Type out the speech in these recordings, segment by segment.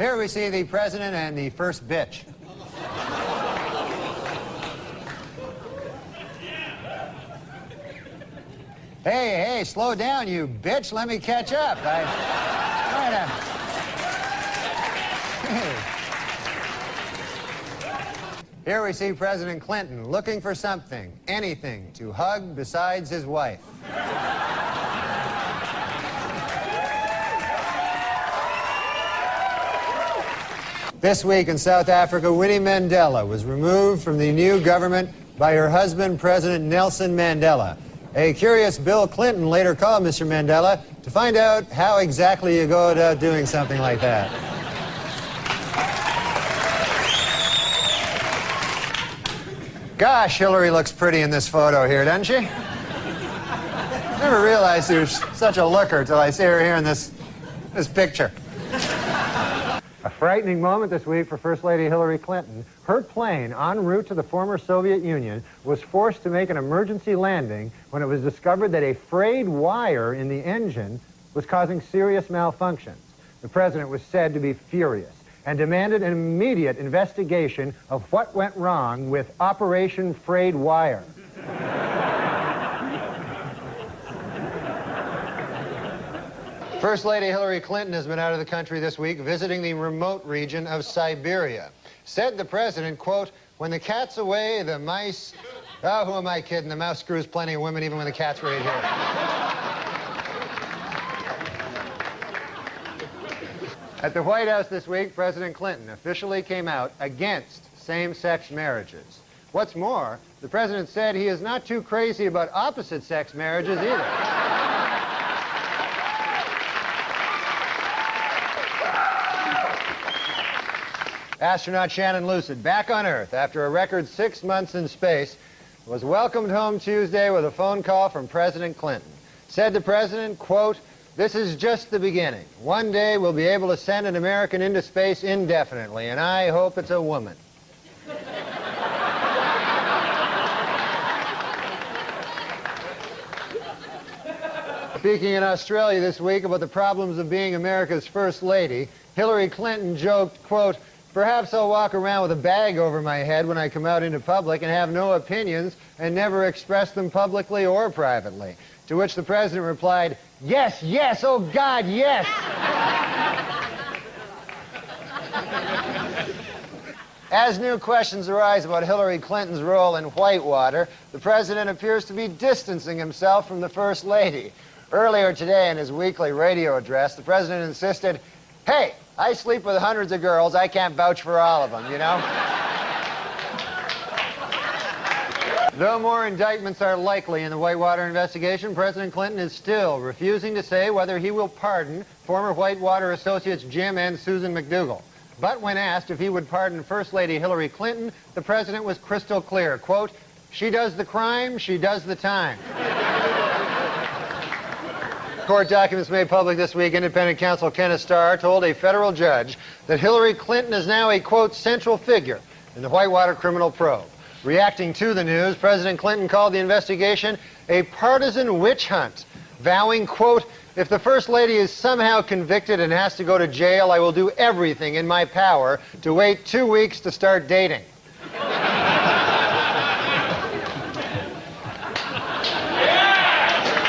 Here we see the president and the first bitch. Hey, slow down, you bitch. Let me catch up. Here we see President Clinton looking for something, anything, to hug besides his wife. This week in South Africa, Winnie Mandela was removed from the new government by her husband, President Nelson Mandela. A curious Bill Clinton later called Mr. Mandela to find out how exactly you go about doing something like that. Gosh, Hillary looks pretty in this photo here, doesn't she? Never realized she was such a looker till I see her here in this picture. A frightening moment this week for First Lady Hillary Clinton. Her plane, en route to the former Soviet Union, was forced to make an emergency landing when it was discovered that a frayed wire in the engine was causing serious malfunctions. The president was said to be furious and demanded an immediate investigation of what went wrong with Operation Frayed Wire. First Lady Hillary Clinton has been out of the country this week visiting the remote region of Siberia. Said the president, quote, "When the cat's away, the mice..." Oh, who am I kidding? The mouse screws plenty of women even when the cat's right here. At the White House this week, President Clinton officially came out against same-sex marriages. What's more, the president said he is not too crazy about opposite-sex marriages either. Astronaut Shannon Lucid, back on Earth after a record 6 months in space, was welcomed home Tuesday with a phone call from President Clinton. Said the president, quote, "This is just the beginning. One day we'll be able to send an American into space indefinitely, and I hope it's a woman." Speaking in Australia this week about the problems of being America's First Lady, Hillary Clinton joked, quote, "Perhaps I'll walk around with a bag over my head when I come out into public and have no opinions and never express them publicly or privately." To which the president replied, "Yes, yes, oh God, yes." As new questions arise about Hillary Clinton's role in Whitewater, the president appears to be distancing himself from the First Lady. Earlier today in his weekly radio address, the president insisted, "Hey, I sleep with hundreds of girls. I can't vouch for all of them, you know?" Though more indictments are likely in the Whitewater investigation, President Clinton is still refusing to say whether he will pardon former Whitewater associates Jim and Susan McDougal. But when asked if he would pardon First Lady Hillary Clinton, the president was crystal clear, quote, "She does the crime, she does the time." Court documents made public this week, independent counsel Kenneth Starr told a federal judge that Hillary Clinton is now a, quote, "central figure in the Whitewater criminal probe." Reacting to the news, President Clinton called the investigation a partisan witch hunt, vowing, quote, "If the First Lady is somehow convicted and has to go to jail, I will do everything in my power to wait 2 weeks to start dating."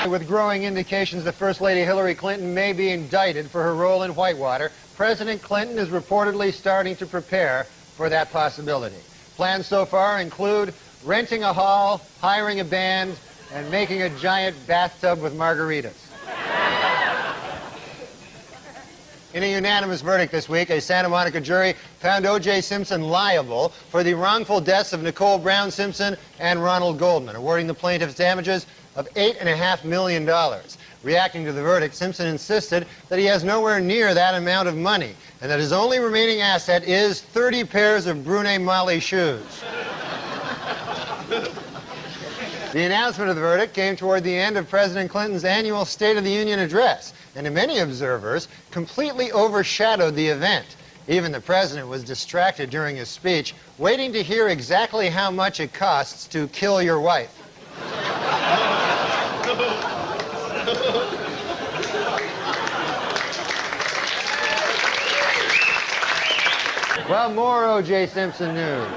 With growing indications that First Lady Hillary Clinton may be indicted for her role in Whitewater, President Clinton is reportedly starting to prepare for that possibility. Plans so far include renting a hall, hiring a band, and making a giant bathtub with margaritas. In a unanimous verdict this week, a Santa Monica jury found O.J. Simpson liable for the wrongful deaths of Nicole Brown Simpson and Ronald Goldman, awarding the plaintiffs damages of $8.5 million. Reacting to the verdict, Simpson insisted that he has nowhere near that amount of money and that his only remaining asset is 30 pairs of Brunei Mali shoes. The announcement of the verdict came toward the end of President Clinton's annual State of the Union address, and to many observers, completely overshadowed the event. Even the president was distracted during his speech, waiting to hear exactly how much it costs to kill your wife. Well, more O.J. Simpson news.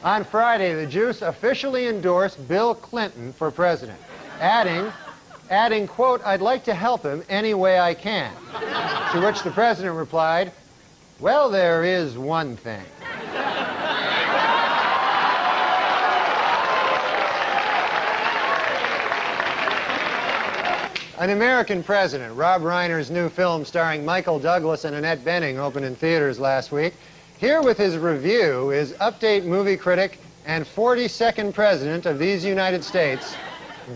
On Friday, the Juice officially endorsed Bill Clinton for president, adding, quote, "I'd like to help him any way I can." To which the president replied, "Well, there is one thing." An American President, Rob Reiner's new film starring Michael Douglas and Annette Bening opened in theaters last week. Here with his review is Update movie critic and 42nd President of these United States,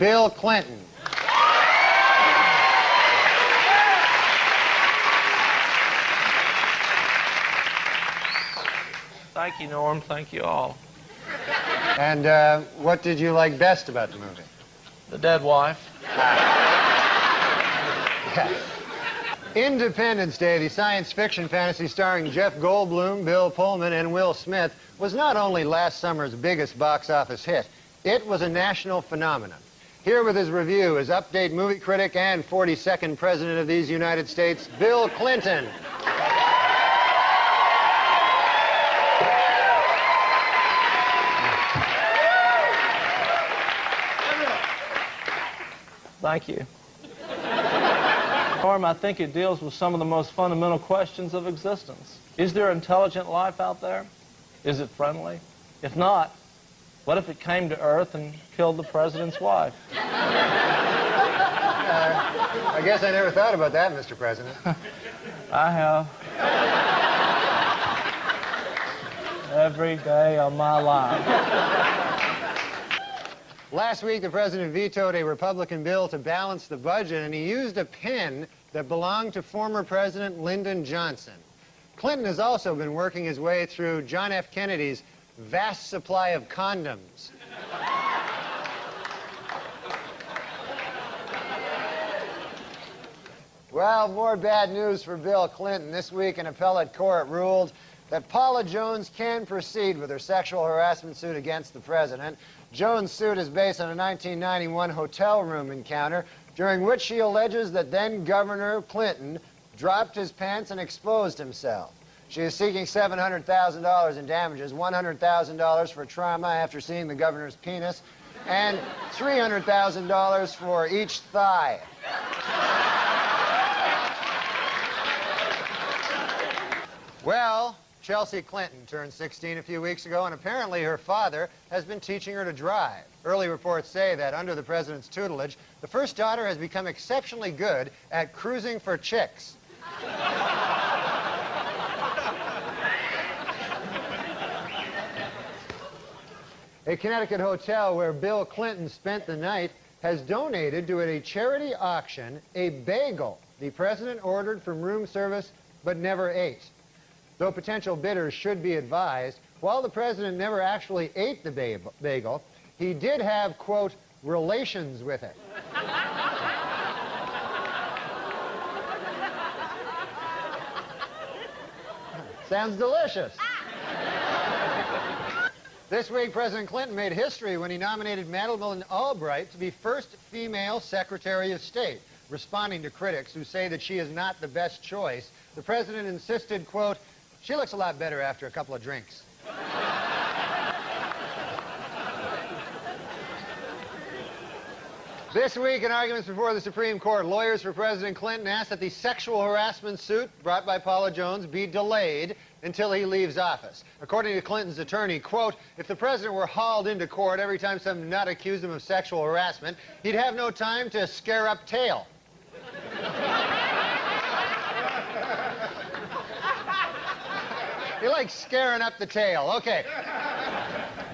Bill Clinton. Thank you, Norm. Thank you all. And what did you like best about the movie? The dead wife. Independence Day, the science fiction fantasy starring Jeff Goldblum, Bill Pullman, and Will Smith, was not only last summer's biggest box office hit, it was a national phenomenon. Here with his review is Update movie critic and 42nd President of these United States, Bill Clinton. Thank you. Norm, I think it deals with some of the most fundamental questions of existence. Is there intelligent life out there? Is it friendly? If not, what if it came to Earth and killed the president's wife? I guess I never thought about that, Mr. President. I have. Every day of my life. Last week, the president vetoed a Republican bill to balance the budget, and he used a pen that belonged to former President Lyndon Johnson. Clinton has also been working his way through John F. Kennedy's vast supply of condoms. Well, more bad news for Bill Clinton. This week, an appellate court ruled that Paula Jones can proceed with her sexual harassment suit against the president. Jones' suit is based on a 1991 hotel room encounter during which she alleges that then-Governor Clinton dropped his pants and exposed himself. She is seeking $700,000 in damages, $100,000 for trauma after seeing the governor's penis, and $300,000 for each thigh. Well, Chelsea Clinton turned 16 a few weeks ago, and apparently her father has been teaching her to drive. Early reports say that under the president's tutelage, the first daughter has become exceptionally good at cruising for chicks. A Connecticut hotel where Bill Clinton spent the night has donated to a charity auction a bagel the president ordered from room service but never ate. Though potential bidders should be advised, while the president never actually ate the bagel, he did have, quote, relations with it. Sounds delicious. This week, President Clinton made history when he nominated Madeleine Albright to be first female Secretary of State. Responding to critics who say that she is not the best choice, the president insisted, quote, "She looks a lot better after a couple of drinks." This week, in arguments before the Supreme Court, lawyers for President Clinton asked that the sexual harassment suit brought by Paula Jones be delayed until he leaves office. According to Clinton's attorney, quote, "If the president were hauled into court every time some nut accused him of sexual harassment, he'd have no time to scare up tail." He likes scaring up the tail. Okay.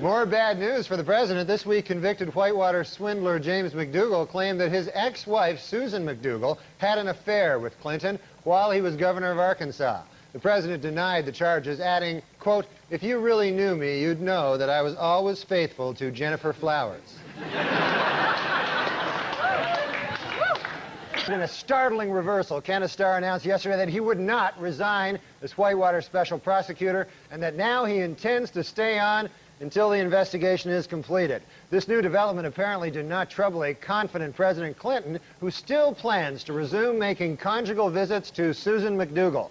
More bad news for the president. This week, convicted Whitewater swindler James McDougal claimed that his ex-wife, Susan McDougal, had an affair with Clinton while he was governor of Arkansas. The president denied the charges, adding, quote, "If you really knew me, you'd know that I was always faithful to Jennifer Flowers." In a startling reversal, Kenneth Starr announced yesterday that he would not resign as Whitewater special prosecutor and that now he intends to stay on until the investigation is completed. This new development apparently did not trouble a confident President Clinton, who still plans to resume making conjugal visits to Susan McDougal.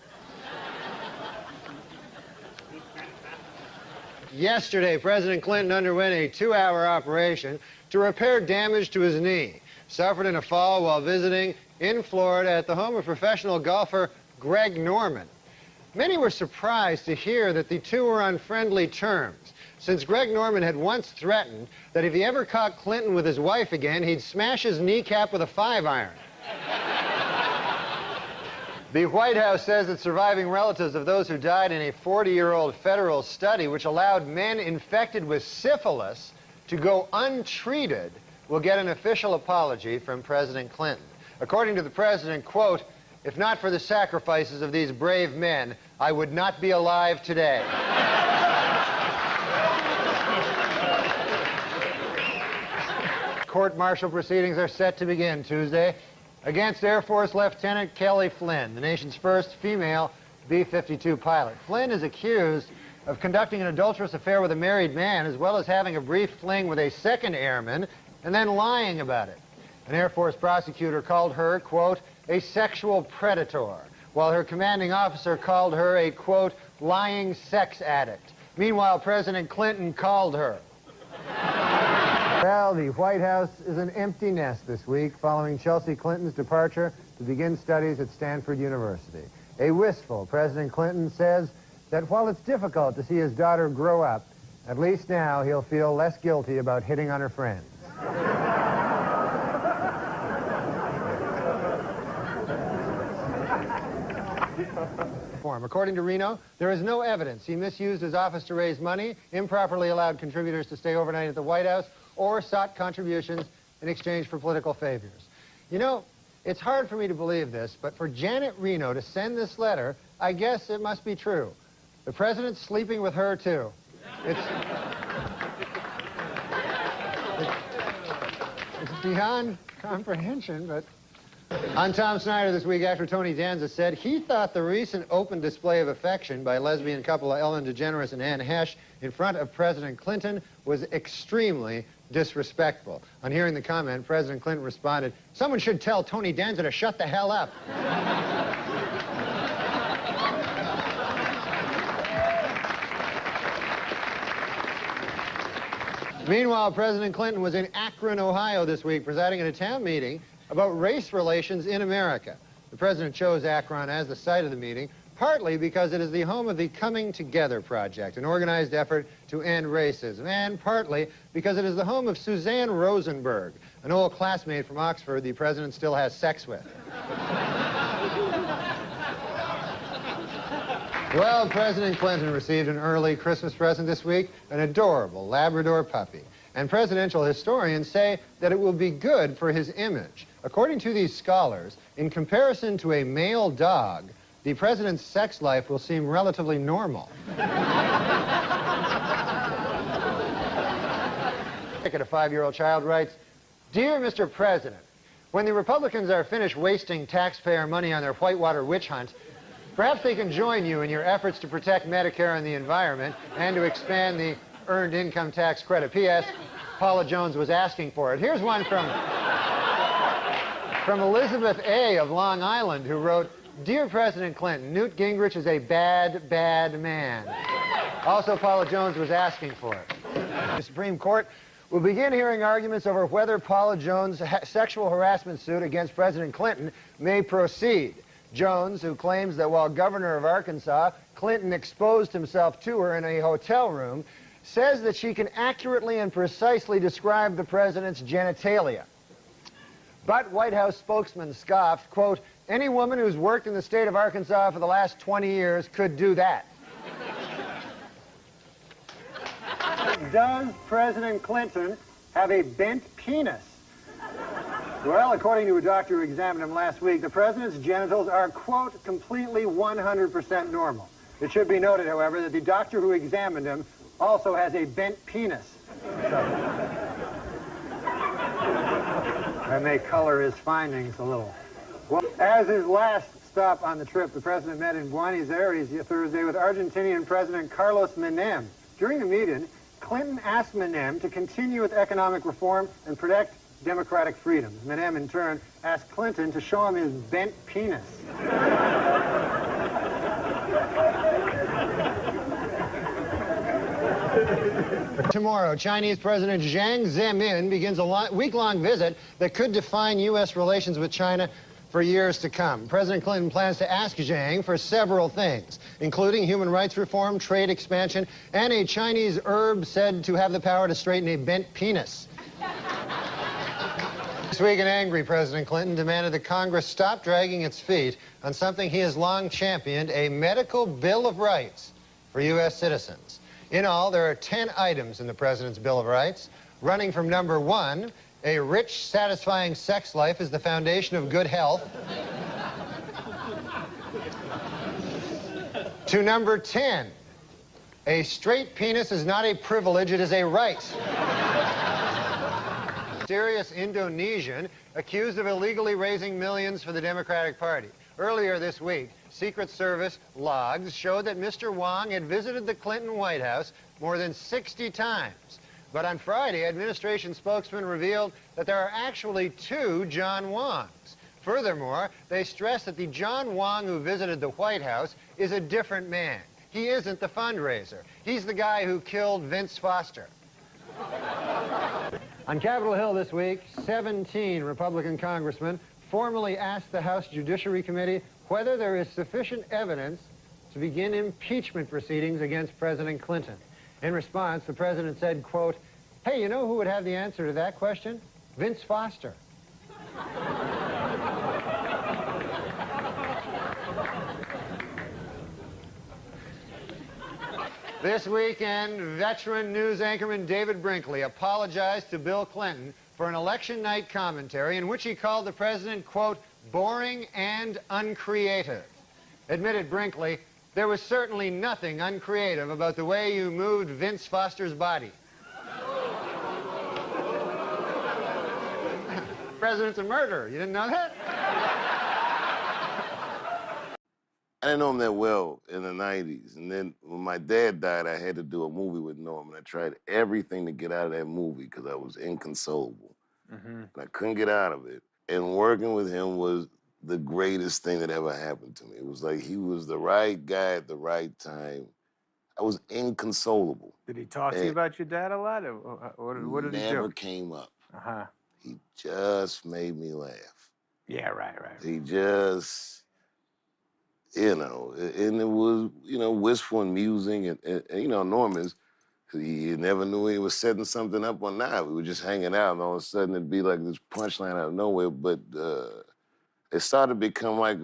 Yesterday, President Clinton underwent a 2-hour operation to repair damage to his knee, suffered in a fall while visiting in Florida at the home of professional golfer Greg Norman. Many were surprised to hear that the two were on friendly terms, since Greg Norman had once threatened that if he ever caught Clinton with his wife again, he'd smash his kneecap with a 5-iron. The White House says that surviving relatives of those who died in a 40-year-old federal study which allowed men infected with syphilis to go untreated will get an official apology from President Clinton. According to the president, quote, "If not for the sacrifices of these brave men, I would not be alive today." Court-martial proceedings are set to begin Tuesday against Air Force Lieutenant Kelly Flynn, the nation's first female B-52 pilot. Flynn is accused of conducting an adulterous affair with a married man, as well as having a brief fling with a second airman, and then lying about it. An Air Force prosecutor called her, quote, "a sexual predator," while her commanding officer called her a, quote, "lying sex addict." Meanwhile, President Clinton called her. Well, the White House is an empty nest this week following Chelsea Clinton's departure to begin studies at Stanford University. A wistful President Clinton says that while it's difficult to see his daughter grow up, at least now he'll feel less guilty about hitting on her friends. According to Reno, there is no evidence he misused his office to raise money, improperly allowed contributors to stay overnight at the White House, or sought contributions in exchange for political favors. You know, it's hard for me to believe this, but for Janet Reno to send this letter, I guess it must be true. The president's sleeping with her, too. It's beyond comprehension, but... On Tom Snyder this week, actor Tony Danza said he thought the recent open display of affection by lesbian couple Ellen DeGeneres and Anne Hesh in front of President Clinton was extremely disrespectful. On hearing the comment, President Clinton responded, "Someone should tell Tony Danza to shut the hell up." Meanwhile, President Clinton was in Akron, Ohio this week, presiding at a town meeting about race relations in America. The president chose Akron as the site of the meeting, partly because it is the home of the Coming Together Project, an organized effort to end racism, and partly because it is the home of Suzanne Rosenberg, an old classmate from Oxford the president still has sex with. Well, President Clinton received an early Christmas present this week, an adorable Labrador puppy. And presidential historians say that it will be good for his image. According to these scholars, in comparison to a male dog, the president's sex life will seem relatively normal. A 5-year-old child writes, "Dear Mr. President, when the Republicans are finished wasting taxpayer money on their Whitewater witch hunt, perhaps they can join you in your efforts to protect Medicare and the environment and to expand the Earned Income Tax Credit. P.S. Paula Jones was asking for it." Here's one from Elizabeth A. of Long Island, who wrote, "Dear President Clinton, Newt Gingrich is a bad, bad man." Also, Paula Jones was asking for it. The Supreme Court will begin hearing arguments over whether Paula Jones' sexual harassment suit against President Clinton may proceed. Jones, who claims that while governor of Arkansas, Clinton exposed himself to her in a hotel room, says that she can accurately and precisely describe the president's genitalia. But White House spokesman scoffed, quote, "Any woman who's worked in the state of Arkansas for the last 20 years could do that." Does President Clinton have a bent penis? Well, according to a doctor who examined him last week, the president's genitals are, quote, completely 100% normal. It should be noted, however, that the doctor who examined him also has a bent penis. That may color his findings a little. Well, as his last stop on the trip, the president met in Buenos Aires Thursday with Argentinian President Carlos Menem. During the meeting, Clinton asked Menem to continue with economic reform and protect democratic freedoms. Menem, in turn, asked Clinton to show him his bent penis. Tomorrow, Chinese President Jiang Zemin begins a week-long visit that could define U.S. relations with China for years to come. President Clinton plans to ask Jiang for several things, including human rights reform, trade expansion, and a Chinese herb said to have the power to straighten a bent penis. This week, an angry President Clinton demanded that Congress stop dragging its feet on something he has long championed, a medical bill of rights for U.S. citizens. In all, there are 10 items in the President's Bill of Rights, running from number 1, a rich, satisfying sex life is the foundation of good health, to number 10, a straight penis is not a privilege, it is a right. Mysterious Indonesian accused of illegally raising millions for the Democratic Party. Earlier this week, Secret Service logs showed that Mr. Wong had visited the Clinton White House more than 60 times. But on Friday, administration spokesman revealed that there are actually 2 John Wongs. Furthermore, they stressed that the John Wong who visited the White House is a different man. He isn't the fundraiser. He's the guy who killed Vince Foster. On Capitol Hill this week, 17 Republican congressmen formally asked the House Judiciary Committee whether there is sufficient evidence to begin impeachment proceedings against President Clinton. In response, the president said, quote, "Hey, you know who would have the answer to that question? Vince Foster." This weekend, veteran news anchorman David Brinkley apologized to Bill Clinton for an election night commentary in which he called the president, quote, boring and uncreative. Admitted Brinkley, there was certainly nothing uncreative about the way you moved Vince Foster's body. The president's a murderer. You didn't know that? I didn't know him that well in the 90s. And then when my dad died, I had to do a movie with Norm. And I tried everything to get out of that movie because I was inconsolable. And I couldn't get out of it. And working with him was the greatest thing that ever happened to me. It was like he was the right guy at the right time. I was inconsolable. Did he talk to you about your dad a lot? Or what did he do? Never came up. He just made me laugh. Yeah, right. He just... You know, and it was, you know, wistful and musing, and you know, Norman's, he never knew he was setting something up or not. We were just hanging out, and all of a sudden it'd be like this punchline out of nowhere, but it started to become like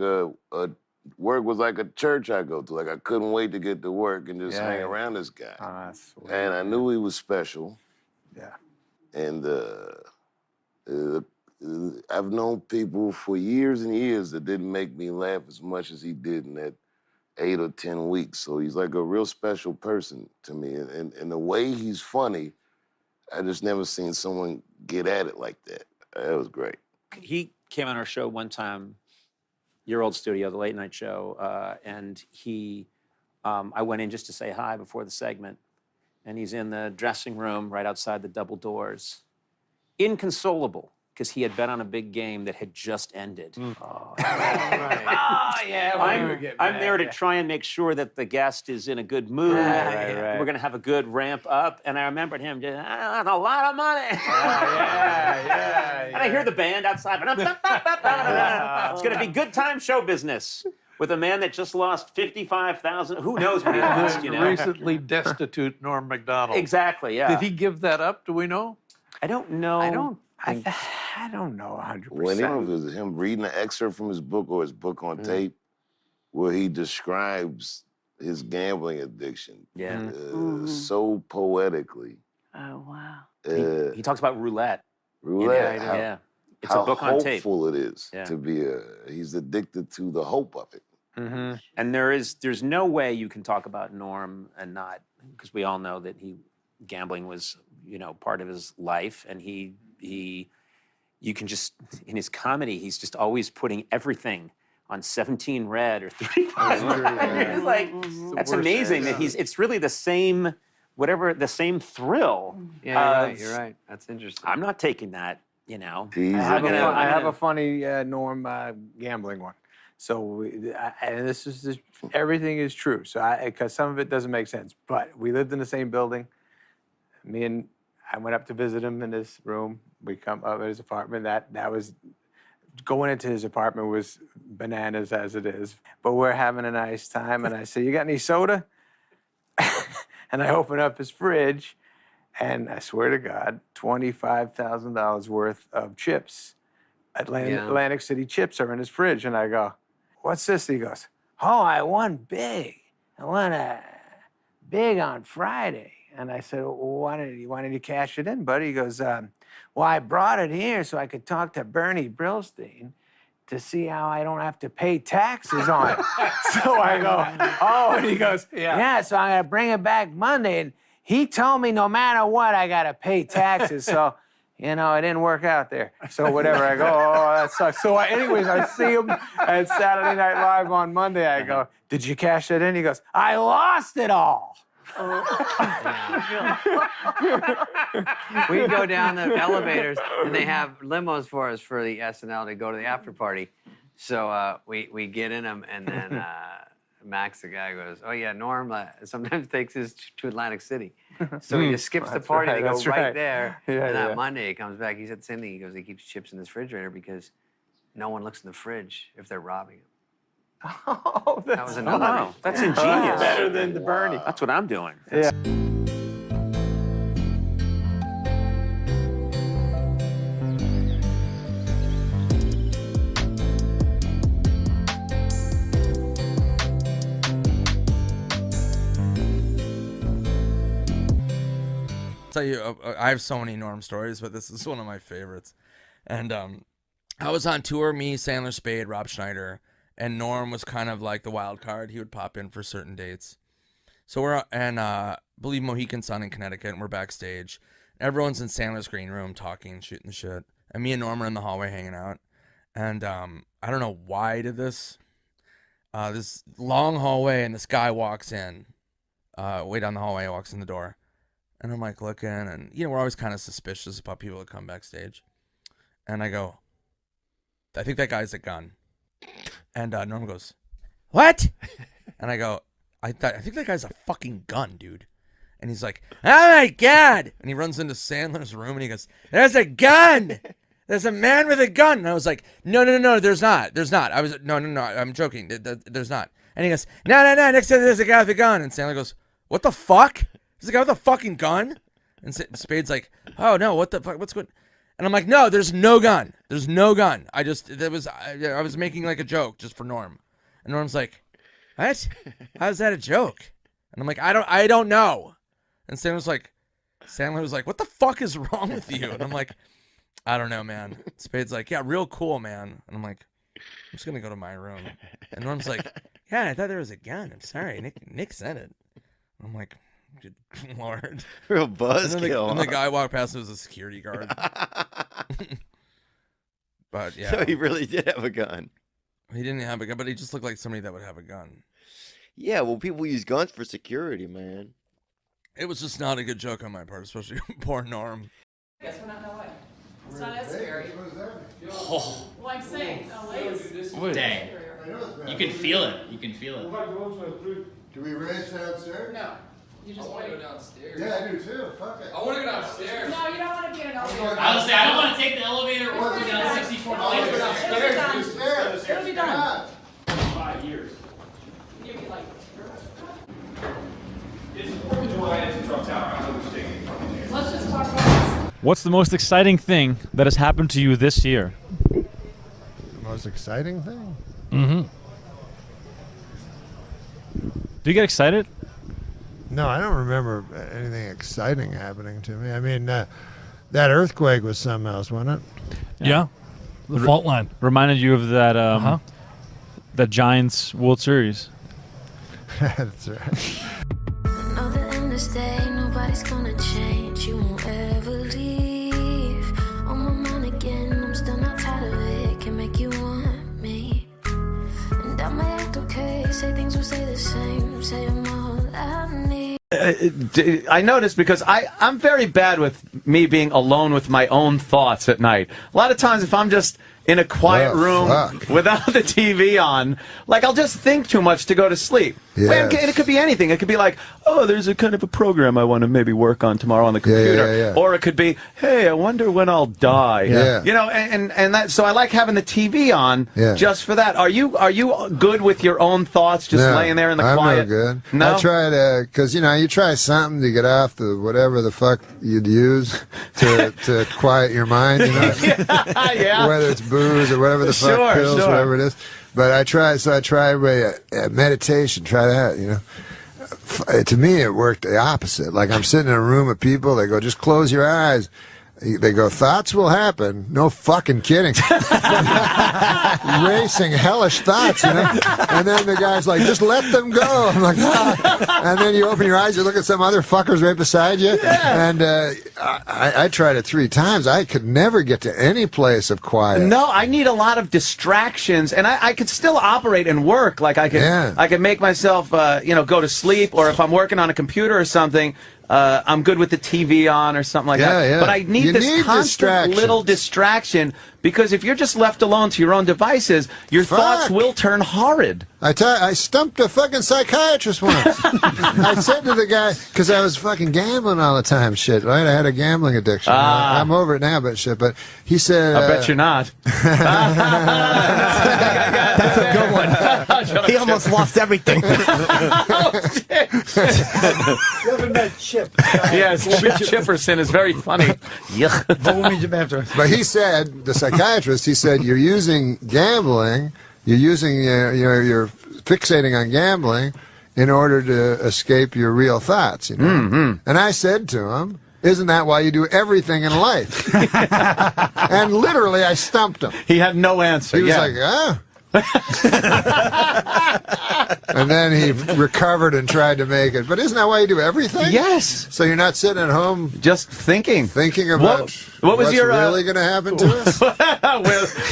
work was like a church I go to. Like, I couldn't wait to get to work and just hang around this guy. And I knew he was special. Yeah. And I've known people for years and years that didn't make me laugh as much as he did in that 8 or 10 weeks. So he's like a real special person to me. And the way he's funny, I just never seen someone get at it like that. That was great. He came on our show one time, your old studio, the late night show, and I went in just to say hi before the segment, and he's in the dressing room right outside the double doors, inconsolable, because he had bet on a big game that had just ended. Oh, yeah. I'm there to try and make sure that the guest is in a good mood. Right. We're going to have a good ramp up. And I remembered him just, that's a lot of money. And I hear the band outside. It's going to be good time show business with a man that just lost 55,000. Who knows what he lost, you know? Recently destitute Norm MacDonald. Exactly, yeah. Did he give that up? Do we know? I don't know. I don't know 100%. When it was him reading an excerpt from his book or his book on tape, where he describes his gambling addiction, so poetically. Oh wow! He talks about roulette. Roulette, yeah. It's a book on tape. How hopeful it is to be he's addicted to the hope of it. And there's no way you can talk about Norm and not, because we all know that gambling was, you know, part of his life, and you can just, in his comedy, he's just always putting everything on 17 red or 35 red. It's like, that's amazing that it's really the same, the same thrill. Yeah, you're right. That's interesting. I'm not taking that, you know. I have a funny Norm gambling one. So, and everything is true. So, because some of it doesn't make sense. But we lived in the same building. I went up to visit him in his room. We come up at his apartment. That was going into his apartment was bananas as it is. But we're having a nice time, and I say, "You got any soda?" And I open up his fridge, and I swear to God, $25,000 worth of chips. Atlantic City chips are in his fridge. And I go, "What's this?" He goes, "Oh, I won big. I won a big on Friday." And I said, "Well, why did you cash it in, buddy?" He goes, "Well, I brought it here so I could talk to Bernie Brillstein to see how I don't have to pay taxes on it." So I go, "Oh," and he goes, yeah, so I'm going to bring it back Monday. And he told me no matter what, I got to pay taxes. So, it didn't work out there. So whatever, I go, "Oh, that sucks." So anyways, I see him at Saturday Night Live on Monday. I go, "Did you cash that in?" He goes, "I lost it all." We go down the elevators, and they have limos for us for the SNL to go to the after party. So we get in them, and then Max, the guy, goes, "Oh yeah, Norm sometimes takes us to Atlantic City." So he just skips the party. They go right there. And that Monday he comes back. He said the same thing. He goes, he keeps chips in his refrigerator because no one looks in the fridge if they're robbing him. Oh, That was another. That's ingenious. better than the Bernie. That's what I'm doing. Yeah. Tell you, I have so many Norm stories, but this is one of my favorites. And I was on tour, me, Sandler, Spade, Rob Schneider, and Norm was kind of like the wild card. He would pop in for certain dates. So I believe Mohegan Sun in Connecticut, and we're backstage. Everyone's in Sandler's green room talking, shooting the shit. And me and Norm are in the hallway hanging out. And I don't know why I did this. This long hallway, and this guy walks in. Way down the hallway, walks in the door. And I'm like looking, and we're always kind of suspicious about people that come backstage. And I go, "I think that guy's a gun." And Norm goes, "What?" And I go, I think that guy's a fucking gun, dude." And he's like, "Oh my God." And he runs into Sandler's room and he goes, "There's a gun. There's a man with a gun." And I was like, No, there's not. There's not. I was, no, I'm joking. There's not. And he goes, No, next to there's a guy with a gun. And Sandler goes, "What the fuck? There's a guy with a fucking gun?" And Spade's like, "Oh no, what the fuck? What's going?" And I'm like, "No, there's no gun. There's no gun. I was making like a joke just for Norm." And Norm's like, "What? How's that a joke?" And I'm like, I don't know." And Sandler was like, "What the fuck is wrong with you?" And I'm like, "I don't know, man." Spade's like, "Yeah, real cool, man." And I'm like, "I'm just gonna go to my room." And Norm's like, "Yeah, I thought there was a gun. I'm sorry. Nick said it." And I'm like, "Good Lord." Real buzzkill. And the guy walked past, it was a security guard. But yeah. So he really did have a gun. He didn't have a gun, but he just looked like somebody that would have a gun. Yeah, well, people use guns for security, man. It was just not a good joke on my part, especially poor Norm. Guess we're not in LA. It's not as scary. Oh. Well, I'm saying LA is. Dang. You can feel it. You can feel it. Do we race downstairs? No. You just want to go downstairs. Yeah, I do too. Fuck it. I want to go downstairs. No, you don't want to be in an elevator. I was say I don't want to take the elevator or go down 64 stairs. It'll be done. 5 years. You'll be like. It's 4th of July and it's a Trump Tower. I understand. Let's just talk about this. What's the most exciting thing that has happened to you this year? The most exciting thing? Mm-hmm. Do you get excited? No, I don't remember anything exciting happening to me. I mean, that earthquake was something else, wasn't it? Yeah. The fault line. Reminded you of that that Giants World Series. That's right. Another endless day, nobody's gonna change. You won't ever leave. On my mind again, I'm still not tired of it. Can make you want me. And I might act okay, say things will stay the same. Say I'm all I need. I noticed because I'm very bad with me being alone with my own thoughts at night. A lot of times if I'm just in a quiet room fuck. without the TV on, like I'll just think too much to go to sleep. Yes. And it could be anything. It could be like, oh, there's a kind of a program I want to maybe work on tomorrow on the computer. yeah. Or it could be, hey, I wonder when I'll die. Yeah. You know, and that. So I like having the TV on Yeah. just for that. Are you good with your own thoughts, just No, laying there in the I'm quiet? no good. No? I try to, because, you know, you try something to get off the whatever the fuck you'd use to quiet your mind, you know? Yeah. Whether it's booze or whatever the fuck, Sure, pills, sure. whatever it is. But I try meditation, try that, you know? To me, it worked the opposite. Like, I'm sitting in a room of people, they go, just close your eyes. They go, thoughts will happen. No fucking kidding. Racing, hellish thoughts, you know? And then the guy's like, just let them go. I'm like, ah. And then you open your eyes, you look at some other fuckers right beside you. Yeah. And I tried it 3 times. I could never get to any place of quiet. No, I need a lot of distractions, and I could still operate and work. Like I could make myself, go to sleep, or if I'm working on a computer or something, I'm good with the TV on or something like that. Yeah. But I need You this need constant distractions. little distraction, because if you're just left alone to your own devices, your thoughts will turn horrid. I stumped a fucking psychiatrist once. I said to the guy, because I was fucking gambling all the time, shit, right? I had a gambling addiction. I'm over it now, but shit. But he said... I bet you're not. That's a good one. He almost lost everything. Chip. Yes, Chip Chipperson is very funny. But he said, the psychiatrist, he said, you're using gambling, you're fixating on gambling in order to escape your real thoughts, you know? Mm-hmm. And I said to him, isn't that why you do everything in life? And literally, I stumped him. He had no answer. He was like, ah. And then he recovered and tried to make it. But isn't that why you do everything? Yes. So you're not sitting at home just thinking about what was what's your, really going to happen to us?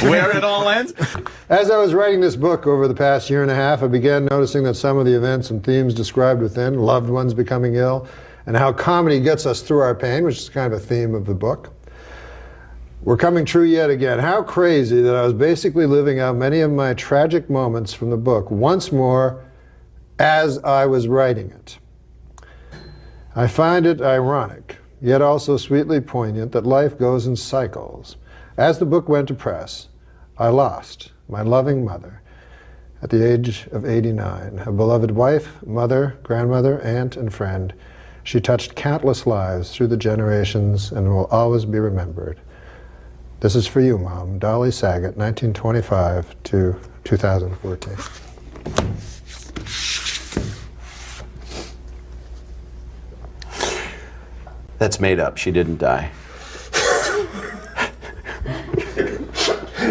where it all ends? As I was writing this book over the past year and a half, I began noticing that some of the events and themes described within, loved ones becoming ill, and how comedy gets us through our pain, which is kind of a theme of the book, were coming true yet again. How crazy that I was basically living out many of my tragic moments from the book once more as I was writing it. I find it ironic, yet also sweetly poignant, that life goes in cycles. As the book went to press, I lost my loving mother at the age of 89, a beloved wife, mother, grandmother, aunt, and friend. She touched countless lives through the generations and will always be remembered. This is for you, Mom. Dolly Saget, 1925 to 2014. That's made up. She didn't die.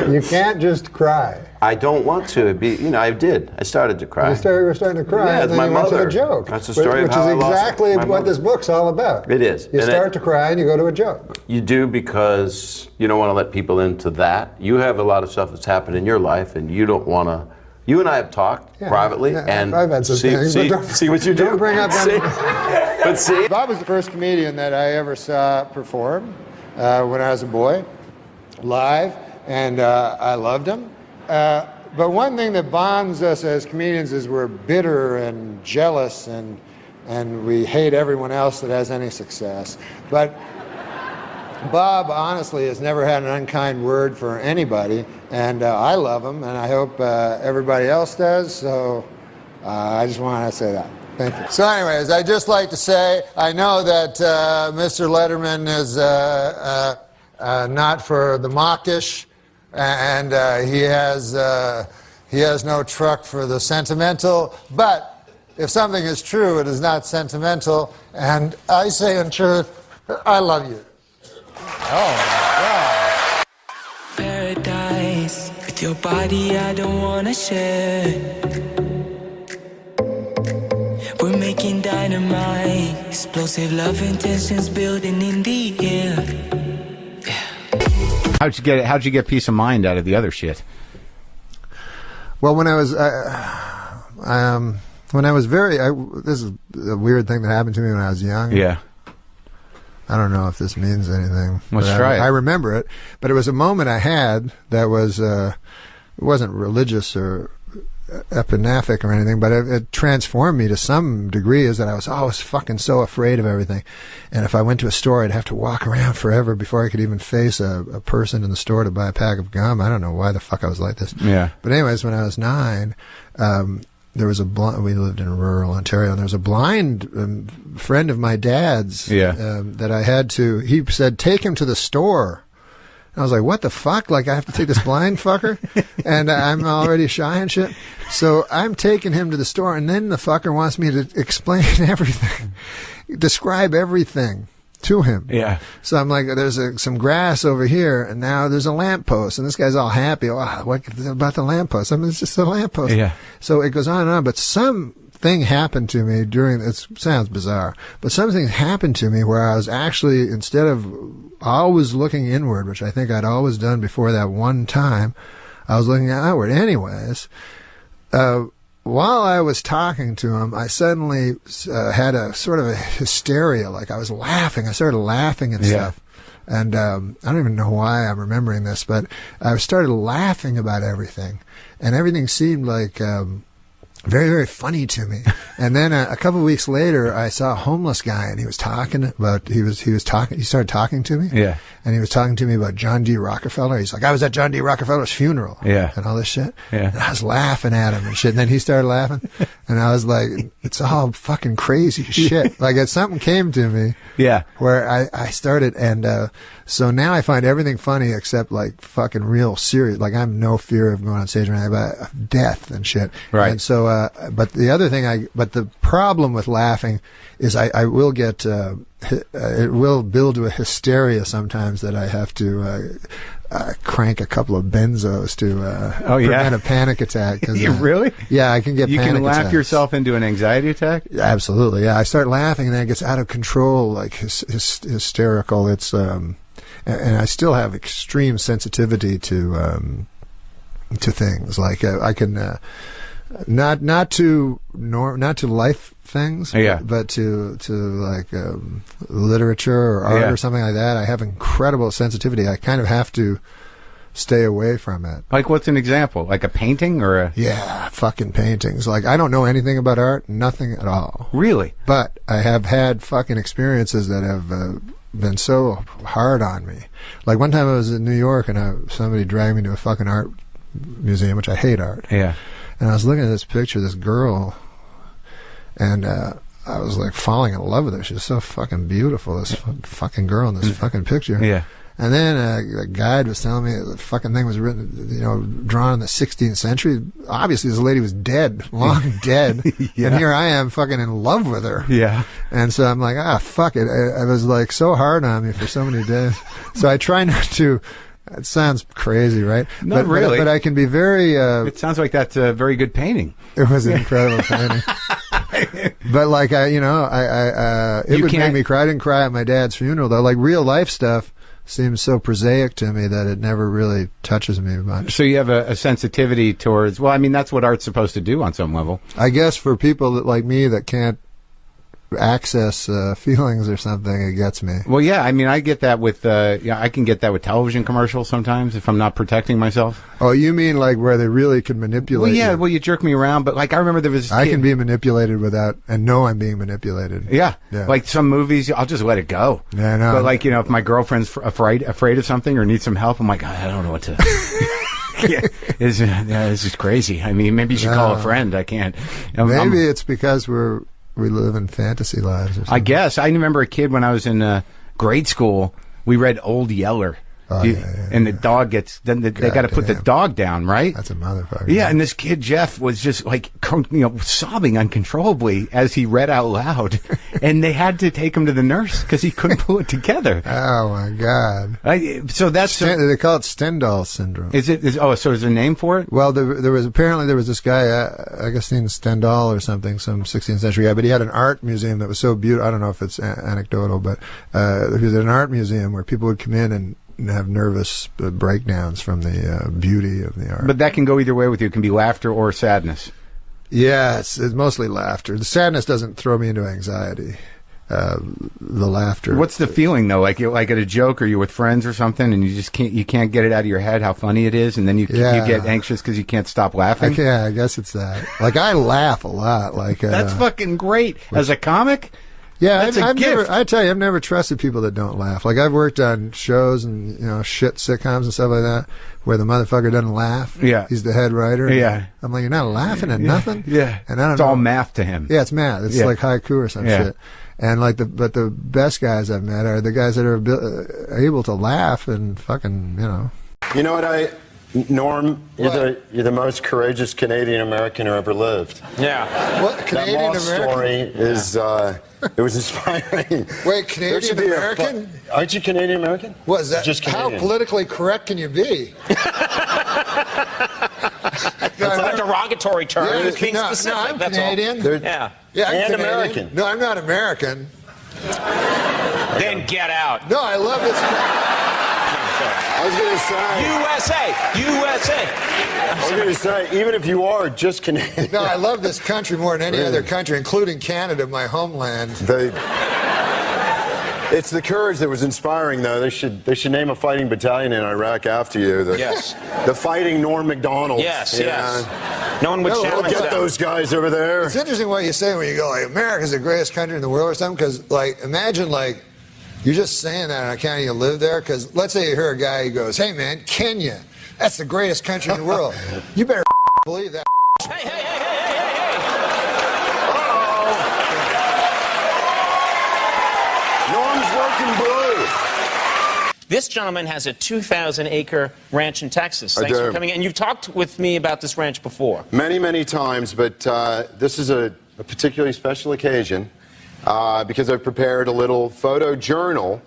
You can't just cry. I don't want to. I did. I started to cry. You were starting to cry, Yeah, and it's then my you went to mother. the joke. That's the story of which how I is lost exactly my what mother. this book's all about. It is. You And start to cry and you go to a joke. You do, because you don't want to let people into that. You have a lot of stuff that's happened in your life, and you don't want to. You and I have talked privately, and I've had some things, but don't, see what you do. Don't bring up See? But see, Bob was the first comedian that I ever saw perform when I was a boy, live, and I loved him. But one thing that bonds us as comedians is we're bitter and jealous, and we hate everyone else that has any success. But Bob, honestly, has never had an unkind word for anybody, and I love him, and I hope everybody else does, so I just want to say that. Thank you. So anyways, I'd just like to say, I know that Mr. Letterman is not for the mawkish, and he has no truck for the sentimental, but if something is true, it is not sentimental, and I say in truth, I love you. Oh, my God. Paradise with your body, I don't wanna share. We're making dynamite, explosive love intentions building in the air. How'd you get peace of mind out of the other shit? Well, when I was this is a weird thing that happened to me when I was young. Yeah. I don't know if this means anything. Let's but try it. I remember it, but it was a moment I had that was, it wasn't religious or epinaphic or anything, but it transformed me to some degree. Is that I was always fucking so afraid of everything, and if I went to a store, I'd have to walk around forever before I could even face a person in the store to buy a pack of gum. I don't know why the fuck I was like this. Yeah. But anyways, when I was 9, there was we lived in rural Ontario, and there was a blind friend of my dad's that I had to. He said, "Take him to the store." I was like, what the fuck? Like, I have to take this blind fucker? And I'm already shy and shit. So I'm taking him to the store, and then the fucker wants me to explain everything, describe everything to him. Yeah. So I'm like, there's some grass over here, and now there's a lamppost, and this guy's all happy. Oh, what about the lamppost? I mean, it's just a lamppost. Yeah. So it goes on and on, but something happened to me it sounds bizarre, but something happened to me where I was actually, instead of always looking inward, which I think I'd always done before that one time, I was looking outward. Anyways, while I was talking to him, I suddenly had a sort of a hysteria, like I was laughing. I started laughing and stuff. And I don't even know why I'm remembering this, but I started laughing about everything. And everything seemed like very, very funny to me. And then a couple of weeks later, I saw a homeless guy, and he was talking about, he started talking to me. Yeah. And he was talking to me about John D. Rockefeller. He's like, I was at John D. Rockefeller's funeral. Yeah. And all this shit. Yeah. And I was laughing at him and shit. And then he started laughing. And I was like, it's all fucking crazy shit. Like, something came to me. Yeah. Where I started, and so now I find everything funny except like fucking real serious. Like, I have no fear of going on stage or anything about death and shit. Right. And so, but the other thing but the problem with laughing is I will get, it will build to a hysteria sometimes that I have to crank a couple of benzos to prevent a panic attack. Really? Yeah, I can get you panic can laugh attacks. yourself into an anxiety attack? Absolutely, yeah. I start laughing and then it gets out of control, like hysterical. It's and I still have extreme sensitivity to things. Like I can not to life things, but to like literature or art or something like that. I have incredible sensitivity. I kind of have to stay away from it. Like, what's an example? Like a painting or a... Yeah, fucking paintings. Like, I don't know anything about art, nothing at all. Really? But I have had fucking experiences that have been so hard on me. Like, one time I was in New York and somebody dragged me to a fucking art museum, which I hate art. Yeah. And I was looking at this picture, this girl, and I was like falling in love with her. She was so fucking beautiful, this fucking girl in this fucking picture. Yeah. And then a guide was telling me the fucking thing was written, drawn in the 16th century. Obviously, this lady was dead, long dead. Yeah. And here I am fucking in love with her. Yeah. And so I'm like, fuck it. I was like so hard on me for so many days. So I try not to. It sounds crazy, right? Not really. But I can be very... it sounds like that's a very good painting. It was an incredible painting. But like, it would make me cry. I didn't cry at my dad's funeral, though. Like, real life stuff seems so prosaic to me that it never really touches me much. So you have a sensitivity towards... Well, I mean, that's what art's supposed to do on some level. I guess for people like me that can't access feelings or something, it gets me. Well, yeah, I mean, I get that with I can get that with television commercials sometimes if I'm not protecting myself. Oh, you mean like where they really can manipulate? Well, yeah, you? Well, you jerk me around, but like I remember there was I can be manipulated without and know I'm being manipulated. Yeah. Like some movies, I'll just let it go. Yeah, I know. But like, if my girlfriend's afraid of something or needs some help, I'm like, I don't know what to. This is crazy. I mean, maybe you should call a friend. I can't. Maybe it's because we live in fantasy lives or something. I guess. I remember a kid when I was in grade school, we read Old Yeller. And the dog gets, then they got to put the dog down, right? That's a motherfucker. Yeah, and this kid, Jeff, was just like, sobbing uncontrollably as he read out loud. And they had to take him to the nurse because he couldn't pull it together. Oh, my God. So that's... they call it Stendhal syndrome. So is there a name for it? Well, there was this guy, Augustine Stendhal or something, some 16th century guy, but he had an art museum that was so beautiful. I don't know if it's anecdotal, but he was at an art museum where people would come in and have nervous breakdowns from the beauty of the art. But that can go either way with you. It can be laughter or sadness. Yeah, it's mostly laughter. The sadness doesn't throw me into anxiety. the laughter. What's the feeling though? Like at a joke, or you're with friends or something, and you can't get it out of your head how funny it is, and then you get anxious because you can't stop laughing. I guess it's that. Like I laugh a lot. Like that's fucking great as a comic. Yeah, that's I tell you, I've never trusted people that don't laugh. Like I've worked on shows and shit sitcoms and stuff like that where the motherfucker doesn't laugh. Yeah, he's the head writer. Yeah, I'm like, you're not laughing at nothing. Yeah, and I don't it's know. all math to him. Yeah, it's math. It's like haiku or some shit. And like but the best guys I've met are the guys that are able to laugh and fucking You know what Norm, you're the most courageous Canadian American who ever lived. Yeah. What Canadian that American story is it was inspiring. Wait, Canadian American? Aren't you Canadian American? What is that? Just how Canadian. politically correct can you be? It's not a derogatory term. Yeah, It's being specific. I'm that's Canadian. all. Yeah. Yeah, I'm And Canadian. American. No, I'm not American. Then get out. No, I love this. I was going to say. USA. I was going to say, even if you are just Canadian. No, I love this country more than any other country, including Canada, my homeland. It's the courage that was inspiring, though. They should name a fighting battalion in Iraq after you. Yes. The Fighting NORM MACDONALD. Yes. No one would challenge Get that. those guys over there. It's interesting what you say when you go, like, America's the greatest country in the world or something, because, like, imagine, like, you're just saying that on account of you live there, because let's say you hear a guy who goes, hey, man, Kenya, that's the greatest country in the world. You better believe that. Norm's working blue. This gentleman has a 2,000-acre ranch in Texas. Thanks for coming in. You've talked with me about this ranch before. Many, many times, but this is a particularly special occasion because I've prepared a little photo journal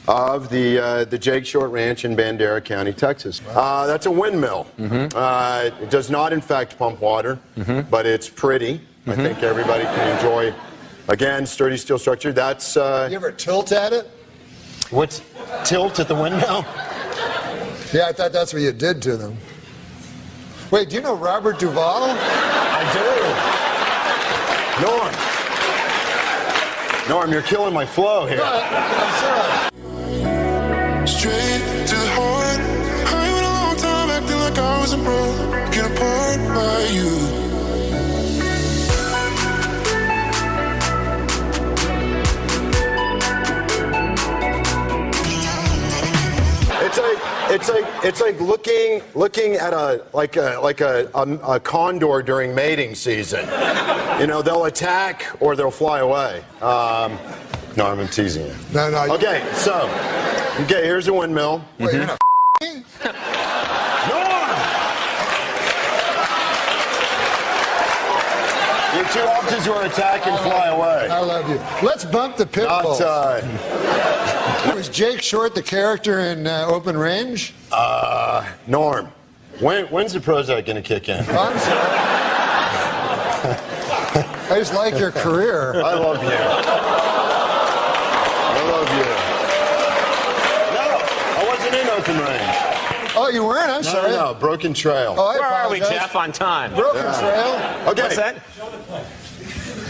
of the Jake Short Ranch in Bandera County, Texas. That's a windmill. It does not, in fact, pump water, but it's pretty. I think everybody can enjoy. Again, sturdy steel structure. That's. You ever tilt at it? What's tilt at the windmill? Yeah, I thought that's what you did to them. Wait, do you know Robert Duvall? I do. Norm, you're killing my flow here. I'm sorry. Straight to the heart. I went a long time acting like I wasn't broken apart by you. It's like looking at a condor during mating season. They'll attack or they'll fly away. No, I'm teasing you. No. Okay, here's a windmill. Wait, you're not You're too often to attack and fly away. I love you. Let's bump the pit bulls. Was Jake Short the character in Open Range? Norm, when's the Prozac going to kick in? I'm sorry. I just like your career. I love you. No, I wasn't in Open Range. Oh, you weren't? I'm sorry. No, Broken Trail. Oh, I Where are we, apologize. Jeff, on time? Broken Trail. Okay. What's that?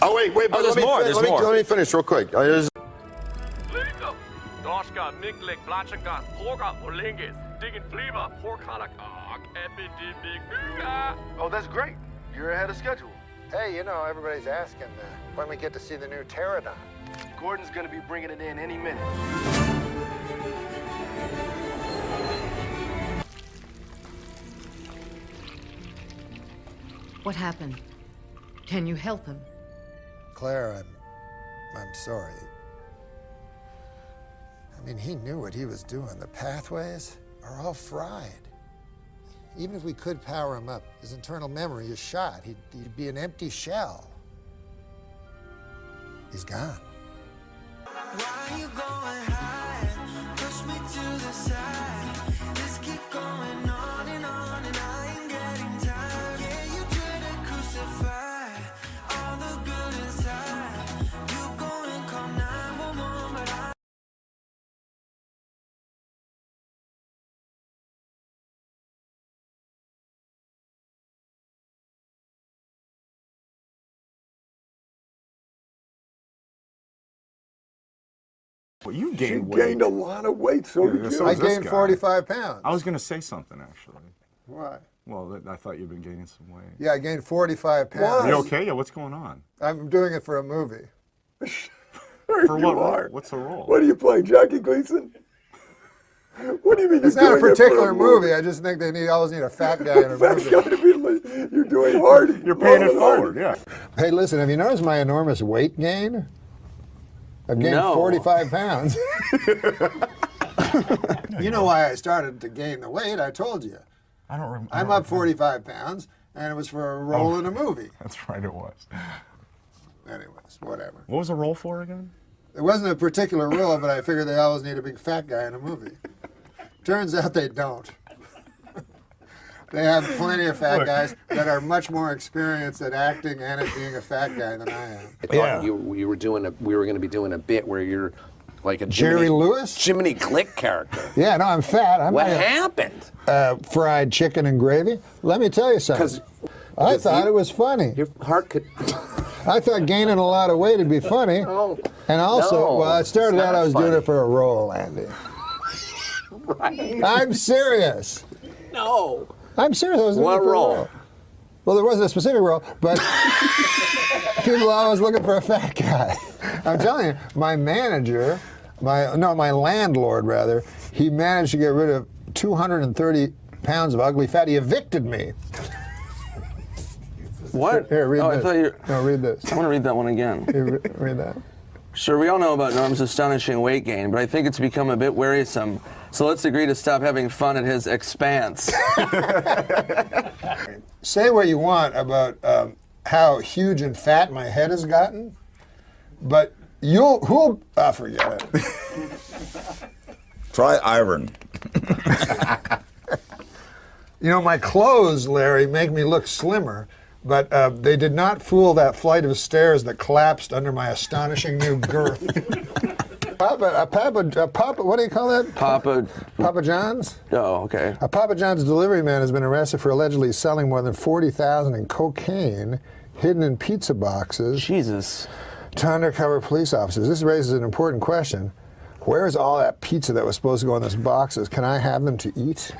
Oh, wait, but there's more. There's more. Let me finish real quick. Oh, that's great. You're ahead of schedule. Hey, everybody's asking when we get to see the new Pterodon. Gordon's gonna be bringing it in any minute. What happened? Can you help him? Claire, I'm sorry. I mean, he knew what he was doing. The pathways are all fried. Even if we could power him up, his internal memory is shot. He'd be an empty shell. He's gone. Why you going high? Push me to the side. Just keep going on and on, and I ain't getting tired. Yeah, you try to crucify all the good inside. You go and call 911, but I Well, you She gained weight. gained a lot of weight, so did you. so I does this gained guy. 45 pounds. I was going to say something, actually. Why? Well, I thought you'd been gaining some weight. Yeah, I gained 45 pounds. Are you okay? Yeah, what's going on? I'm doing it for a movie. For what You role? are. What's the role? What are you playing, Jackie Gleason? What do you mean It's you're not a doing it for particular movie. I just think they always need a fat guy in a That's movie. got to be like, you're doing hard. You're paying it rolling hard. forward, yeah. Hey, listen, have you noticed my enormous weight gain? I've gained No. 45 pounds. You know why I started to gain the weight, I told you. I don't remember. I'm up 45 pounds, and it was for a role in a movie. That's right, it was. Anyways, whatever. What was the role for again? It wasn't a particular role, but I figured they always need a big fat guy in a movie. Turns out they don't. They have plenty of fat guys that are much more experienced at acting and at being a fat guy than I am. I thought we were going to be doing a bit where you're like a Jerry Lewis? Jiminy Glick character. Yeah, no, I'm fat. What happened? Fried chicken and gravy. Let me tell you something. I thought it was funny. Your heart could. I thought gaining a lot of weight would be funny. No. And also, No, well, it started it's out not I was doing funny. it for a role, Andy. Right. I'm serious. No. I'm serious. I was doing What it for role? a role. Well, there wasn't a specific role, but people are always looking for a fat guy. I'm telling you, my manager, my landlord rather, he managed to get rid of 230 pounds of ugly fat. He evicted me. What? Here, read oh, this. I thought you. No, read this. I want to read that one again. Here, read that. Sure, we all know about Norm's astonishing weight gain, but I think it's become a bit wearisome. So let's agree to stop having fun at his expense. Say what you want about how huge and fat my head has gotten, but who'll forget it. Try iron. You know, my clothes, Larry, make me look slimmer, but they did not fool that flight of stairs that collapsed under my astonishing new girth. Papa, what do you call that? Papa John's? Oh, okay. A Papa John's delivery man has been arrested for allegedly selling more than $40,000 in cocaine hidden in pizza boxes. Jesus. To undercover police officers. This raises an important question. Where is all that pizza that was supposed to go in those boxes? Can I have them to eat?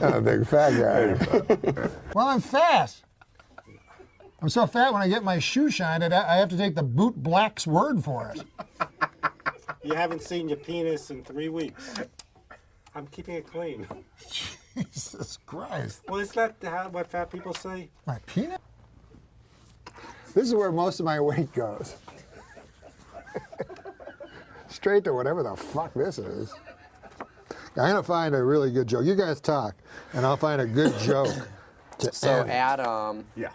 I'm a big fat guy. Well, I'm fat. I'm so fat when I get my shoe shined, I have to take the boot black's word for it. You haven't seen your penis in 3 weeks. I'm keeping it clean. Jesus Christ. Well, is that what fat people say? My penis? This is where most of my weight goes. Straight to whatever the fuck this is. I'm gonna find a really good joke. You guys talk, and I'll find a good joke to So, end. Adam. Yeah.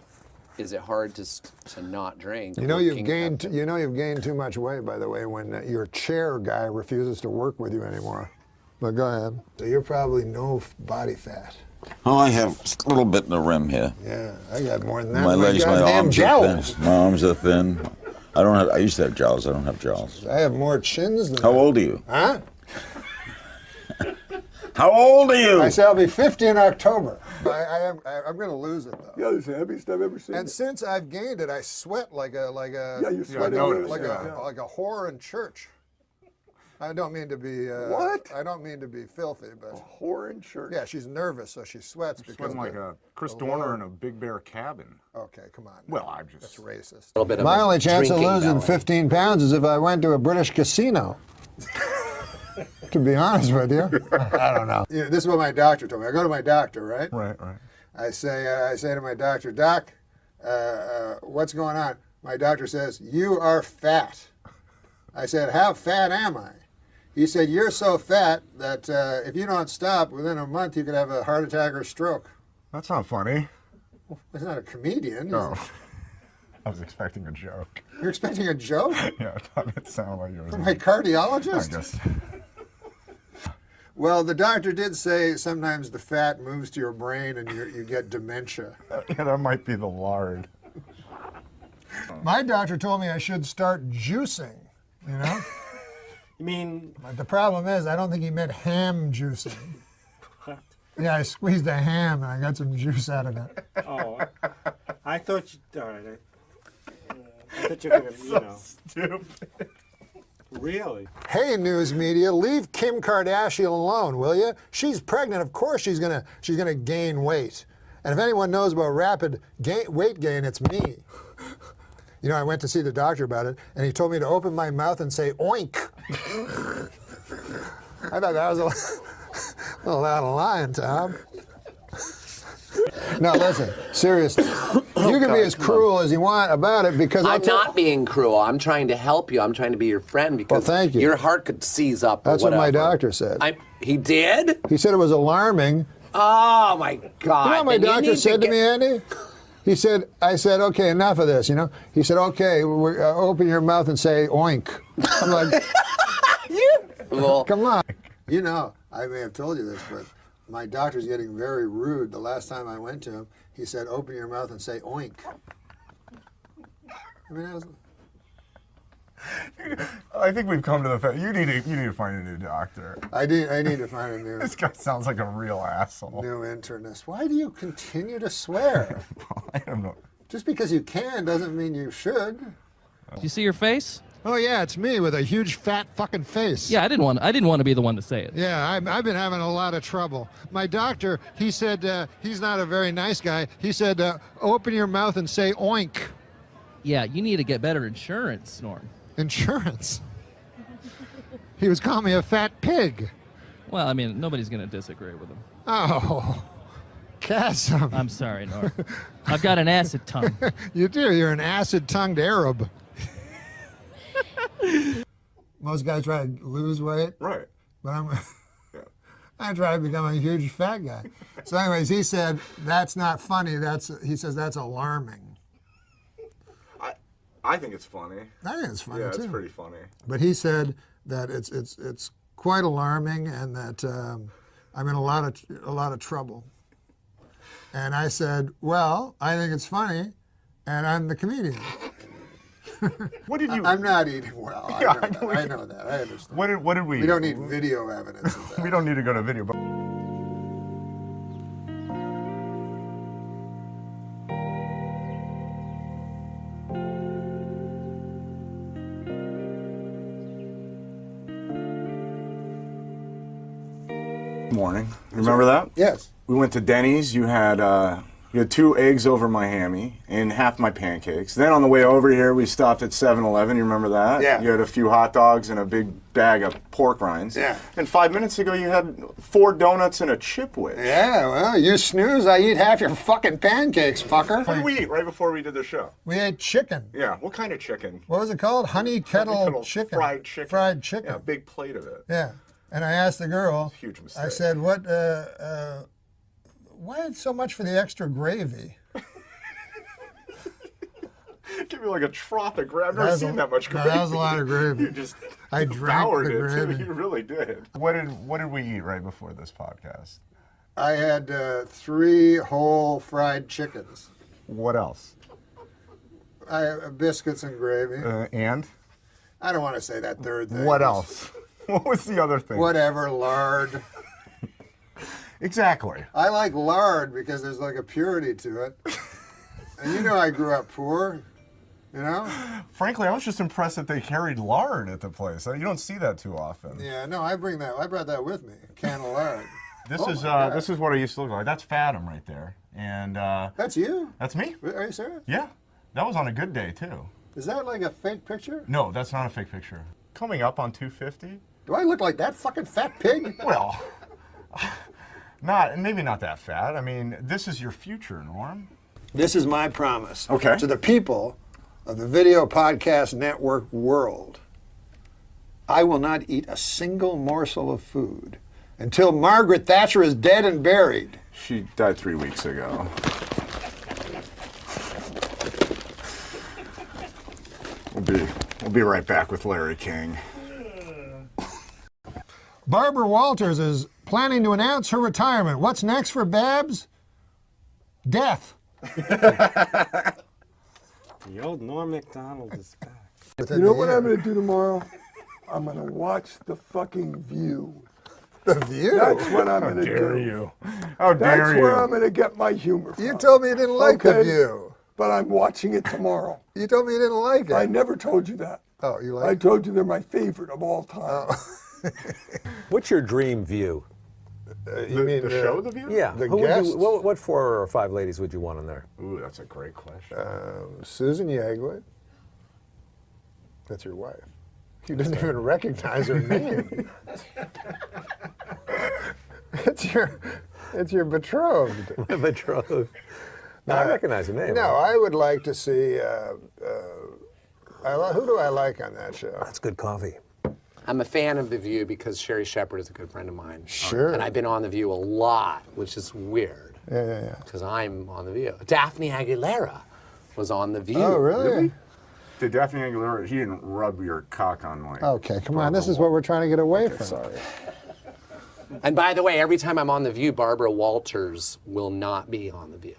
Is it hard to not drink? You know you've Looking gained. at You know you've gained too much weight, by the way, when your chair guy refuses to work with you anymore. But go ahead. So you're probably no body fat. Oh, I have a little bit in the rim here. Yeah, I got more than that. My legs, my goddamn arms jowls. are thin. My arms are thin. I used to have jowls. I don't have jowls. I have more chins than. How old are you? Huh? How old are you? I say I'll be 50 in October. I'm going to lose it though. Yeah, it's the heaviest I've ever seen. And since I've gained it, I sweat like a Yeah, you sweat like a whore in church. I don't mean to be What? I don't mean to be filthy, but whore in church. Yeah, she's nervous, so she sweats because Sweating like a Chris Dorner in a Big Bear cabin. Okay, come on. Well, I'm just. That's racist. little bit of My a only chance of drinking losing belly. 15 pounds is if I went to a British casino. To be honest with you, I don't know. This is what my doctor told me. I go to my doctor, right? Right. I say to my doctor, Doc, what's going on? My doctor says, you are fat. I said, how fat am I? He said, you're so fat that if you don't stop, within a month you could have a heart attack or stroke. That's not funny. He's not a comedian. No. I was expecting a joke. You're expecting a joke? Yeah, I thought it sounded like yours. From my cardiologist? I guess. Well, the doctor did say sometimes the fat moves to your brain and you get dementia. Yeah, that might be the lard. My doctor told me I should start juicing, you know? You mean? But the problem is, I don't think he meant ham juicing. Yeah, I squeezed a ham and I got some juice out of it. Oh, I thought you. All right. I thought you were gonna, Stupid. Really? Hey, news media, leave Kim Kardashian alone, will you? She's pregnant. Of course she's gonna gain weight. And if anyone knows about rapid weight gain, it's me. You know, I went to see the doctor about it, and he told me to open my mouth and say oink. I thought that was a little out of line, Tom. No, listen, seriously. You can be as cruel as you want about it because I'm not being cruel. I'm trying to help you. I'm trying to be your friend because thank you. Your heart could seize up. That's or what my whatever. doctor said. He did? He said it was alarming. Oh my God! You know what my Then you doctor need said to me, Andy? He said, I said, okay, enough of this, you know? He said, okay, open your mouth and say oink. I'm like, come on. You know, I may have told you this, but my doctor's getting very rude. The last time I went to him, he said, open your mouth and say oink. I mean, I think we've come to the fact you need to find a new doctor. I need to find a new. This guy sounds like a real asshole. New internist. Why do you continue to swear? I don't know. Just because you can doesn't mean you should. Do you see your face? Oh yeah, it's me with a huge fat fucking face. Yeah, I didn't want to be the one to say it. Yeah, I've been having a lot of trouble. My doctor, he said he's not a very nice guy. He said, open your mouth and say oink. Yeah, you need to get better insurance, Norm. Insurance? He was calling me a fat pig. Well, I mean, nobody's going to disagree with him. Oh, Chasm. I'm sorry, Norm. I've got an acid tongue. You do. You're an acid-tongued Arab. Most guys try to lose weight. Right. But I try to become a huge fat guy. So anyways, he said, that's not funny. He says that's alarming. I think it's funny. I think it's funny yeah, too. it's pretty funny. But he said that it's quite alarming and that I'm in a lot of trouble. And I said, well, I think it's funny, and I'm the comedian. What did you? I'm not eating well. Yeah, I know that. I understand. What did we? We don't need video evidence of that. We don't need to go to video. But morning. Remember that? Yes. We went to Denny's. You had 2 eggs over my hammy and half my pancakes. Then on the way over here, we stopped at 7-Eleven. You remember that? Yeah. You had a few hot dogs and a big bag of pork rinds. Yeah. And 5 minutes ago, you had 4 donuts and a chipwich. Yeah, well, you snooze, I eat half your fucking pancakes, fucker. What did we eat right before we did the show? We ate chicken. Yeah. What kind of chicken? What was it called? Honey kettle chicken. Fried chicken. Fried chicken. Yeah, a big plate of it. Yeah. And I asked the girl, Huge mistake. I said, why so much for the extra gravy? Give me like a tropic gravy. I've never seen that much gravy. No, that was a lot of gravy. You just I drank devoured the it. gravy. Too. You really did. What did we eat right before this podcast? I had 3 whole fried chickens. What else? Biscuits and gravy. And? I don't want to say that third thing. What else? What was the other thing? Whatever, lard. Exactly. I like lard because there's like a purity to it. And you know I grew up poor, you know? Frankly, I was just impressed that they carried lard at the place. You don't see that too often. Yeah, no, I brought that with me, a can of lard. This is what I used to look like. That's Fathom right there. And that's you? That's me. Are you serious? Yeah. That was on a good day too. Is that like a fake picture? No, that's not a fake picture. Coming up on 250. Do I look like that fucking fat pig? Well, maybe not that fat. I mean, this is your future, Norm. This is my promise to the people of the Video Podcast Network world. I will not eat a single morsel of food until Margaret Thatcher is dead and buried. She died 3 weeks ago. We'll be right back with Larry King. Barbara Walters is planning to announce her retirement. What's next for Babs? Death. The old Norm MacDonald is back. You know what I'm going to do tomorrow? I'm going to watch the fucking View. The View? That's what I'm going to do. How dare you? How dare you? That's where I'm going to get my humor from. You told me you didn't like The View. but I'm watching it tomorrow. You told me you didn't like it. I never told you that. Oh, you like I it? told you they're my favorite of all time. What's your dream view? You mean the show, The View? Yeah. The Who would guests? you, what 4 or 5 ladies would you want on there? Ooh, that's a great question. Susan Yegwood. That's your wife. You didn't even recognize her name. It's your betrothed. My betrothed. No, I recognize the name. No, I would like to see. Who do I like on that show? That's good coffee. I'm a fan of The View because Sherry Shepherd is a good friend of mine. Sure. And I've been on The View a lot, which is weird. Yeah. Because I'm on The View. Daphne Aguilera was on The View. Oh, really? Did Daphne Aguilera, he didn't rub your cock on my... Okay, come on. This is what we're trying to get away from. Sorry. And by the way, every time I'm on The View, Barbara Walters will not be on The View.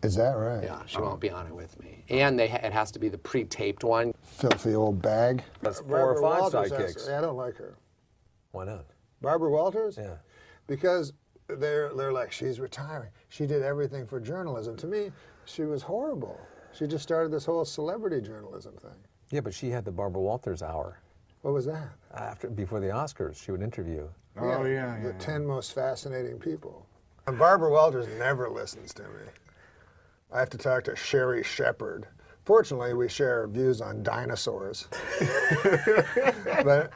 Is that right? Yeah, she won't be on it with me. And it has to be the pre-taped one. Filthy old bag. That's 4 or 5 sidekicks. I don't like her. Why not? Barbara Walters? Yeah. Because they're like, she's retiring. She did everything for journalism. To me, she was horrible. She just started this whole celebrity journalism thing. Yeah, but she had the Barbara Walters hour. What was that? Before the Oscars, she would interview. The 10 most fascinating people. And Barbara Walters never listens to me. I have to talk to Sherry Shepherd. Fortunately, we share views on dinosaurs. But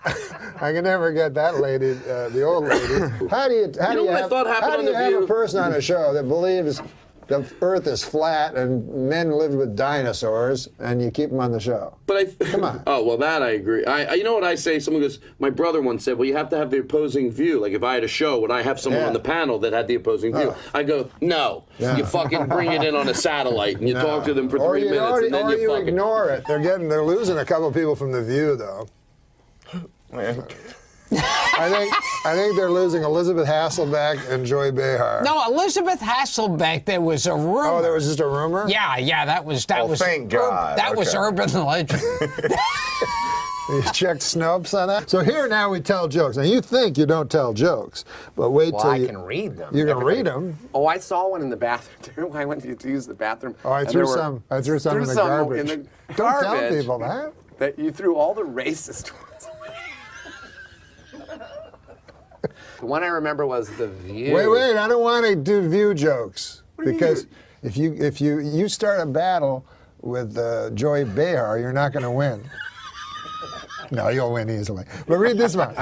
I can never get that lady, the old lady. How do you have a person on a show that believes the Earth is flat and men lived with dinosaurs, and you keep them on the show? But come on. Oh well, that I agree. You know what I say? Someone goes. My brother once said, "Well, you have to have the opposing view. Like if I had a show, would I have someone on the panel that had the opposing view?" I go, "No. Yeah. You fucking bring it in on a satellite and you talk to them for 3 minutes, and then you fucking ignore it. They're losing a couple people from the View, though. I think they're losing Elizabeth Hasselbeck and Joy Behar. No, Elizabeth Hasselbeck, there was a rumor. Oh, there was just a rumor? Yeah, that was thank God. That was urban legend. You checked Snopes on that? So here now we tell jokes. Now you think you don't tell jokes, but wait till I you... can read them. You can read them? Oh, I saw one in the bathroom. I went to use the bathroom. Oh, I threw some in the garbage. Don't tell people that. That you threw all the racist ones. The one I remember was The View. Wait, I don't want to do View jokes. Because if you start a battle with Joy Behar, you're not going to win. No, you'll win easily. But read this one.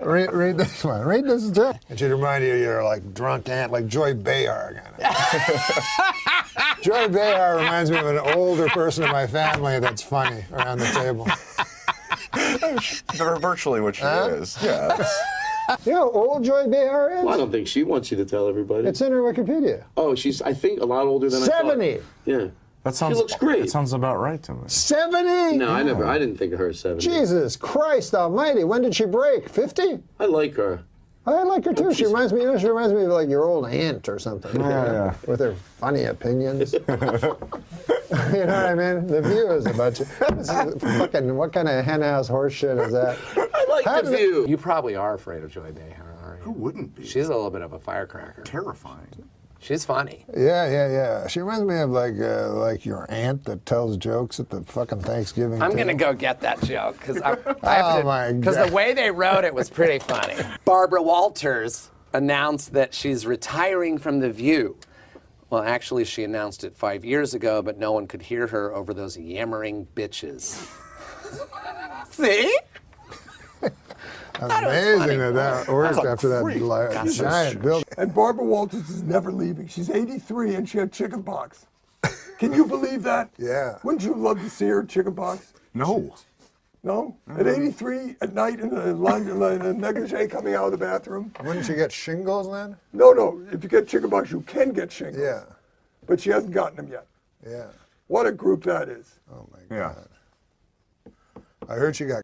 read this one. Read this joke. It should remind you of your like drunk aunt, like Joy Behar. Joy Behar reminds me of an older person in my family that's funny around the table. They're virtually what she is. Yeah. You know how old Joy Behar is? Well, I don't think she wants you to tell everybody. It's in her Wikipedia. Oh, she's, I think, a lot older than 70. I thought. Yeah. That sounds, she looks great. That sounds about right to me. 70? No, I didn't think of her as 70. Jesus Christ almighty, when did she break? 50? I like her. I like her too. She reminds me of like your old aunt or something. Yeah. With her funny opinions. You know what I mean? The View is a bunch of fucking, what kind of henhouse horse shit is that? I like The View. You probably are afraid of Joy Behar, aren't you? Who wouldn't be? She's a little bit of a firecracker. Terrifying. She's funny. Yeah. She reminds me of like your aunt that tells jokes at the fucking Thanksgiving. I'm gonna go get that joke because the way they wrote it was pretty funny. Barbara Walters announced that she's retiring from The View. Well, actually, she announced it 5 years ago, but no one could hear her over those yammering bitches. See? Amazing that worked after that giant building. And Barbara Walters is never leaving. She's 83 and she had chicken pox. Can you believe that? Yeah. Wouldn't you love to see her chicken pox? No. No? At 83 at night in a negligee coming out of the bathroom? Wouldn't you get shingles then? No. If you get chicken pox, you can get shingles. Yeah. But she hasn't gotten them yet. Yeah. What a group that is. Oh my God. I heard she got...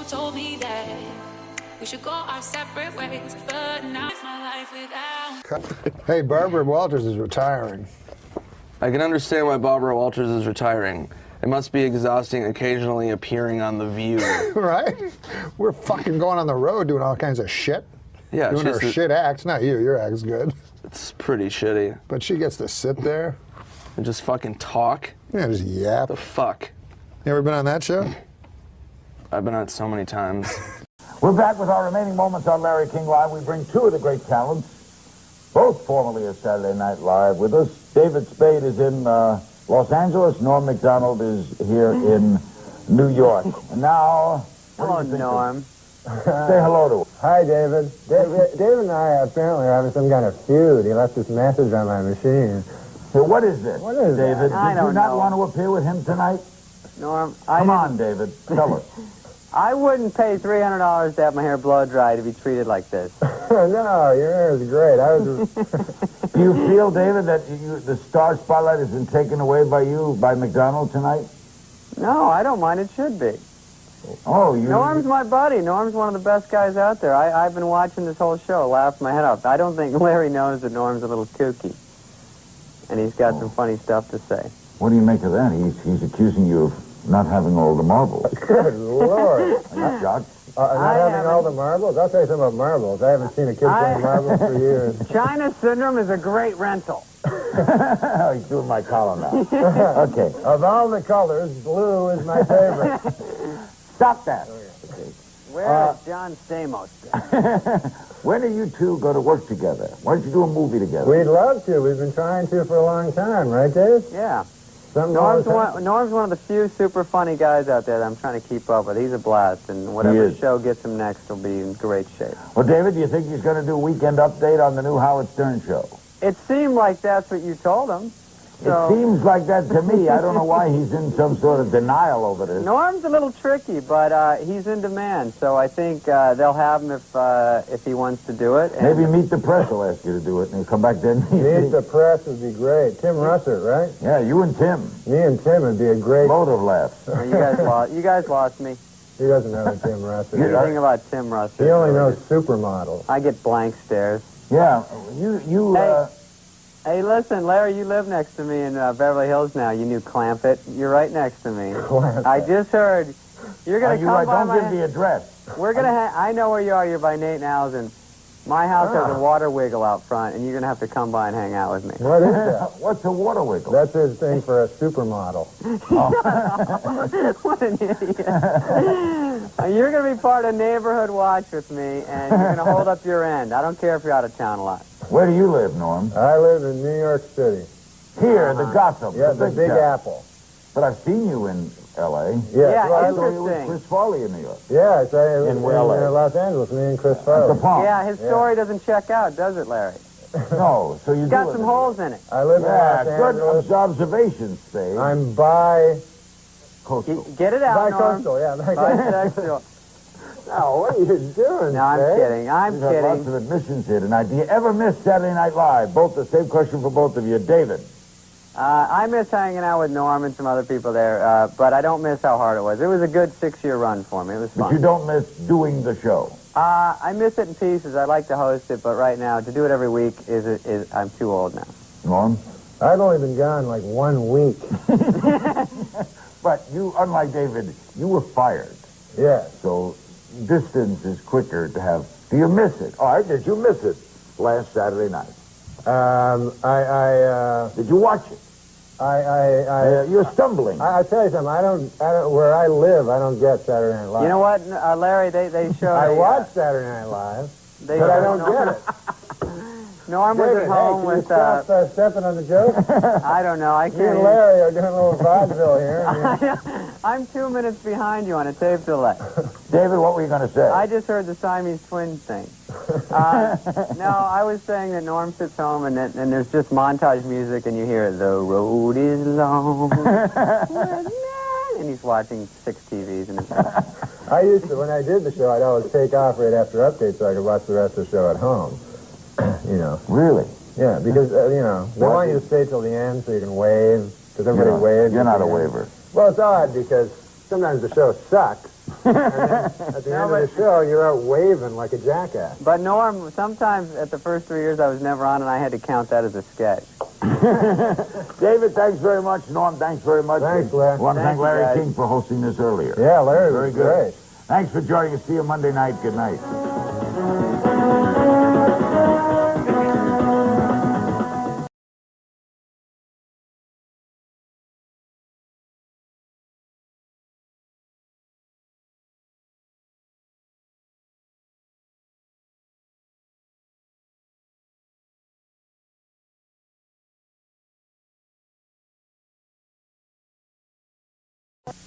Told me that we should go our separate ways, but now it's my life without. Hey, Barbara Walters is retiring. I can understand why Barbara Walters is retiring. It must be exhausting occasionally appearing on The View. Right? We're fucking going on the road doing all kinds of shit. Yeah, doing her shit acts. Not you. Your act's good. It's pretty shitty. But she gets to sit there and just fucking talk. Yeah, just yap. The fuck. You ever been on that show? I've been on it so many times. We're back with our remaining moments on Larry King Live. We bring two of the great talents, both formerly of Saturday Night Live, with us. David Spade is in Los Angeles. Norm MacDonald is here in New York. And now, hello, Norm. Say hello to him. Hi, David. David and I apparently are having some kind of feud. He left this message on my machine. So what is this, What is David? that? Did you not want to appear with him tonight? Norm, Come on, David. Tell us. I wouldn't pay $300 to have my hair blow dry to be treated like this. No, your hair is great. I was. Do you feel, David, that the star spotlight has been taken away by you, by McDonald tonight? No, I don't mind. It should be. Oh, you... Norm's my buddy. Norm's one of the best guys out there. I've been watching this whole show, laughing my head off. I don't think Larry knows that Norm's a little kooky. And he's got some funny stuff to say. What do you make of that? He's accusing you of not having all the marbles. Good Lord. Not Jock. Not having all the marbles? I'll tell you something about marbles. I haven't seen a kid play marbles for years. China Syndrome is a great rental. He's doing my column now. Okay. Of all the colors, blue is my favorite. Stop that. Where is John Stamos? When are you two going to work together? Why don't you do a movie together? We'd love to. We've been trying to for a long time, right, Dave? Yeah. Norm's one of the few super funny guys out there that I'm trying to keep up with. He's a blast, and whatever show gets him next will be in great shape. Well, David, do you think he's going to do a weekend update on the new Howard Stern show? It seemed like that's what you told him. So. It seems like that to me. I don't know why he's in some sort of denial over this. Norm's a little tricky, but he's in demand, so I think they'll have him if he wants to do it. Maybe Meet the Press will ask you to do it, and he'll come back then. Meet the Press would be great. Tim Russert, right? Yeah, you and Tim. Me and Tim would be a great... Load of laughs. You guys lost me. He doesn't know who Tim Russert is. Anything about Tim Russert. He only knows supermodels. I get blank stares. Yeah, Hey, listen, Larry, you live next to me in Beverly Hills now. You knew Clampett. You're right next to me. Clampett. I just heard. You're going to come by Don't give the address. We're going to I know where you are. You're by Nate Nowsen. My house has a water wiggle out front, and you're going to have to come by and hang out with me. What is that? What's a water wiggle? That's his thing for a supermodel. What an idiot. You're going to be part of Neighborhood Watch with me, and you're going to hold up your end. I don't care if you're out of town a lot. Where do you live, Norm? I live in New York City. Here, the Gotham. Yeah, the Big Apple. But I've seen you in L.A. Yeah, I saw you with Chris Farley in New York. Yeah, I in L.A. Los Angeles, me and Chris Farley. Yeah, his story doesn't check out, does it, Larry? No, so you It's got some holes in it. I live in Los good Angeles. observations, Spade. I'm by... Coastal. Get it out, By Norm. coastal, yeah. By coastal. No, what are you doing, No, I'm Spade? kidding. I'm We've got lots kidding. of admissions here tonight. Do you ever miss Saturday Night Live? Both the same question for both of you. David. I miss hanging out with Norm and some other people there, but I don't miss how hard it was. It was a good 6-year run for me. It was fun. But you don't miss doing the show? I miss it in pieces. I'd like to host it, but right now, to do it every week, I'm too old now. Norm? I've only been gone like 1 week. But you, unlike David, you were fired. Yeah. So distance is quicker to have. Do you miss it? All right, did you miss it last Saturday night? Did you watch it? You're stumbling. I tell you something. I don't. Where I live, I don't get Saturday Night Live. You know what, Larry? They showed. I watch Saturday Night Live, but I don't get it. Norm was at home can you with. Stop stepping on the joke. I don't know. I can't. Me and Larry are doing a little vaudeville here. I'm 2 minutes behind you on a tape delay. David, what were you going to say? I just heard the Siamese twins thing. No, I was saying that Norm sits home and there's just montage music and you hear, the road is long, and he's watching 6 TVs in his house. I used to, when I did the show, I'd always take off right after updates so I could watch the rest of the show at home. You know. Really? Yeah, because, you know, they want you to stay till the end so you can wave, because everybody waves. You're not a waver. Well, it's odd because sometimes the show sucks, and then at the end of the show, you're out waving like a jackass. But Norm, sometimes at the first 3 years I was never on, and I had to count that as a sketch. David, thanks very much. Norm, thanks very much. Thanks, Larry. I want to thank Thank you, Larry guys. King for hosting this earlier. Yeah, Larry Very was good. great. Thanks for joining us. See you Monday night. Good night.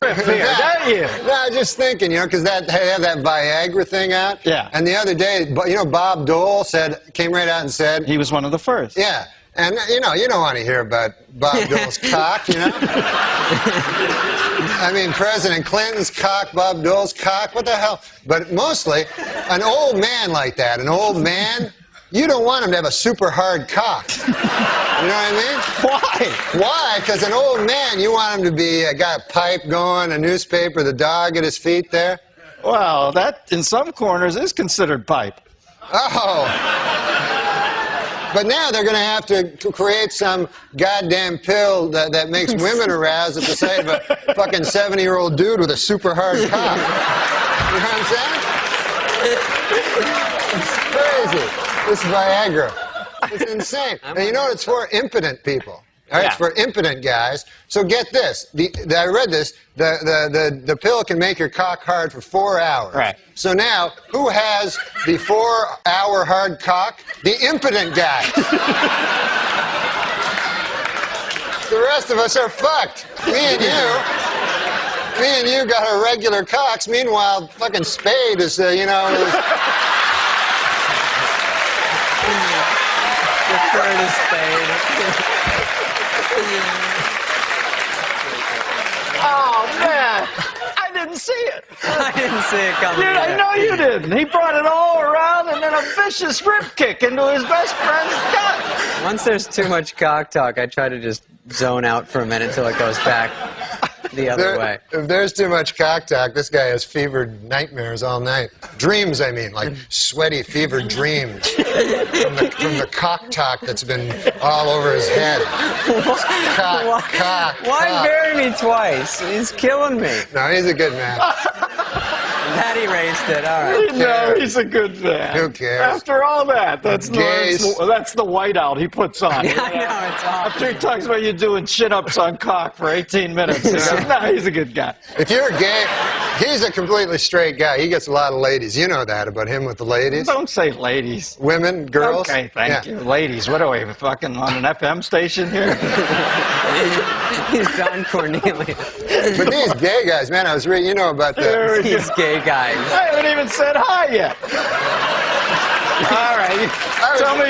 No, I was just thinking, you know, because they had that Viagra thing out. Yeah. And the other day, you know, Bob Dole came right out and said he was one of the first. Yeah. And you don't want to hear about Bob Dole's cock, you know. I mean, President Clinton's cock, Bob Dole's cock, what the hell? But mostly, an old man like that, an old man. You don't want him to have a super hard cock. You know what I mean? Why? Why? Because an old man, you want him to be got a pipe going, a newspaper, the dog at his feet there. Well, that in some corners is considered pipe. Oh. But now they're going to have to create some goddamn pill that makes women aroused at the sight of a fucking 70-year-old dude with a super hard cock. You know what I'm saying? It's crazy. This Viagra. It's insane. And you know what it's for? Impotent people. All right, it's for impotent guys. So get this. I read this. The pill can make your cock hard for 4 hours. Right. So now, who has the 4-hour hard cock? The impotent guy. The rest of us are fucked. Me and you got our regular cocks. Meanwhile, fucking Spade is, you know. Oh, man. I didn't see it. I didn't see it coming. Dude, I know you didn't. He brought it all around and then a vicious rip kick into his best friend's gut. Once there's too much cock talk, I try to just zone out for a minute till it goes back the other way. If there's too much cock talk, this guy has fevered nightmares all night. Dreams, I mean, like sweaty, fevered dreams from the cock talk that's been all over his head. Why bury me twice? He's killing me. No, he's a good man. That erased it. All right. No, he's a good man. Who cares? After all that, that's the whiteout he puts on. Yeah, I know, it's awesome. After he talks about you doing chin-ups on cock for 18 minutes. No, he's a good guy. If you're gay, he's a completely straight guy. He gets a lot of ladies. You know that about him with the ladies. Don't say ladies. Women, girls. Okay, thank you. Ladies, what are we, fucking on an FM station here? He's Don Cornelius. But these gay guys, man, I was reading, you know about These gay guys. I haven't even said hi yet. All right.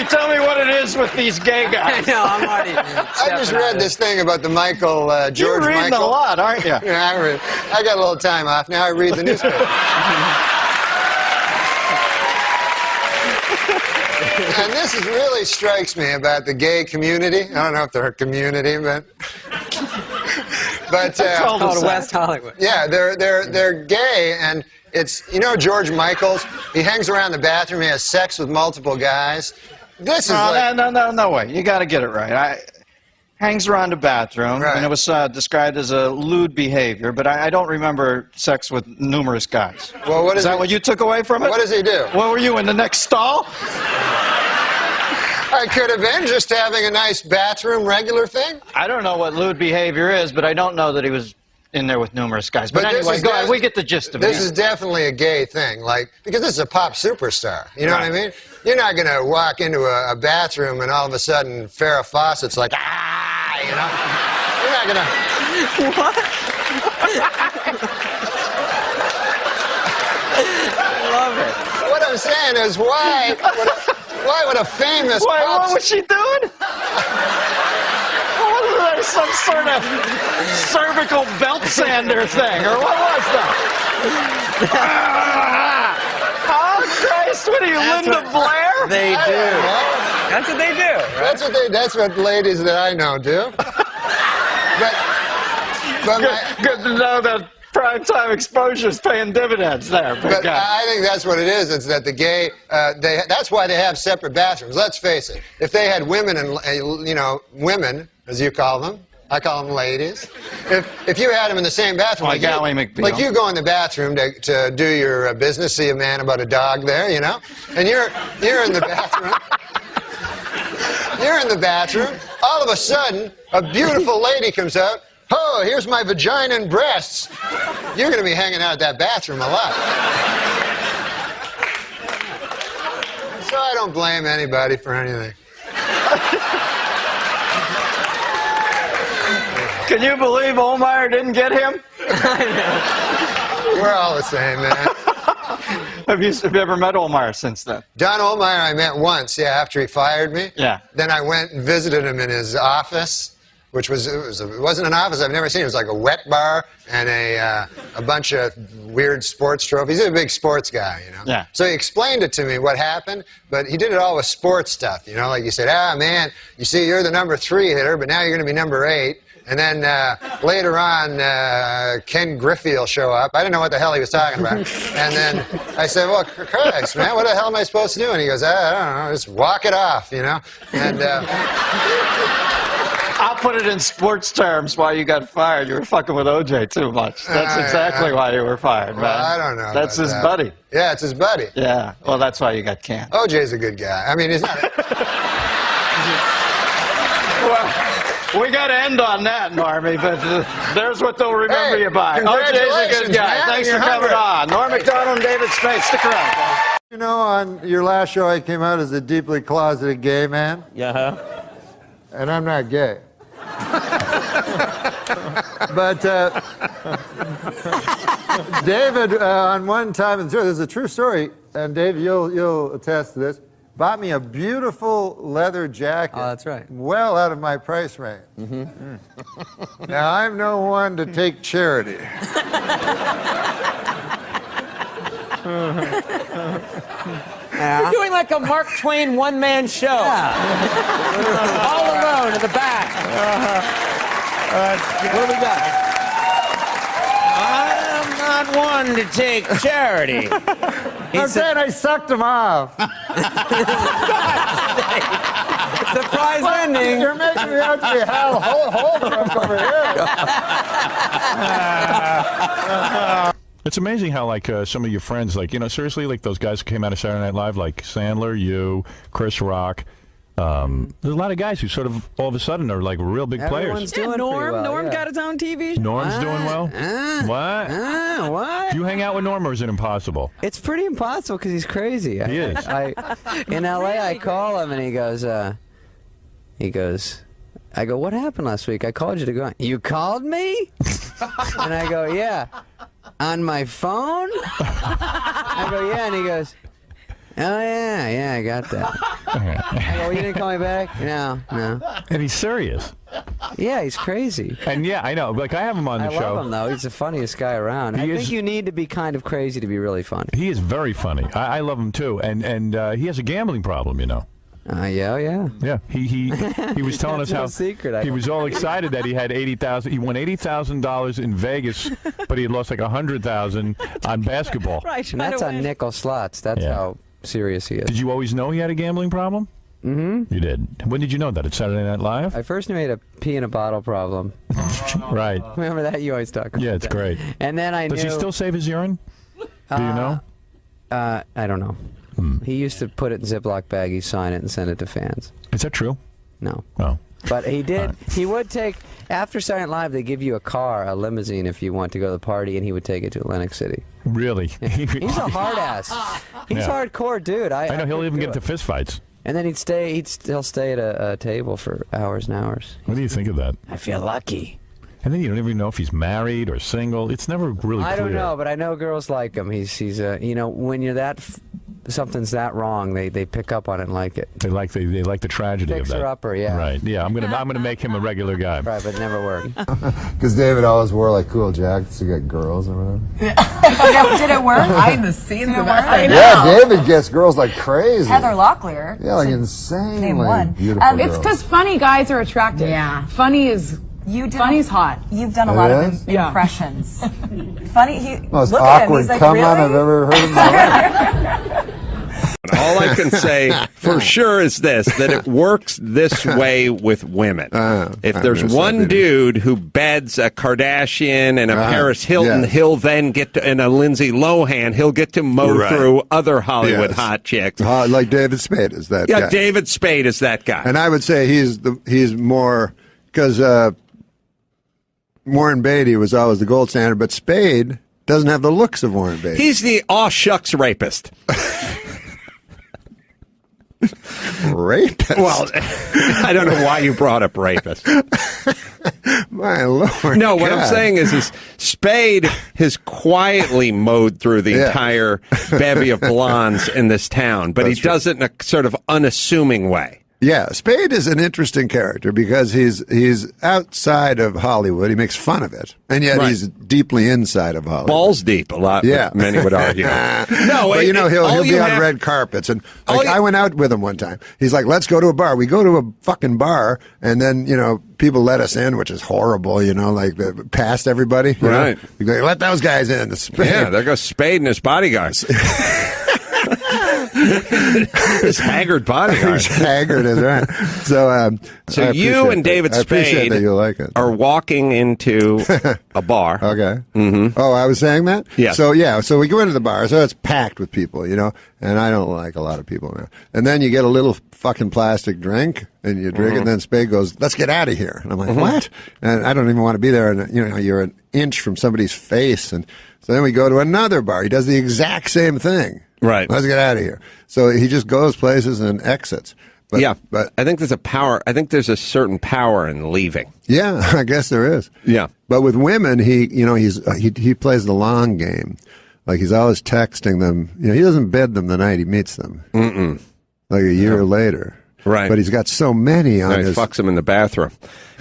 Tell me what it is with these gay guys. I know, I'm already. I just read this thing about the George You're reading Michael. a lot, aren't you? Yeah, I got a little time off. Now I read the newspaper. And this really strikes me about the gay community. I don't know if they're a community, but called West Hollywood. Yeah, they're gay, and it's, you know, George Michaels. He hangs around the bathroom. He has sex with multiple guys. This is no way. You got to get it right. Hangs around the bathroom, and it was described as a lewd behavior, but I don't remember sex with numerous guys. Well, is that what you took away from it? What does he do? What were you, in the next stall? I could have been just having a nice bathroom regular thing. I don't know what lewd behavior is, but I don't know that he was in there with numerous guys. But anyway, go ahead. We get the gist of it. This is definitely a gay thing, because this is a pop superstar. You know what I mean? You're not going to walk into a bathroom and all of a sudden Farrah Fawcett's like, ah, you know? You're not going to... What? I love it. What I'm saying is, why would a famous pop... What was she doing? Some sort of cervical belt sander thing, or what was that? Oh, Christ, what are you, Linda Blair? They do. That's what they do. Right? That's what ladies that I know do. But good to know that Primetime exposure's paying dividends there. Big But guy. I think that's what it is. It's that the gay, that's why they have separate bathrooms. Let's face it. If they had women and, women, as you call them, I call them ladies. If you had them in the same bathroom, Like Ally McBeal. like you go in the bathroom to do your business, see a man about a dog there, and you're in the bathroom. You're in the bathroom. All of a sudden, a beautiful lady comes out. Oh, here's my vagina and breasts. You're going to be hanging out at that bathroom a lot. So I don't blame anybody for anything. Can you believe Olmeyer didn't get him? We're all the same, man. Have you ever met Olmeyer since then? Don Olmeyer I met once, after he fired me. Yeah. Then I went and visited him in his office, which it wasn't an office I've never seen. It was like a wet bar and a bunch of weird sports trophies. He's a big sports guy, Yeah. So he explained it to me what happened, but he did it all with sports stuff, like you said, man, you see, you're the number 3 hitter, but now you're going to be number 8. And then later on, Ken Griffey will show up. I didn't know what the hell he was talking about. And then I said, well, Christ, man, what the hell am I supposed to do? And he goes, I don't know, just walk it off, And I'll put it in sports terms why you got fired. You were fucking with OJ too much. That's exactly why you were fired, man. Well, I don't know. That's about his that. buddy. Yeah, it's his buddy. Yeah, well, that's why you got canned. OJ's a good guy. I mean, he's not. Well, we got to end on that, Normie, but there's what they'll remember you by. OJ's a congratulations, good guy. man. Thanks for You're coming on. Norm MacDonald and David Spade. Stick around, guys. On your last show, I came out as a deeply closeted gay man. Yeah. And I'm not gay. But David, on one time, this is a true story, and Dave, you'll attest to this, bought me a beautiful leather jacket. Oh, that's right. Well out of my price range. Now, I'm no one to take charity. You're doing like a Mark Twain one-man show. All alone in the back. What do we got? I'm not one to take charity. I'm saying I sucked him off. Surprise ending. You're making me out to be Hal Holbrook over here. It's amazing how, like, some of your friends, like, seriously, like those guys who came out of Saturday Night Live, like Sandler, you, Chris Rock. There's a lot of guys who sort of all of a sudden are like real big players. Yeah, Norm got his own TV show. Norm's doing well. What? What? Do you hang out with Norm, or is it impossible? It's pretty impossible because he's crazy. He is. In L.A., I call him and he goes, I go, what happened last week? I called you to go on. You called me? And I go, yeah. On my phone? I go, yeah. And he goes, oh, yeah, I got that. I go, well, you didn't call me back? No. And he's serious. Yeah, he's crazy. And yeah, I know. Like, I have him on the show. I love him, though. He's the funniest guy around. I think you need to be kind of crazy to be really funny. He is very funny. I love him, too. And he has a gambling problem, Yeah. Yeah, he was telling us how secret, he was all excited that he had $80,000. He won $80,000 in Vegas, but he had lost like $100,000 on basketball. Right, and that's on nickel slots. That's how serious he is. Did you always know he had a gambling problem? Mm-hmm. You did. When did you know that? At Saturday Night Live? I first knew he had a pee in a bottle problem. Right. Remember that? You always talk about Yeah, it's that. great. And then I knew. Does he still save his urine? Do you know? I don't know. He used to put it in Ziploc baggies, sign it, and send it to fans. Is that true? No. Oh. But he did. He would take, after Saturday Night Live, they give you a car, a limousine, if you want to go to the party, and he would take it to Atlantic City. Really? He's a hard ass. He's hardcore, dude. I know he'll even get into fist fights. And then he'll stay at a table for hours and hours. What do you think of that? I feel lucky. And then you don't even know if he's married or single. It's never really clear. I don't know, but I know girls like him. He's when you're that, something's that wrong, they pick up on it and like it. They like the tragedy of that. Fixer-upper, yeah. Right. Yeah, I'm gonna make him a regular guy. Right, but it never worked. Because David always wore like cool jackets to get girls around. Did it work? Behind the scenes of that. Yeah, David gets girls like crazy. Heather Locklear. Yeah, like insanely Name one. beautiful It's girls. because funny guys are attractive. Yeah. Funny is Funny's hot. You've done a lot of Yeah. impressions. Funny. Most Look at him. awkward He's like, come really? on I've ever heard in my life. All I can say for sure is this, that it works this way with women. If there's one dude who beds a Kardashian and a Paris Hilton, he'll then get to, and a Lindsay Lohan, he'll get to mow through other Hollywood hot chicks. Like David Spade is that guy. Yeah, David Spade is that guy. And I would say he's more, because Warren Beatty was always the gold standard, but Spade doesn't have the looks of Warren Beatty. He's the aw shucks rapist. Rapist? Well, I don't know why you brought up rapist. My Lord. No, what God. I'm saying is Spade has quietly mowed through the entire bevy of blondes in this town, but he does it in a sort of unassuming way. Yeah, Spade is an interesting character because he's outside of Hollywood. He makes fun of it, and yet he's deeply inside of Hollywood. Balls deep, a lot. Yeah, many would argue. No, but he'll be on red carpets, and I went out with him one time. He's like, "Let's go to a bar." We go to a fucking bar, and then people let us in, which is horrible. Like past everybody. Right. You go, let those guys in. Yeah, there goes Spade and his bodyguards. His haggard bodyguard. He's haggard is right. So you and David Spade Spade you like it. are walking into a bar. Okay. Mm-hmm. Oh, I was saying that? Yeah. So we go into the bar, so it's packed with people, and I don't like a lot of people now. And then you get a little fucking plastic drink, and you drink it, and then Spade goes, "Let's get out of here." And I'm like, what? And I don't even want to be there, and you're an inch from somebody's face, and so then we go to another bar. He does the exact same thing. Right. Let's get out of here. So he just goes places and exits. But I think there's a power. I think there's a certain power in leaving. Yeah, I guess there is. Yeah. But with women, he plays the long game. Like he's always texting them. He doesn't bed them the night he meets them. Mm-mm. Like a year later. Right. But he's got so many on his. Fucks them in the bathroom.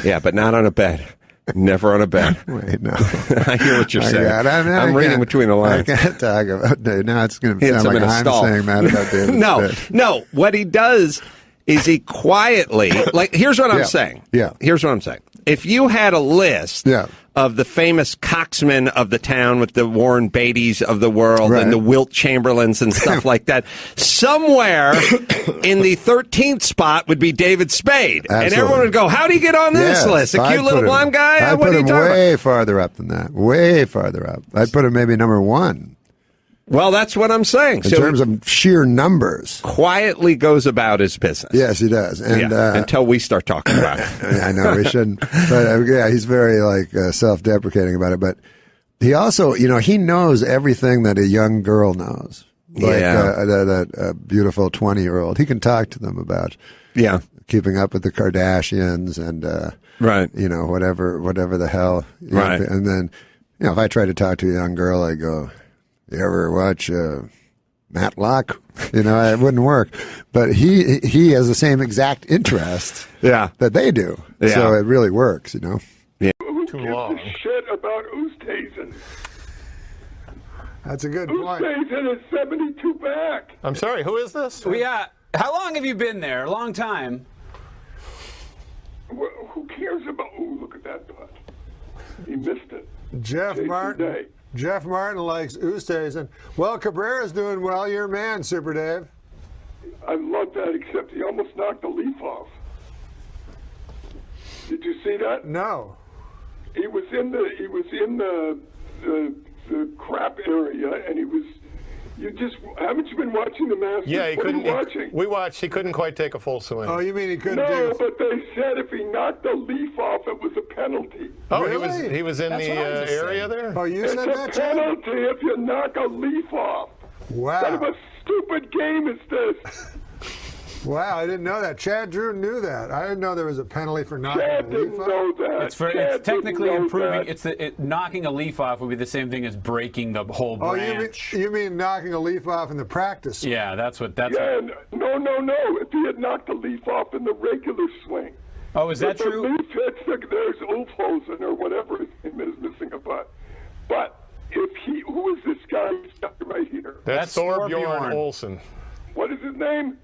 Yeah, but not on a bed. Never on a bed. Wait, no. I hear what you're saying. I'm reading between the lines. I can't talk about Dave. Now it's going to sound like I'm saying that about David. No. What he does is he quietly, here's what I'm saying. Yeah. Here's what I'm saying. If you had a list of the famous coxmen of the town with the Warren Beattys of the world and the Wilt Chamberlains and stuff like that, somewhere in the 13th spot would be David Spade. Absolutely. And everyone would go, how do you get on this list? A cute little blonde guy? I'd What put are you him talking way about? farther up than that. Way farther up. I'd put him maybe number one. Well, that's what I'm saying. In terms of sheer numbers. Quietly goes about his business. Yes, he does. And until we start talking about it. I know we shouldn't. But he's very self-deprecating about it. But he also, he knows everything that a young girl knows. That beautiful 20-year-old. He can talk to them about keeping up with the Kardashians and whatever the hell. Right. And then, if I try to talk to a young girl, I go, "You ever watch Matlock?" It wouldn't work. But he has the same exact interest that they do. Yeah. So it really works, Yeah. Too long. Shit about Oosthuizen. That's a good point. Oosthuizen is 72 back. I'm sorry, who is this? How long have you been there? A long time. Well, who cares about? Oh, look at that butt. He missed it. Jeff Martin likes Oosthuizen. Well, Cabrera's doing well. You're a man, Super Dave. I love that, except he almost knocked the leaf off. Did you see that? No. He was in the crap area, and he was. Haven't you been watching the Masters? Yeah, he what couldn't. Are you watching? We watched. He couldn't quite take a full swing. Oh, you mean he couldn't? No, but they said if he knocked the leaf off, it was a penalty. Oh, really? he was in the area there. Oh, you it's said that, a penalty if you knock a leaf off. Wow. What kind of a stupid game is this? Wow, I didn't know that. Chad Drew knew that. I didn't know there was a penalty for knocking Chad a leaf didn't off. know that. It's technically didn't know improving. that. Knocking a leaf off would be the same thing as breaking the whole Oh, branch. you mean knocking a leaf off in the practice? Yeah, that's what. No. If he had knocked the leaf off in the regular swing. Oh, is that if true? The leaf hits, there's Ulfhosen or whatever his name is missing a butt. But who is this guy right here? That's Thorbjorn Olsen. What is his name?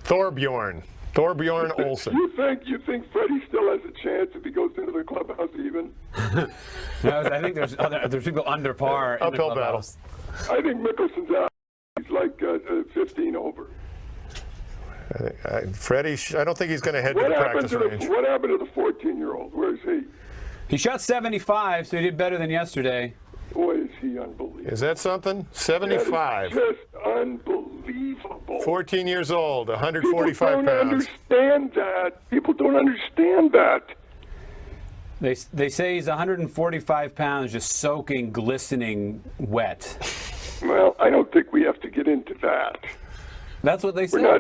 Thorbjorn. Thorbjorn Olsen. You think Freddie still has a chance if he goes into the clubhouse even? No, I think there's people under par. In Uphill the battle. I think Mickelson's out. He's like 15 over. Freddie, I don't think he's going to head to the practice range. What happened to the 14-year-old? Where is he? He shot 75, so he did better than yesterday. Boy, is he unbelievable. Is that something? 75. That is just unbelievable. 14 years old, 145 People don't pounds. understand that. People don't understand that. They say he's 145 pounds, just soaking, glistening wet. Well, I don't think we have to get into that. That's what they say. I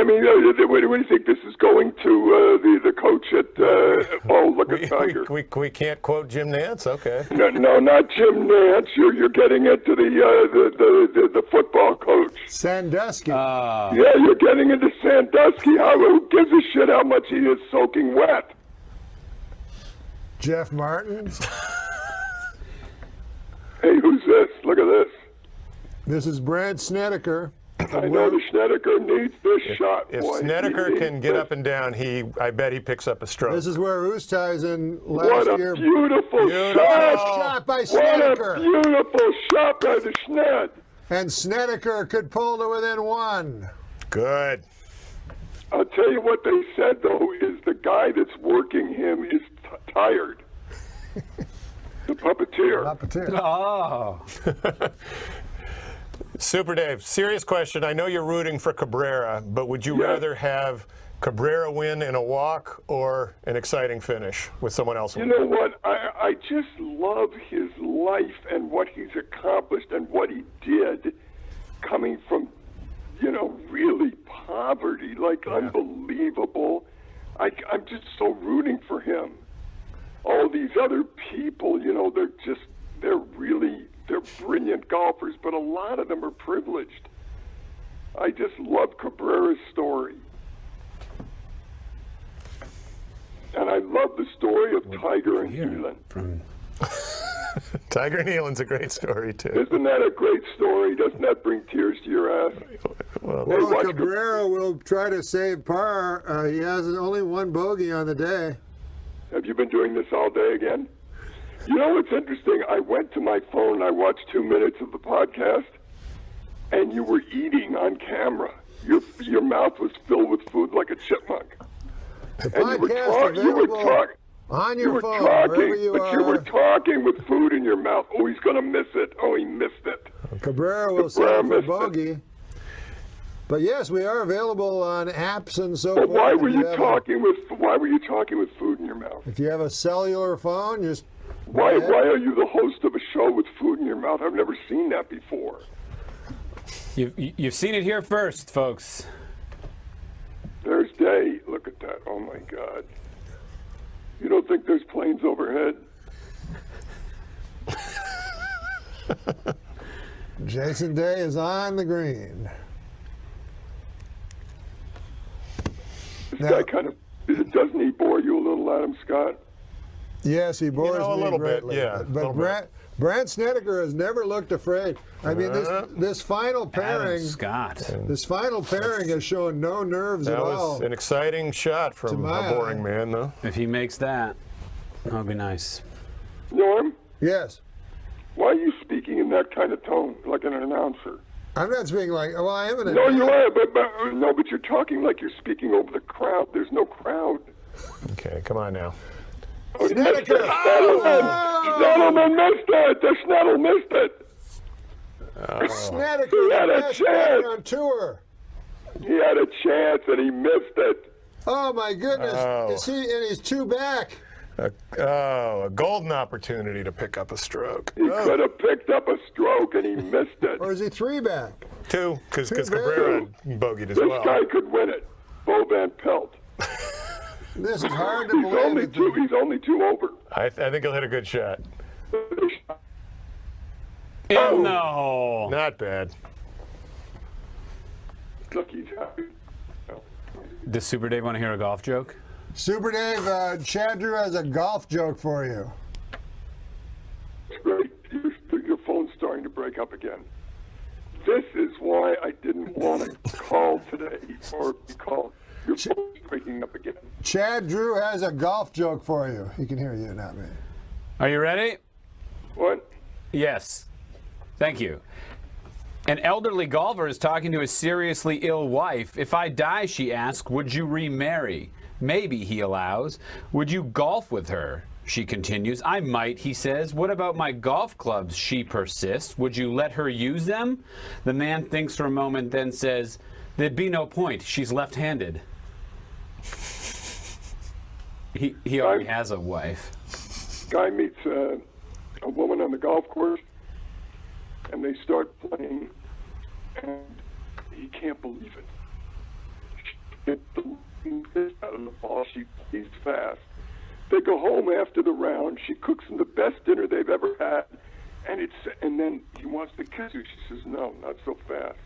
mean, what do you think this is going to the coach at? Look at Tiger. We can't quote Jim Nantz. Okay. No, not Jim Nantz. You're getting into the football coach. Sandusky. Yeah, you're getting into Sandusky. Who gives a shit how much he is soaking wet? Jeff Martin. Hey, who's this? Look at this. This is Brad Snedeker. I know the Snedeker needs this shot. If boy. Snedeker can get up and down, I bet he picks up a stroke. This is where Oosthuizen last year. What a beautiful shot by Snedeker. What a beautiful shot by the Sned. And Snedeker could pull to within one. Good. I'll tell you what they said, though, is the guy that's working him is tired. The puppeteer. Oh. Super Dave, serious question. I know you're rooting for Cabrera, but would you rather have Cabrera win in a walk or an exciting finish with someone else You winning? know what? I just love his life and what he's accomplished and what he did coming from, really poverty, unbelievable. I'm just so rooting for him. All these other people, they're brilliant golfers, but a lot of them are privileged. I just love Cabrera's story. And I love the story of Tiger and Nealon. Tiger and Nealon's a great story, too. Isn't that a great story? Doesn't that bring tears to your ass? Well, Cabrera will try to save par. He has only one bogey on the day. Have you been doing this all day again? You know what's interesting? I went to my phone and I watched 2 minutes of the podcast, and you were eating on camera. Your mouth was filled with food like a chipmunk. The podcast available on your phone, wherever you are. You were talking with food in your mouth. Oh, he's going to miss it. Oh, he missed it. Cabrera will save for bogey. But yes, we are available on apps and so forth. Why were you talking with food in your mouth? If you have a cellular phone, just why are you the host of a show with food in your mouth? I've never seen that before. You've seen it here first, folks. There's Day. Look at that. Oh my God. You don't think there's planes overhead? Jason Day is on the green. This guy kind of, doesn't he bore you a little, Adam Scott? Yes, he bores me a little greatly. bit, yeah. But Brad Snedeker has never looked afraid. I mean, this final pairing, this final pairing has shown no nerves at all. That was an exciting shot from a boring man, though. If he makes that would be nice. Norm? Yes. Why are you speaking in that kind of tone, like an announcer? I'm not speaking like, well, I am an No, you are, but you're talking like you're speaking over the crowd. There's no crowd. Okay, come on now. Oh, Snedeker missed it. The Snettle missed it. Snedeker, he had a chance on tour. He had a chance and he missed it. Oh my goodness! And he's two back. A golden opportunity to pick up a stroke. He could have picked up a stroke and he missed it. Or is he three back? Two, because Cabrera bogeyed as well. This guy could win it. Bo Van Pelt. This is hard to believe. He's only two over. I think he'll hit a good shot. No. Not bad. Look, he's happy. Does Super Dave want to hear a golf joke? Super Dave, Chad Drew has a golf joke for you. It's great. Your phone's starting to break up again. This is why I didn't want to call today or be called. Your phone's breaking up again. Chad Drew has a golf joke for you. He can hear you, not me. Are you ready? What? Yes. Thank you. An elderly golfer is talking to his seriously ill wife. If I die, she asks, would you remarry? Maybe, he allows. Would you golf with her? She continues. I might, he says. What about my golf clubs? She persists. Would you let her use them? The man thinks for a moment, then says, there'd be no point. She's left-handed. He already has a wife. Guy meets a woman on the golf course, and they start playing, and he can't believe it. She gets the piss out of the ball. She plays fast. They go home after the round. She cooks them the best dinner they've ever had, and then he wants to kiss her. She says, no, not so fast.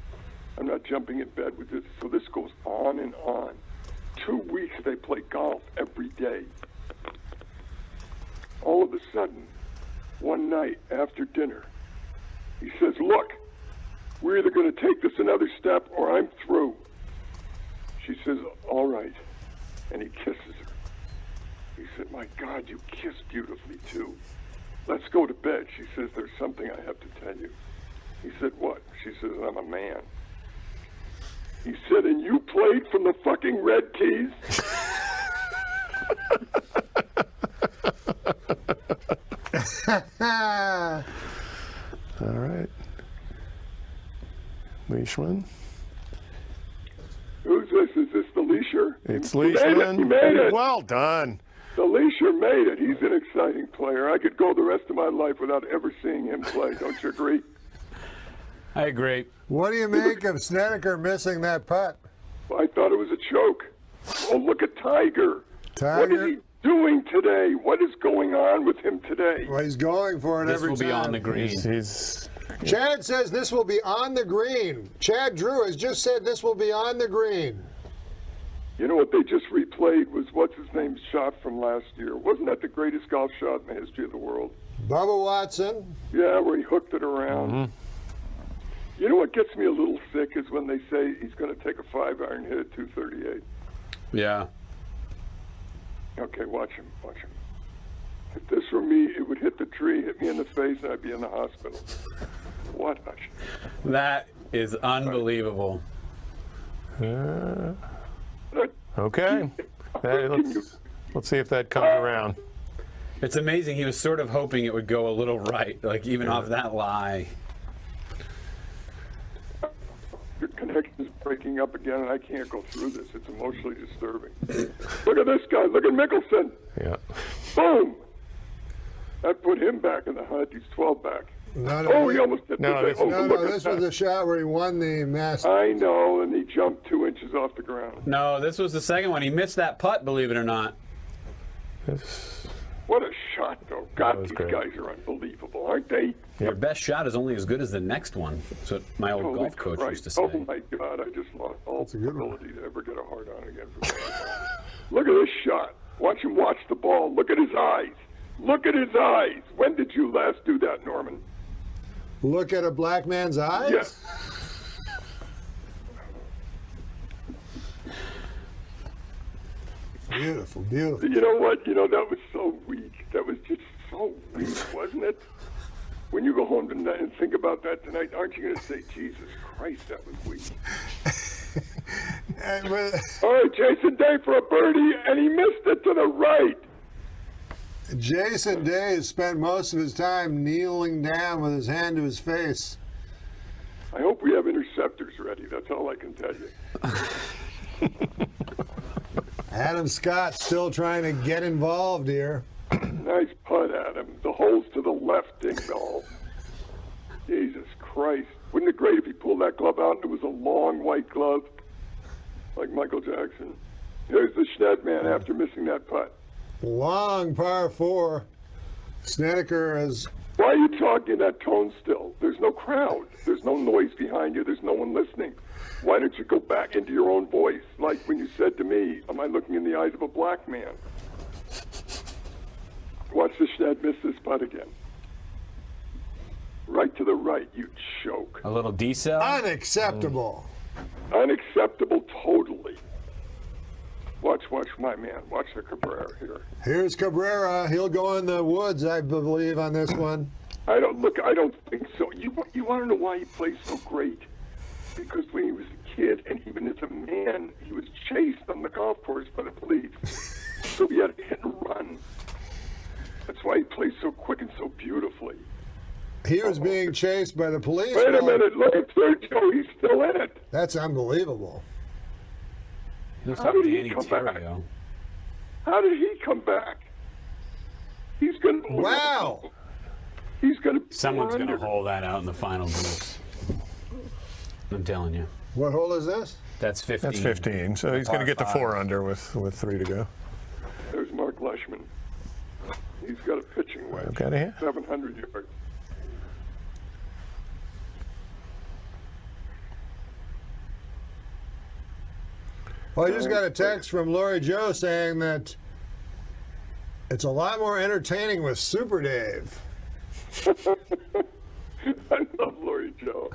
I'm not jumping in bed with this. So this goes on and on. 2 weeks they play golf every day. All of a sudden, one night after dinner, he says, look, we're either going to take this another step or I'm through. She says, all right. And he kisses her. He said, my God, you kiss beautifully too. Let's go to bed. She says, there's something I have to tell you. He said, what? She says, I'm a man. He said, and you played from the fucking red tees? All right. Leishman. Who's this? Is this the Leisher? It's He made Leishman. He made it. Well done. The Leisher made it. He's an exciting player. I could go the rest of my life without ever seeing him play. Don't you agree? I agree. What do you make of Snedeker missing that putt? I thought it was a choke. Oh, look at Tiger. What is he doing today? What is going on with him today? Well, he's going for it every time. This will be on the green. Chad says this will be on the green. Chad Drew has just said this will be on the green. You know what they just replayed was what's-his-name's shot from last year. Wasn't that the greatest golf shot in the history of the world? Bubba Watson. Yeah, where he hooked it around. Mm-hmm. You know what gets me a little sick is when they say he's going to take a 5-iron hit at 238. Yeah. Okay, watch him. Watch him. If this were me, it would hit the tree, hit me in the face, and I'd be in the hospital. Watch. That is unbelievable. Okay. Let's see if that comes around. It's amazing. He was sort of hoping it would go a little right, like even off that lie. Your connection is breaking up again, and I can't go through this. It's emotionally disturbing. Look at this guy. Look at Mickelson. Yeah. Boom. That put him back in the hunt. He's 12 back. No, he almost hit no, the this was the shot where he won the Masters. I know, and he jumped 2 inches off the ground. No, this was the second one. He missed that putt, believe it or not. What a shot, though. God, these guys are unbelievable, aren't they? Your best shot is only as good as the next one. That's what my old Holy golf coach Christ. used to say. Oh, my God. I just lost all ability to ever get a hard on again. Look at this shot. Watch him watch the ball. Look at his eyes. Look at his eyes. When did you last do that, Norman? Look at a black man's eyes? Yes. Beautiful, beautiful. You know what? You know, that was so weak. That was just so weak, wasn't it? When you go home tonight and think about that tonight, aren't you going to say, Jesus Christ, that was weak? All right, Jason Day for a birdie, and he missed it to the right. Jason Day has spent most of his time kneeling down with his hand to his face. I hope we have interceptors ready. That's all I can tell you. Adam Scott still trying to get involved here. Nice putt, Adam. The hole's to the left, ding ball. Jesus Christ. Wouldn't it be great if he pulled that glove out and it was a long white glove like Michael Jackson? Here's the Schned after missing that putt. Long par 4. Snedeker has... Why are you talking in that tone still? There's no crowd. There's no noise behind you. There's no one listening. Why don't you go back into your own voice? Like when you said to me, am I looking in the eyes of a black man? Watch the Schned miss this putt again. Right to the right, you choke. A little decel? Unacceptable. Unacceptable totally. Watch my man. Watch the Cabrera here. Here's Cabrera. He'll go in the woods, I believe, on this one. I don't think so. You want to know why he plays so great? Because when he was a kid, and even as a man, he was chased on the golf course by the police. So he had to hit and run. That's why he plays so quick and so beautifully. He was being chased by the police. Wait a minute. Look at Sergio. He's still in it. That's unbelievable. How did he come back? How did he come back? He's going to... Wow. He's going to... Someone's going to hold that out in the final groups. I'm telling you. What hole is this? That's 15. That's 15. So he's going to get to 4 under with 3 to go. There's Mark Leishman. He's got a pitching wedge. Okay, here. 700 yards. Well, I just got a text from Lori Joe saying that it's a lot more entertaining with Super Dave. I love Lori Joe.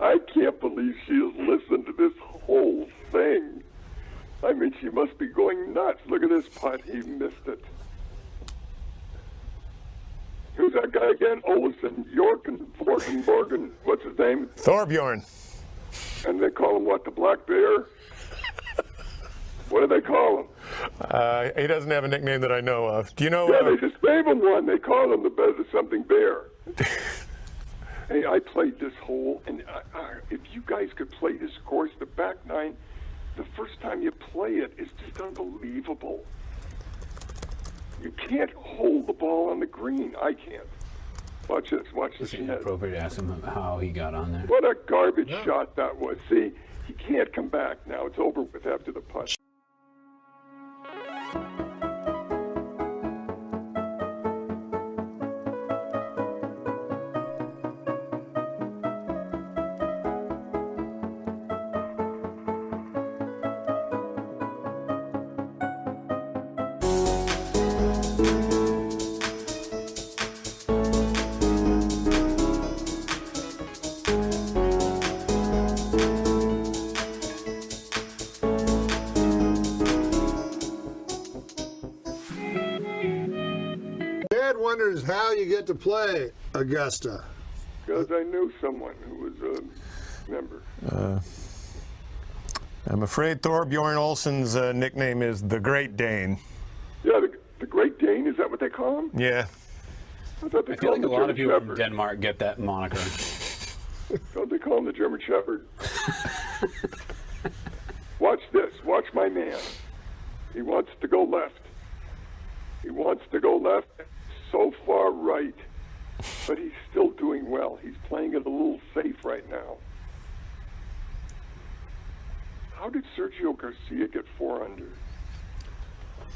I can't believe she has listened to this whole thing. I mean, she must be going nuts. Look at this putt. He missed it. Who's that guy again? Olsen, York, and Borgen. What's his name? Thorbjorn. And they call him what? The Black Bear? What do they call him? He doesn't have a nickname that I know of. Do you know? Yeah, they just gave him one. They call him the something bear. Hey, I played this hole, and if you guys could play this course, the back nine, the first time you play it, it's just unbelievable. You can't hold the ball on the green. I can't. Watch this. Watch this. It's inappropriate to ask him how he got on there. What a garbage shot that was. See, he can't come back now. It's over with after the putt. Wonders how you get to play Augusta. Because I knew someone who was a member. I'm afraid Thorbjorn Olsen's nickname is the Great Dane. Yeah, the Great Dane, is that what they call him? Yeah. I thought they I feel called like him a the lot of German people from Shepherd. Denmark get that moniker. Don't they call him the German Shepherd? Watch this. Watch my man. He wants to go left. He wants to go left. So far right, but he's still doing well. He's playing it a little safe right now. How did Sergio Garcia get 4 under?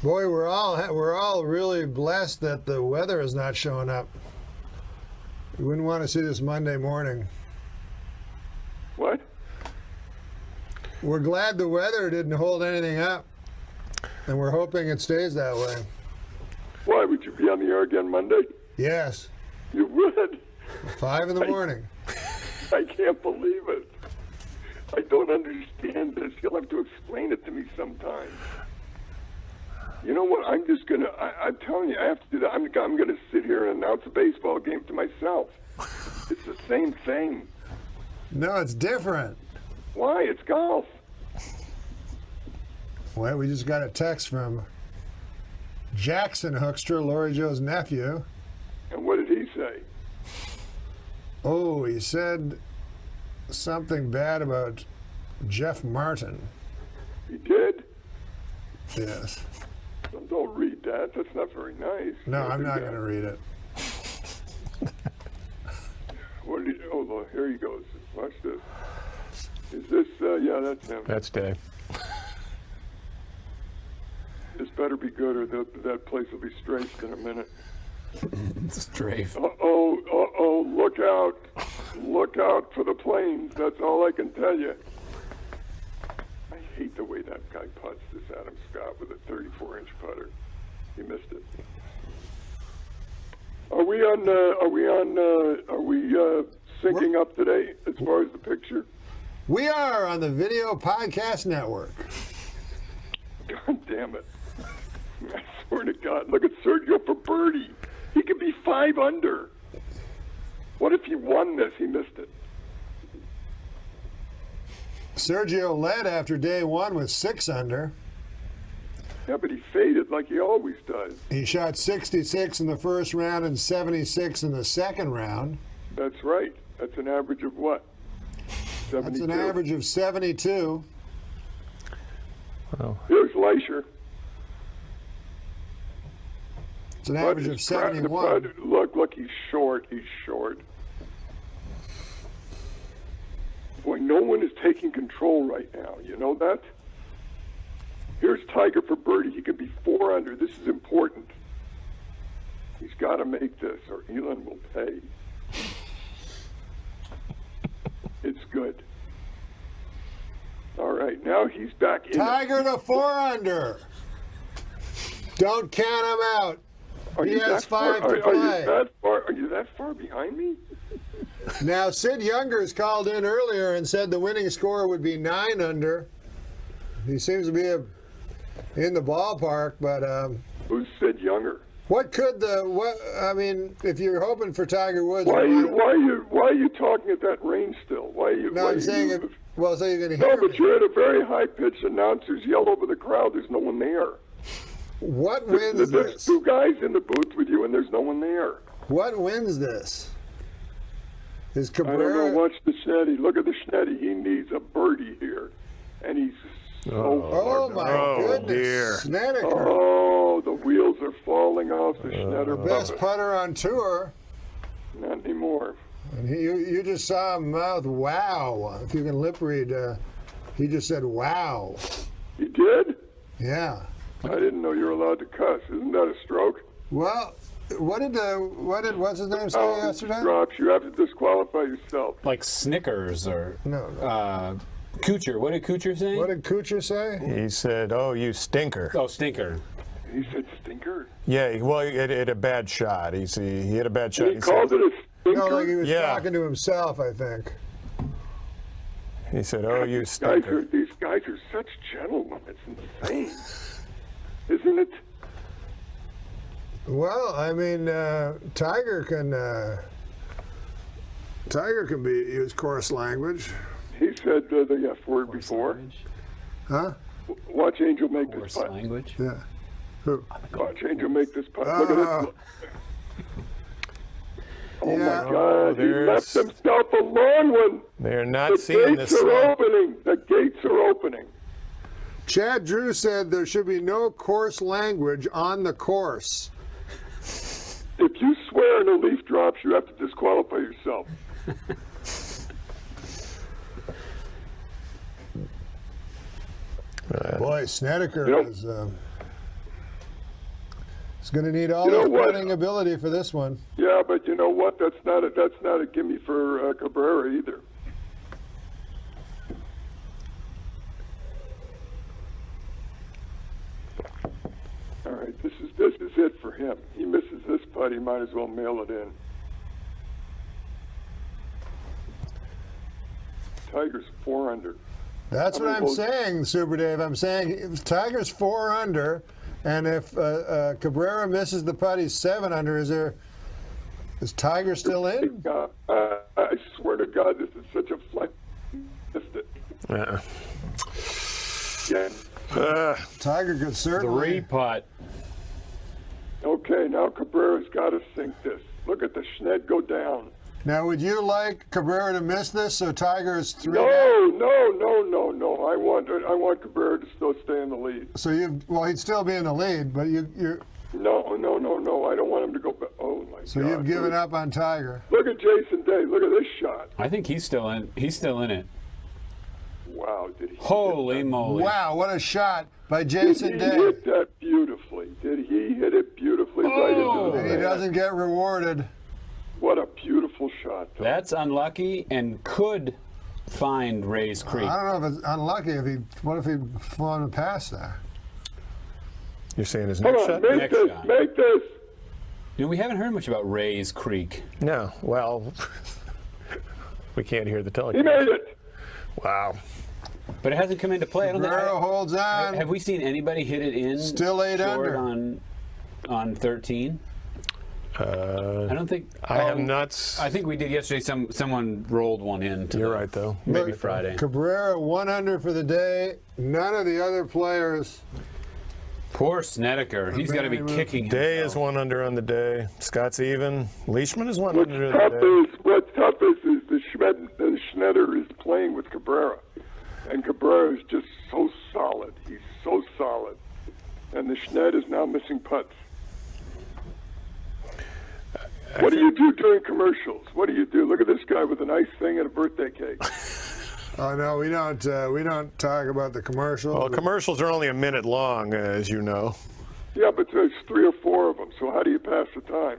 Boy, we're all really blessed that the weather is not showing up. We wouldn't want to see this Monday morning. What? We're glad the weather didn't hold anything up, and we're hoping it stays that way. Why, would you be on the air again Monday? Yes. You would? 5 in the morning. I can't believe it. I don't understand this. You'll have to explain it to me sometime. You know what? I'm just going to, I'm telling you, I have to do that. I'm going to sit here and announce a baseball game to myself. It's the same thing. No, it's different. Why? It's golf. Well, we just got a text from Jackson Hoekstra, Lori Joe's nephew. And what did he say? Oh, he said something bad about Jeff Martin. He did? Yes. Don't read that. That's not very nice. No, I'm not going to read it. What did he, oh, well, here he goes. Watch this. Is this, yeah, that's him. That's Dave. This better be good or that place will be strafed in a minute. Strafe. Uh-oh, look out. Look out for the planes. That's all I can tell you. I hate the way that guy putts this Adam Scott with a 34-inch putter. He missed it. Are we syncing up today as far as the picture? We are on the Video Podcast Network. Damn it. I swear to God. Look at Sergio for birdie. He could be 5 under. What if he won this? He missed it. Sergio led after day 1 with 6 under. Yeah, but he faded like he always does. He shot 66 in the first round and 76 in the second round. That's right. That's an average of what? 72. That's an average of 72. Wow. Here's Leisure. It's an average of 71. Look, he's short. He's short. Boy, no one is taking control right now. You know that? Here's Tiger for birdie. He could be 4 under. This is important. He's got to make this, or Elon will pay. It's good. All right, now he's back in. Tiger to 4 under. Don't count him out. He has 5 to play. Are you that far behind me? Now, Sid Youngers called in earlier and said the winning score would be 9 under. He seems to be in the ballpark, but who's Sid Younger? What could I mean, if you're hoping for Tiger Woods, why are you talking at that range still? Why are you? No, I'm saying it. Well, so you're going to hear. No, but you're at a very high pitch. Announcers yell over the crowd. There's no one there. What wins There's this? 2 guys in the booth with you, and there's no one there. What wins this? Is Cabrera? I don't know. Watch the Schnetty. Look at the Schnetty. He needs a birdie here, and he's Oh my goodness! Dear. Snedeker. Oh, the wheels are falling off the Schnetter. Best putter on tour. Not anymore. And you just saw him mouth wow. If you can lip read, he just said wow. He did? Yeah. I didn't know you were allowed to cuss. Isn't that a stroke? Well, what's his name say yesterday? Drops. You have to disqualify yourself. Like Snickers or no. Coocher. What did Coocher say? What did Coocher say? He said, "Oh, you stinker." Oh, stinker. He said stinker? Yeah, well, he hit a bad shot. He hit a bad shot. He called it a stinker? No, like he was talking to himself, I think. He said, "Oh, you stinker." These guys are such gentlemen. It's insane. Isn't it? Well, I mean, Tiger can be use coarse language. He said the F word before. Huh? Watch Angel make this putt. Language? Yeah. Who? Watch Angel make this putt. Look at this. Oh my God! He left himself a long one. They're not seeing this. The gates are opening. The gates are opening. Chad Drew said there should be no coarse language on the course. If you swear and a leaf drops, you have to disqualify yourself. Boy, Snedeker is going to need all his putting ability for this one. Yeah, but you know what? That's not a gimme for Cabrera either. All right, this is it for him. He misses this putt, he might as well mail it in. Tiger's 4 under. That's what I'm saying, Super Dave. I'm saying Tiger's 4 under, and if Cabrera misses the putt, he's 7 under. Is Tiger still in? I swear to God, this is such a flex. Missed it. Yeah. Tiger could certainly. 3 putt. Okay, now Cabrera's got to sink this. Look at the Schned go down. Now, would you like Cabrera to miss this so Tiger is 3? No. I want Cabrera to still stay in the lead. So he'd still be in the lead, but you're. No. I don't want him to go back. Oh my God. So you've given up on Tiger. Look at Jason Day. Look at this shot. I think he's still in. He's still in it. Wow, did he? Holy moly! Wow, what a shot by Jason Day. Did he hit that beautifully? Did he hit it beautifully right into the And he doesn't get rewarded. What a beautiful shot. Though. That's unlucky and could find Ray's Creek. I don't know if it's unlucky. What if he'd flown past that? You're saying his next shot? Make this. You know, we haven't heard much about Ray's Creek. No. Well, we can't hear the telecast. He made it. Wow. But it hasn't come into play. I don't think. Cabrera holds on. Have we seen anybody hit it in? Still 8 short under. on 13. I don't think. I have not. I think we did yesterday. Someone rolled one in. You're right, though. Maybe Look, Friday. Cabrera 1 under for the day. None of the other players. Poor Snedeker. He's got to be kicking. Day is 1 under on the day. Scott's even. Leishman is 1 What's under tough on the day. what's tough is the Schneider is playing with Cabrera, and Cabrera is just so solid. He's so solid, and the Schneider is now missing putts. What do you do during commercials? What do you do? Look at this guy with a nice thing and a birthday cake. Oh no, we don't talk about the commercials. Well, commercials are only a minute long, as you know. Yeah, but there's 3 or 4 of them. So how do you pass the time?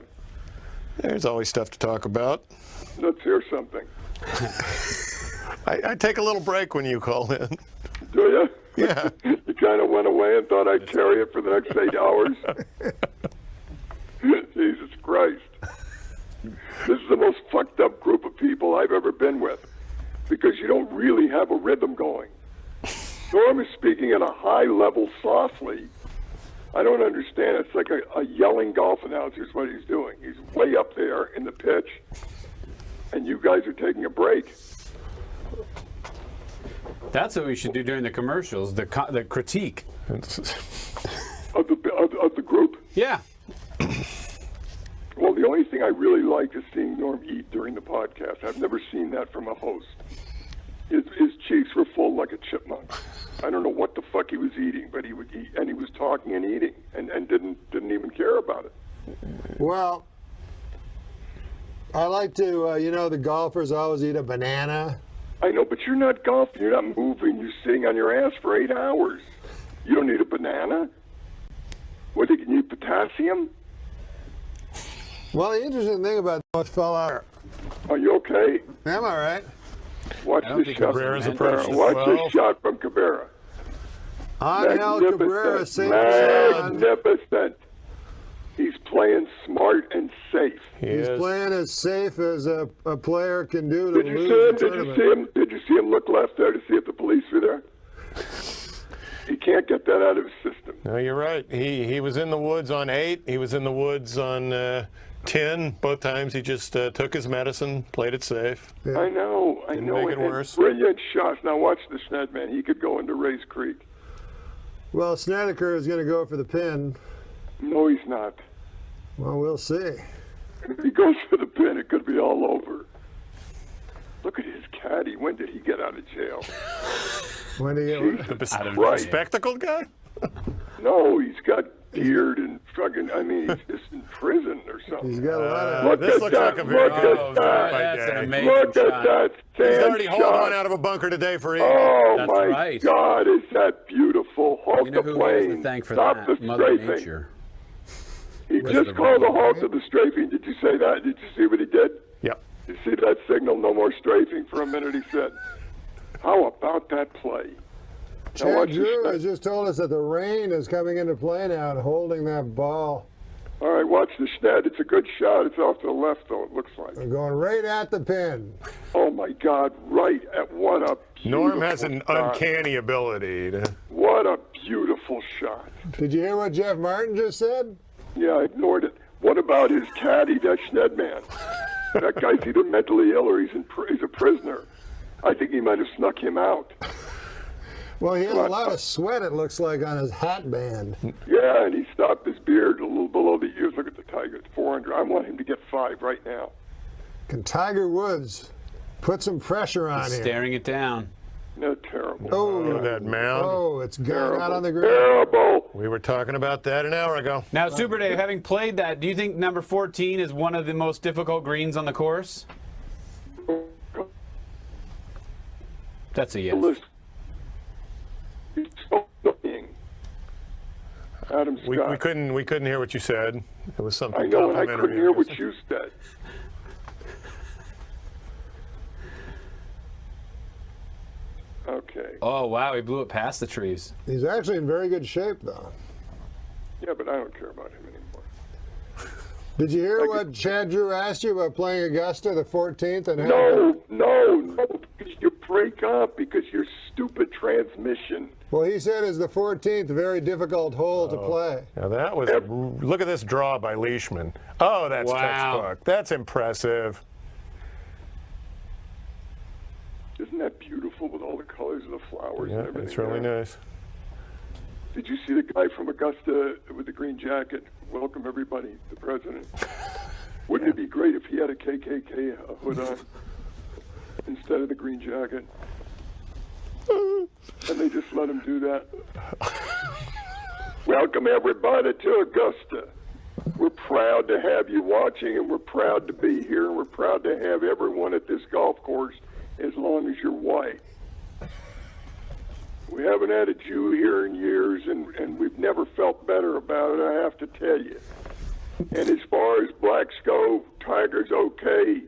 There's always stuff to talk about. Let's hear something. I take a little break when you call in. Do you? Yeah. You kind of went away and thought I'd carry it for the next 8 hours? Jesus Christ. This is the most fucked up group of people I've ever been with, because you don't really have a rhythm going. Norm is speaking at a high level softly. I don't understand. It's like a yelling golf announcer is what he's doing. He's way up there in the pitch, and you guys are taking a break. That's what we should do during the commercials. The critique of the group. Yeah. Well, the only thing I really like is seeing Norm eat during the podcast. I've never seen that from a host. His cheeks were full like a chipmunk. I don't know what the fuck he was eating, but he would eat, and he was talking and eating, and didn't even care about it. Well, I like to, the golfers always eat a banana. I know, but you're not golfing. You're not moving. You're sitting on your ass for 8 hours. You don't need a banana. What, you need potassium? Well, the interesting thing about what fell out. Are you okay? I'm all right. Watch this shot from Cabrera. Watch this shot from Cabrera. Angel Cabrera, magnificent. He's playing smart and safe. He's playing as safe as a player can do to Did you lose see him? a tournament. Did you see him look left there to see if the police were there? He can't get that out of his system. No, you're right. He was in the woods on 8. He was in the woods on 10. Both times he just took his medicine, played it safe. Yeah. I know. Didn't make it worse. Brilliant shots. Now watch the Schned, man. He could go into Race Creek. Well, Snedeker is going to go for the pin. No, he's not. Well, we'll see. If he goes for the pin, it could be all over. Look at his caddy. When did he get out of jail? When did he get The spectacled guy? No, he's got beard and fucking, he's just in prison or something. He's got a lot of... Look this at looks that. like a very Look at that. That's an amazing Look at shot. that. He's Sand already hauled shot. one out of a bunker today for eating. Oh, That's my right. God, is that beautiful. Halt You know the who we have to plane. thank for Stop that? the Mother strafing. Nature. He Where's just the called a rain? halt to the strafing. Did you say that? Did you see what he did? Yep. You see that signal? No more strafing for a minute, he said. How about that play? Now Chad watch Drew this. has just told us that the rain is coming into play now and holding that ball. All right, watch the Schned. It's a good shot. It's off to the left, though, it looks like. They're going right at the pin. Oh, my God, right at what a beautiful Norm has an shot. uncanny ability to... What a beautiful shot. Did you hear what Jeff Martin just said? Yeah, I ignored it. What about his caddy, that Schned man? That guy's either mentally ill or he's a prisoner. I think he might have snuck him out. Well, he has a lot of sweat, it looks like, on his hat band. Yeah, and he stopped his beard a little below the ears. Look at the Tiger. It's 400. I want him to get 5 right now. Can Tiger Woods put some pressure on him? Staring it down. No, terrible. Oh, Look at that mound. Oh, it's going out on the ground. Terrible. We were talking about that an hour ago. Now, Super Dave, having played that, do you think number 14 is one of the most difficult greens on the course? That's a yes. It's so annoying. Adam Scott. We couldn't hear what you said. It was something I know, and I complimentary. couldn't hear what you said. Okay. Oh, wow, he blew it past the trees. He's actually in very good shape, though. Yeah, but I don't care about him anymore. Did you hear what Chad Drew asked you about playing Augusta the 14th? And No, because you're break up because your stupid transmission. Well, he said it's the 14th, a very difficult hole to play. Now that was, look at this draw by Leishman. Oh, that's textbook. That's impressive. Isn't that beautiful with all the colors of the flowers and everything? It's really nice. Did you see the guy from Augusta with the green jacket? Welcome everybody, the president. Wouldn't it be great if he had a KKK hood on instead of the green jacket? And they just let him do that. Welcome everybody to Augusta. We're proud to have you watching, and we're proud to be here, and we're proud to have everyone at this golf course as long as you're white. We haven't had a Jew here in years, and we've never felt better about it, I have to tell you. And as far as Black Stove, Tiger's okay,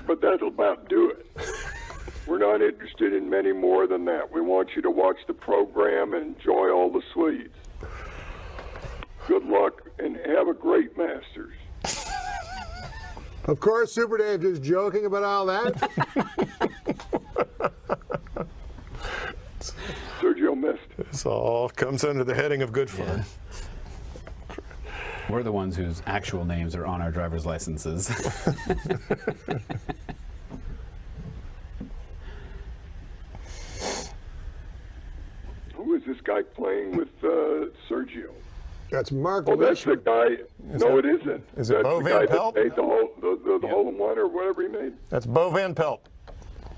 but that'll about do it. We're not interested in many more than that. We want you to watch the program and enjoy all the sweets. Good luck, and have a great Masters. Of course, Super Dave just joking about all that. Sergio missed. This all comes under the heading of good fun. We're the ones whose actual names are on our driver's licenses. Who is this guy playing with Sergio? That's Mark. Oh, that's the guy. No, it isn't. Is it Bo the Van guy Pelt? that made the hole in one or whatever he made? That's Bo Van Pelt.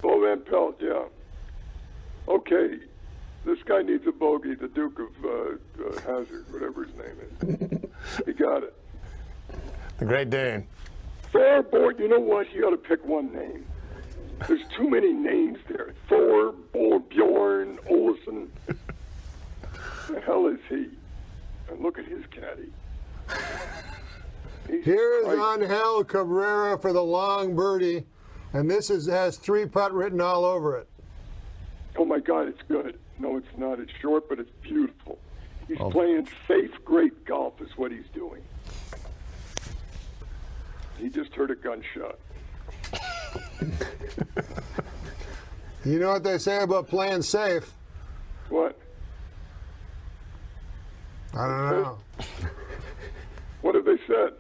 Bo Van Pelt, yeah. Okay, this guy needs a bogey, the Duke of Hazard, whatever his name is. He got it. The Great Dane. Fair boy, you know what? You got to pick one name. There's too many names there. Thor, Bjorn, Olsen. The hell is he? And look at his caddy. Here's Angel Cabrera for the long birdie, and this has 3-putt written all over it. Oh my God, it's good. No, it's not. It's short, but it's beautiful. He's playing safe, great golf is what he's doing. He just heard a gunshot. You know what they say about playing safe? What? I don't know. What have they said?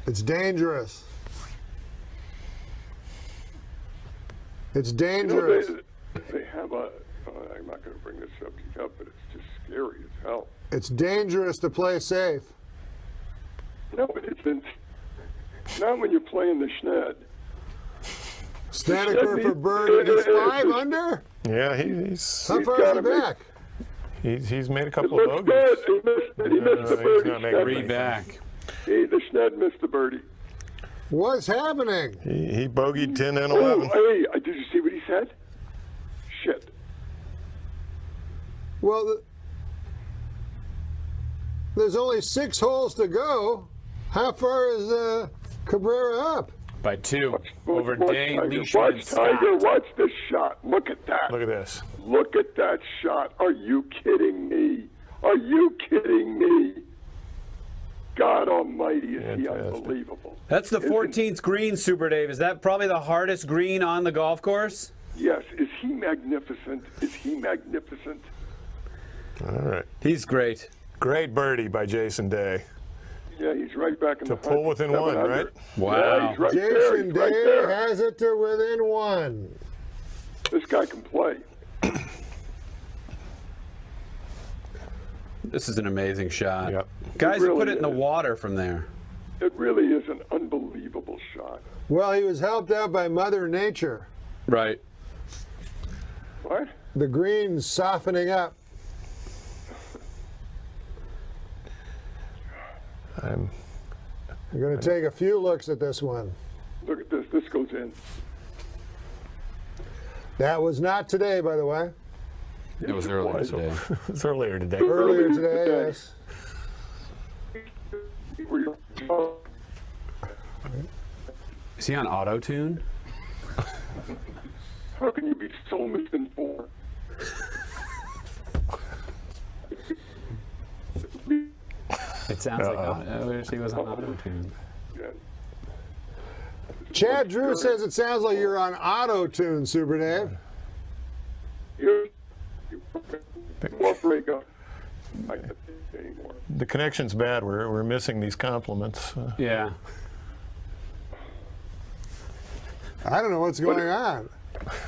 It's dangerous. It's dangerous. You know, they have a, I'm not going to bring this subject up, but it's just scary as hell. It's dangerous to play safe. No, it isn't. Not when you're playing the Schned. Snedeker for birdie. He's 5 under? Yeah, he's... How far is he back? He's made a couple of bogeys. He missed the birdie. He's going to make Read back. The Schned missed the birdie. What's happening? He bogeyed 10 and 11. Oh, hey, did you see what he said? Shit. Well, there's only 6 holes to go. How far is Cabrera up? By 2 over Dane, Leishman, Watch and Scott. Tiger, watch this shot. Look at that. Look at this. Look at that shot. Are you kidding me? Are you kidding me? God almighty, is he unbelievable. That's the 14th green, Super Dave. Is that probably the hardest green on the golf course? Yes. Is he magnificent? Is he magnificent? All right. He's great. Great birdie by Jason Day. Yeah, he's right back in to the pull within 1, right? Wow. Yeah, he's right there. Jason He's Day right there. has it to within 1. This guy can play. This is an amazing shot. Yep. Guys really put it in the is. water from there. It really is an unbelievable shot. Well, he was helped out by Mother Nature. Right. What? The green's softening up. I'm going to take a few looks at this one. Look at this. This goes in. That was not today, by the way. It was earlier today. It was earlier today. Earlier today, yes. Is he on auto-tune? How can you be so misinformed? It sounds like he was on auto-tune. Yeah. Chad Drew says it sounds like you're on auto-tune, Super Dave. more breakup. I can't take it anymore. The connection's bad. We're missing these compliments. Yeah. I don't know what's going on.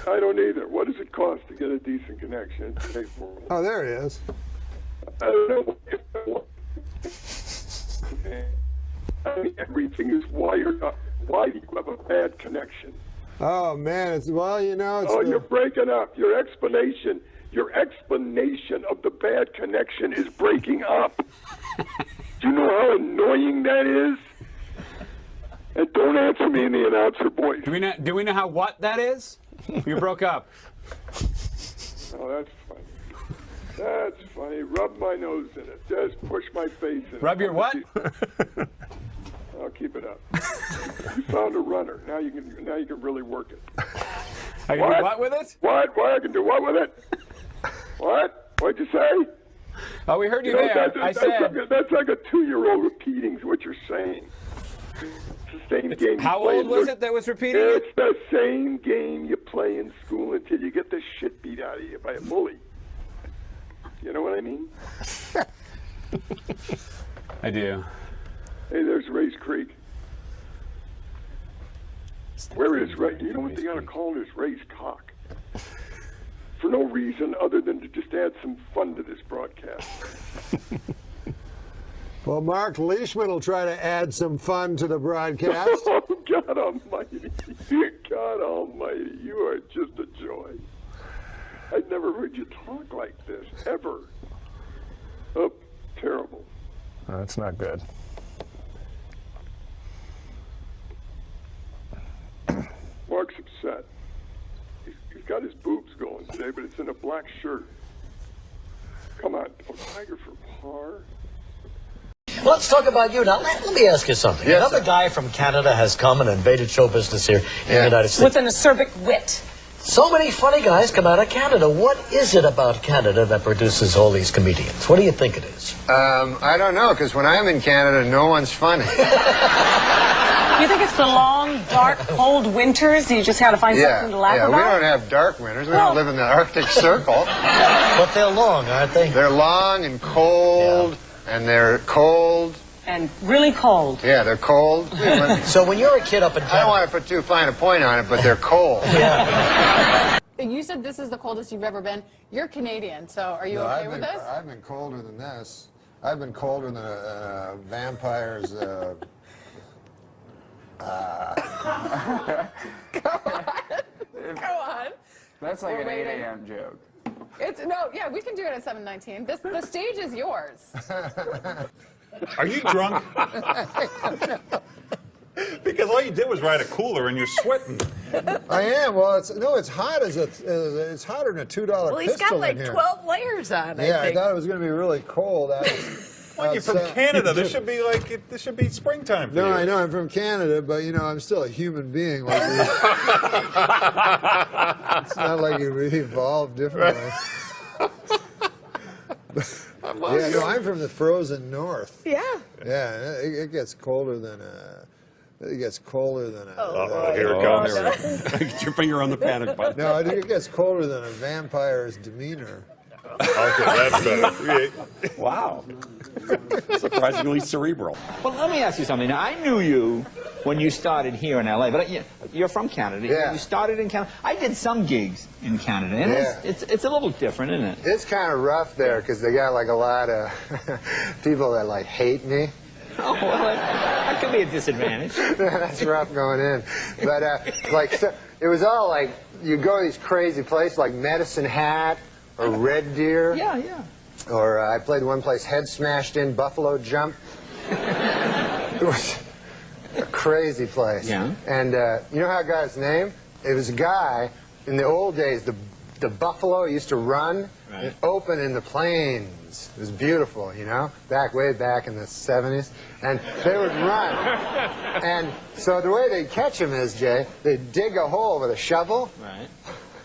I don't either. What does it cost to get a decent connection in today's world? Oh, there he is. I don't know. I mean, everything is wired up. Why do you have a bad connection? Oh man, it's you're breaking up. Your explanation of the bad connection is breaking up. Do you know how annoying that is? And don't answer me in the announcer voice. Do we know how what that is? You broke up. Oh, that's funny. That's funny. Rub my nose in it. Just push my face in it. Rub your what? I'll keep it up. You found a runner. Now you can really work it. I can do what with it? What? I can do what with it? What? What'd you say? Oh, we heard you there. That's like a 2-year-old repeating what you're saying. It's the same game. How old was it that was repeating it? It's the same game you play in school until you get the shit beat out of you by a bully. You know what I mean? I do. Hey, there's Ray's Creek. Where is Ray? You know what they ought to call it is Ray's Cock. For no reason other than to just add some fun to this broadcast. Well, Mark Leishman will try to add some fun to the broadcast. Oh, God almighty. God almighty. You are just a joy. I've never heard you talk like this, ever. Oh, terrible. That's not good. Mark's upset. He's got his boobs going today, but it's in a black shirt. Come on. Oh, Tiger for par. Let's talk about you now. Let me ask you something. Yes, Another guy from Canada has come and invaded show business here in the United States. With an acerbic wit. So many funny guys come out of Canada. What is it about Canada that produces all these comedians? What do you think it is? I don't know, because when I'm in Canada, no one's funny. You think it's the long, dark, cold winters? You just have to find something to laugh about? We don't have dark winters. We don't live in the Arctic Circle. But they're long, aren't they? They're long and cold, and they're cold. And really cold. Yeah, they're cold. So when you're a kid up in Canada... I don't want to put too fine a point on it, but they're cold. You said this is the coldest you've ever been. You're Canadian, so are you okay with this? I've been colder than this. I've been colder than a vampire's... Go on. That's like We're an waiting. 8 a.m. joke. Yeah, we can do it at 7:19. The stage is yours. Are you drunk? Because all you did was ride a cooler and you're sweating. I am. Well, it's hot as it's hotter than a $2 Well, he's pistol got like in here. 12 layers on, Yeah, I think. I thought it was going to be really cold. Well, you're from Canada. This should be springtime for you. No, I know I'm from Canada, but I'm still a human being. Like it's not like we evolved differently. I'm from the frozen north. Yeah. Yeah, it gets colder than a. It gets colder than a. Here it comes. Get your finger on the panic button. No, it gets colder than a vampire's demeanor. Okay, that's better. Wow. Surprisingly cerebral. Well, let me ask you something. Now, I knew you when you started here in L.A., but you're from Canada. Yeah. You started in Canada. I did some gigs in Canada, and it's a little different, isn't it? It's kind of rough there, because they got like a lot of people that like hate me. Oh, well, that could be a disadvantage. That's rough going in. But it was all like, you go to these crazy places like Medicine Hat or Red Deer. Yeah. Or I played one place, Head Smashed In, Buffalo Jump. It was a crazy place. Yeah. And you know how I got his name? It was a guy, in the old days, the buffalo used to run and open in the plains. It was beautiful, way back in the 70s. And they would run. And so the way they'd catch him is, Jay, they'd dig a hole with a shovel. Right.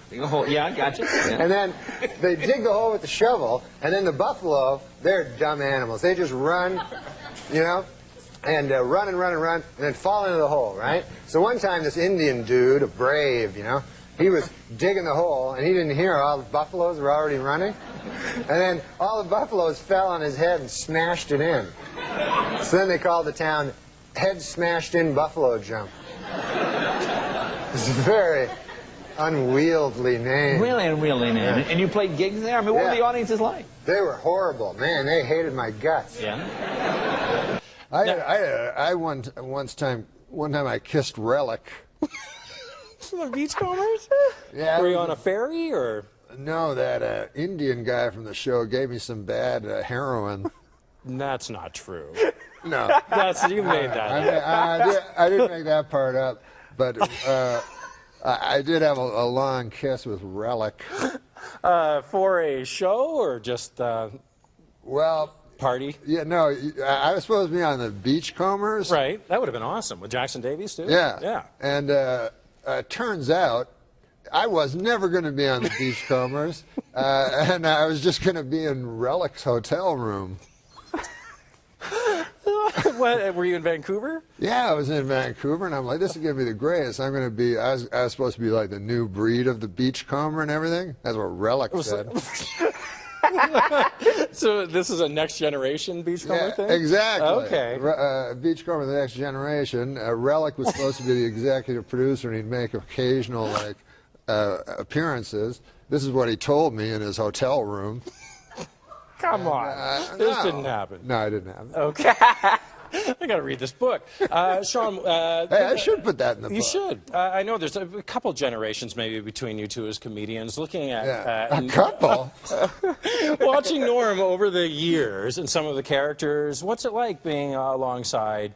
Dig a hole. Yeah, I got you. Yeah. And then they dig the hole with the shovel, and then the buffalo, they're dumb animals. They just run, and run, and then fall into the hole, right? So one time this Indian dude, a brave, he was digging the hole, and he didn't hear all the buffaloes were already running. And then all the buffaloes fell on his head and smashed it in. So then they called the town Head Smashed In Buffalo Jump. It's a very unwieldy name. Really unwieldy name. Yeah. And you played gigs there? I mean, what were the audiences like? They were horrible. Man, they hated my guts. Yeah. One time I kissed Relic. The Beachcombers? Yeah. Were you on a ferry or? No, that Indian guy from the show gave me some bad heroin. That's not true. No. You made that. I didn't make that part up, but I did have a long kiss with Relic. For a show or just well, party? Yeah, no, I was supposed to be on the Beachcombers. Right, that would have been awesome with Jackson Davies too. Yeah, yeah. And turns out I was never going to be on the Beachcombers, and I was just going to be in Relic's hotel room. What, were you in Vancouver? Yeah, I was in Vancouver, and I'm like, this is going to be the greatest. I'm going to be, I was supposed to be like the new breed of the beachcomber and everything. That's what Relic said. So this is a next generation beachcomber thing? Exactly. Okay. Beachcomber of the next generation. Relic was supposed to be the executive producer, and he'd make occasional appearances. This is what he told me in his hotel room. Come on. This didn't happen. No, it didn't happen. Okay. I got to read this book. Sean. Hey, I should put that in the book. You should. I know there's a couple generations maybe between you two as comedians. Looking at a couple. Watching Norm over the years and some of the characters, what's it like being alongside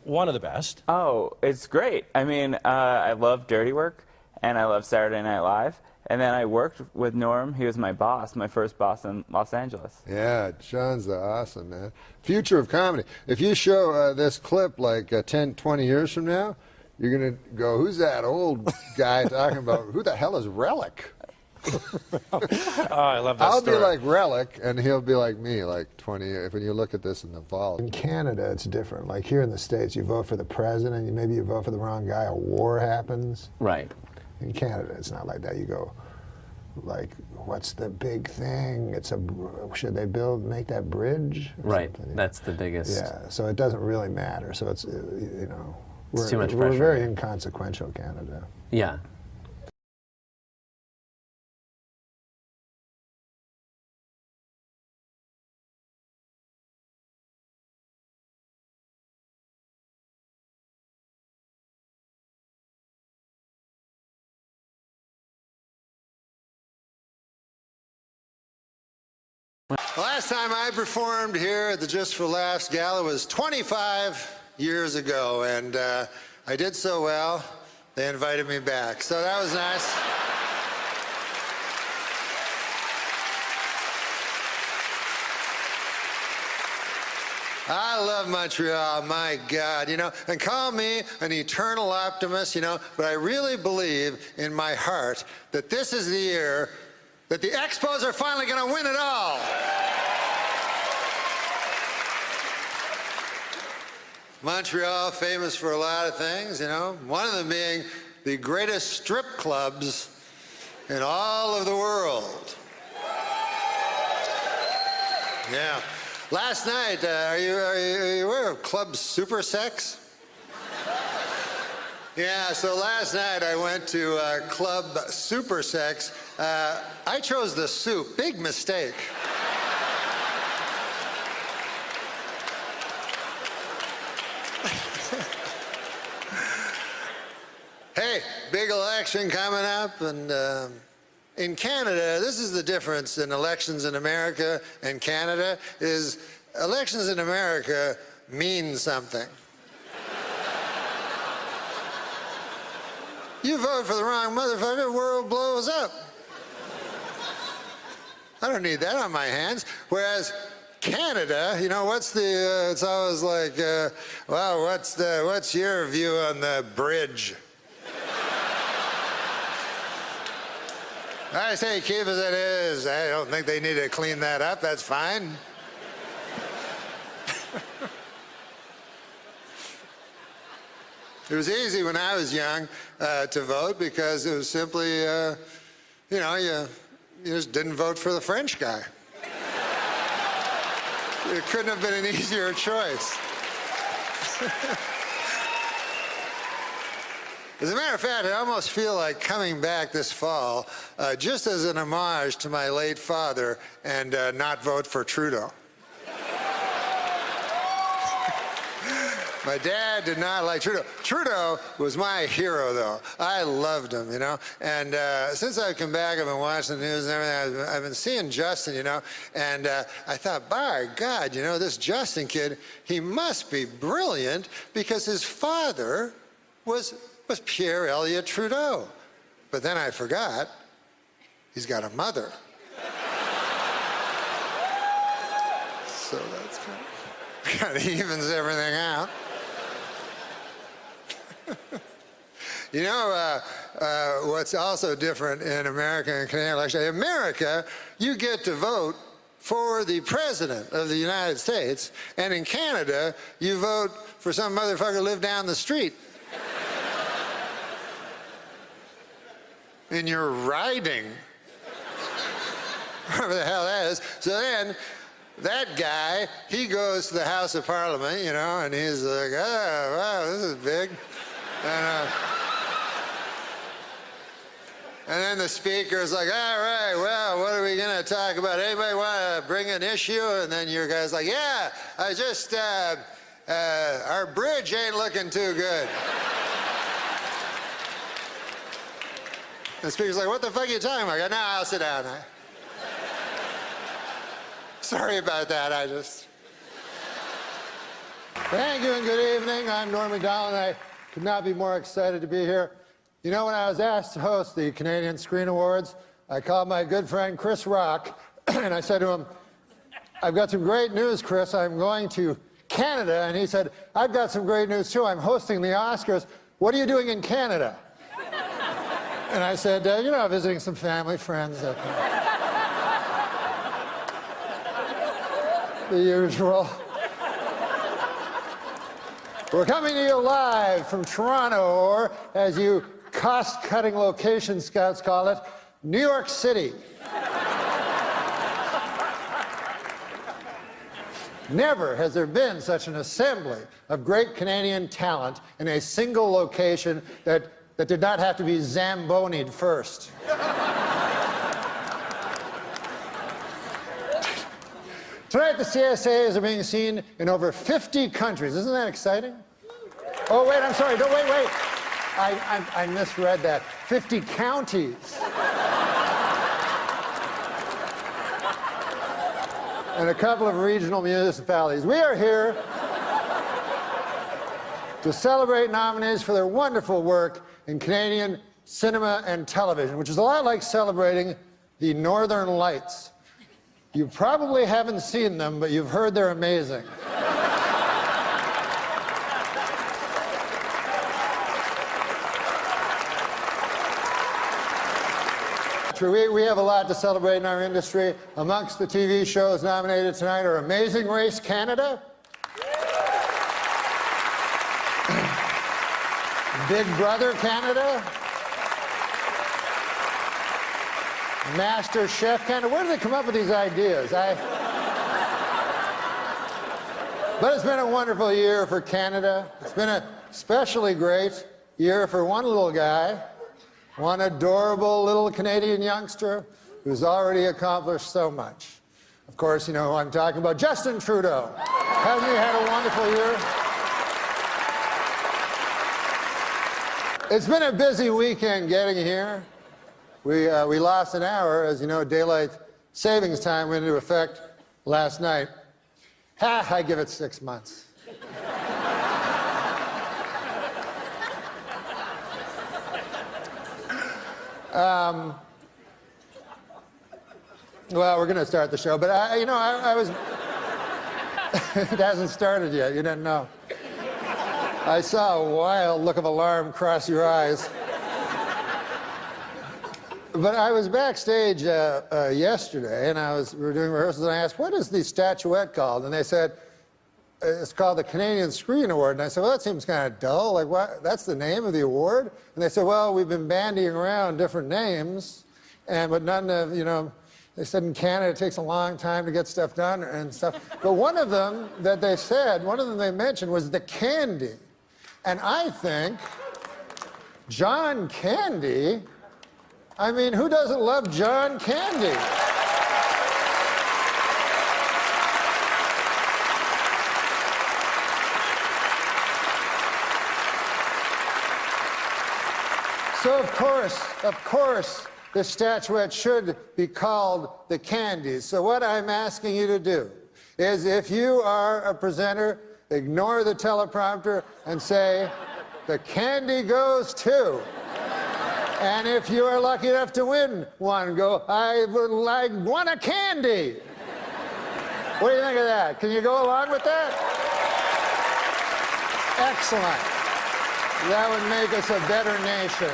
one of the best? Oh, it's great. I mean, I love Dirty Work and I love Saturday Night Live. And then I worked with Norm. He was my boss, my first boss in Los Angeles. Yeah, Sean's awesome, man. Future of comedy. If you show this clip like 10, 20 years from now, you're going to go, who's that old guy talking about, who the hell is Relic? Oh, I love that I'll story. be like Relic, and he'll be like me, like 20 years, when you look at this in the vault. In Canada, it's different. Like here in the States, you vote for the president, maybe you vote for the wrong guy, a war happens. Right. In Canada, it's not like that. You go, like, what's the big thing? Should they make that bridge? Right. That's the biggest. Yeah. So it doesn't really matter. So it's, you know, It's too much we're pressure. very inconsequential, Canada. Yeah. Last time I performed here at the Just for Laughs Gala was 25 years ago, and I did so well, they invited me back. So that was nice. I love Montreal, my God, you know, and call me an eternal optimist, you know, but I really believe in my heart that this is the year that the Expos are finally going to win it all. Montreal, famous for a lot of things, you know, one of them being the greatest strip clubs in all of the world. Yeah. Last night, are you aware of Club Super Sex? Yeah, so last night I went to Club Super Sex. I chose the soup. Big mistake. Hey, big election coming up, and in Canada, this is the difference in elections in America and Canada, is elections in America mean something. You vote for the wrong motherfucker, the world blows up. I don't need that on my hands. Whereas Canada, you know, what's the, it's always like, well, what's your view on the bridge? I say keep as it is. I don't think they need to clean that up. That's fine. It was easy when I was young to vote because it was simply, you know, you just didn't vote for the French guy. It couldn't have been an easier choice. As a matter of fact, I almost feel like coming back this fall just as an homage to my late father and not vote for Trudeau. My dad did not like Trudeau. Trudeau was my hero, though. I loved him, you know. And since I've come back, I've been watching the news and everything. I've been seeing Justin, you know. And I thought, by God, you know, this Justin kid, he must be brilliant because his father was Pierre Elliott Trudeau. But then I forgot, he's got a mother. So that's kind of evens everything out. You know, what's also different in American and Canadian elections? In America, you get to vote for the President of the United States, and in Canada, you vote for some motherfucker who lived down the street. In your riding. Whatever the hell that is. So then, that guy, he goes to the House of Parliament, you know, and he's like, oh, wow, this is big. And then the speaker's like, all right, well, what are we going to talk about? Anybody want to bring an issue? And then your guy's like, yeah, I just, our bridge ain't looking too good. And the speaker's like, what the fuck are you talking about? I go, no, I'll sit down. Sorry about that, I just... Thank you and good evening. I'm Norm MacDonald, and I could not be more excited to be here. You know, when I was asked to host the Canadian Screen Awards, I called my good friend Chris Rock, and I said to him, I've got some great news, Chris. I'm going to Canada. And he said, I've got some great news, too. I'm hosting the Oscars. What are you doing in Canada? And I said, you know, visiting some family, friends. The usual. We're coming to you live from Toronto, or as you cost-cutting location scouts call it, New York City. Never has there been such an assembly of great Canadian talent in a single location that did not have to be Zamboni'd first. Tonight, the CSAs are being seen in over 50 countries. Isn't that exciting? Oh, wait, I'm sorry. No, wait. I misread that. 50 counties. And a couple of regional municipalities. We are here to celebrate nominees for their wonderful work in Canadian cinema and television, which is a lot like celebrating the Northern Lights. You probably haven't seen them, but you've heard they're amazing. We have a lot to celebrate in our industry. Amongst the TV shows nominated tonight are Amazing Race Canada, Big Brother Canada, Master Chef Canada. Where do they come up with these ideas? But it's been a wonderful year for Canada. It's been a especially great year for one little guy, one adorable little Canadian youngster who's already accomplished so much. Of course, you know who I'm talking about, Justin Trudeau. Hasn't he had a wonderful year? It's been a busy weekend getting here. We lost an hour. As you know, daylight savings time went into effect last night. I give it 6 months. Well, we're going to start the show, but I was... It hasn't started yet. You didn't know. I saw a wild look of alarm cross your eyes. But I was backstage yesterday, and we were doing rehearsals, and I asked, what is the statuette called? And they said, it's called the Canadian Screen Award. And I said, well, that seems kind of dull. Like, what? That's the name of the award? And they said, well, we've been bandying around different names, but none of, you know, they said in Canada it takes a long time to get stuff done and stuff. But one of them that they said, one of them they mentioned was the Candy. And I think John Candy, I mean, who doesn't love John Candy? So, of course, the statuette should be called the Candies. So what I'm asking you to do is, if you are a presenter, ignore the teleprompter and say, the candy goes to. And if you are lucky enough to win one, go, I won a candy. What do you think of that? Can you go along with that? Excellent. That would make us a better nation.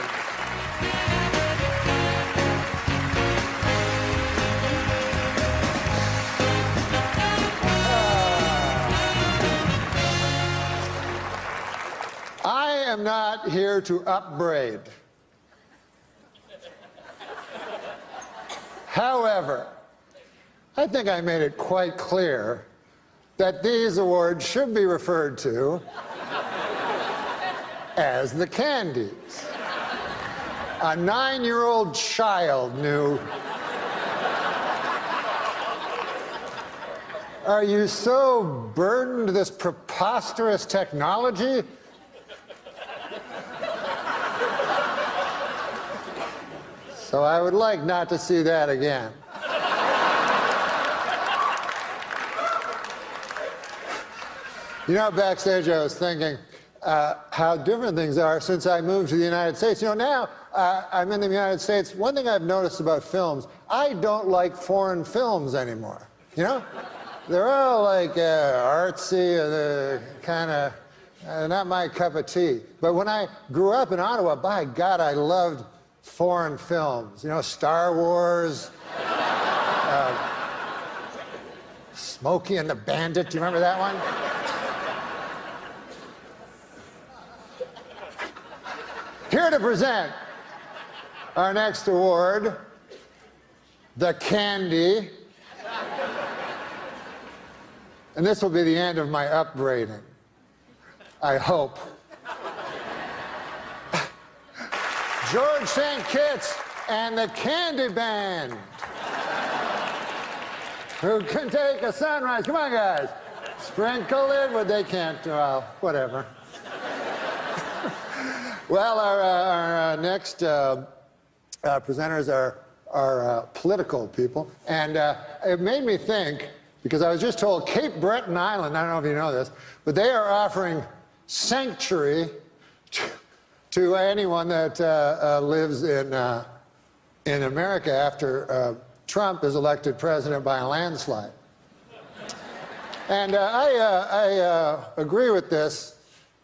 I am not here to upbraid. However, I think I made it quite clear that these awards should be referred to as the Candies. A 9-year-old child knew. Are you so burdened with this preposterous technology? So I would like not to see that again. You know, backstage I was thinking how different things are since I moved to the United States. You know, now I'm in the United States. One thing I've noticed about films, I don't like foreign films anymore. You know? They're all like artsy, kind of not my cup of tea. But when I grew up in Ottawa, by God, I loved foreign films. You know, Star Wars, Smokey and the Bandit. Do you remember that one? Here to present our next award, the Candy. And this will be the end of my upbraiding, I hope. George St. Kitts and the Candy Band. Who can take a sunrise? Come on, guys. Sprinkle it, but they can't. Well, whatever. Well, our next presenters are political people. And it made me think, because I was just told Cape Breton Island, I don't know if you know this, but they are offering sanctuary to anyone that lives in America after Trump is elected president by a landslide. And I agree with this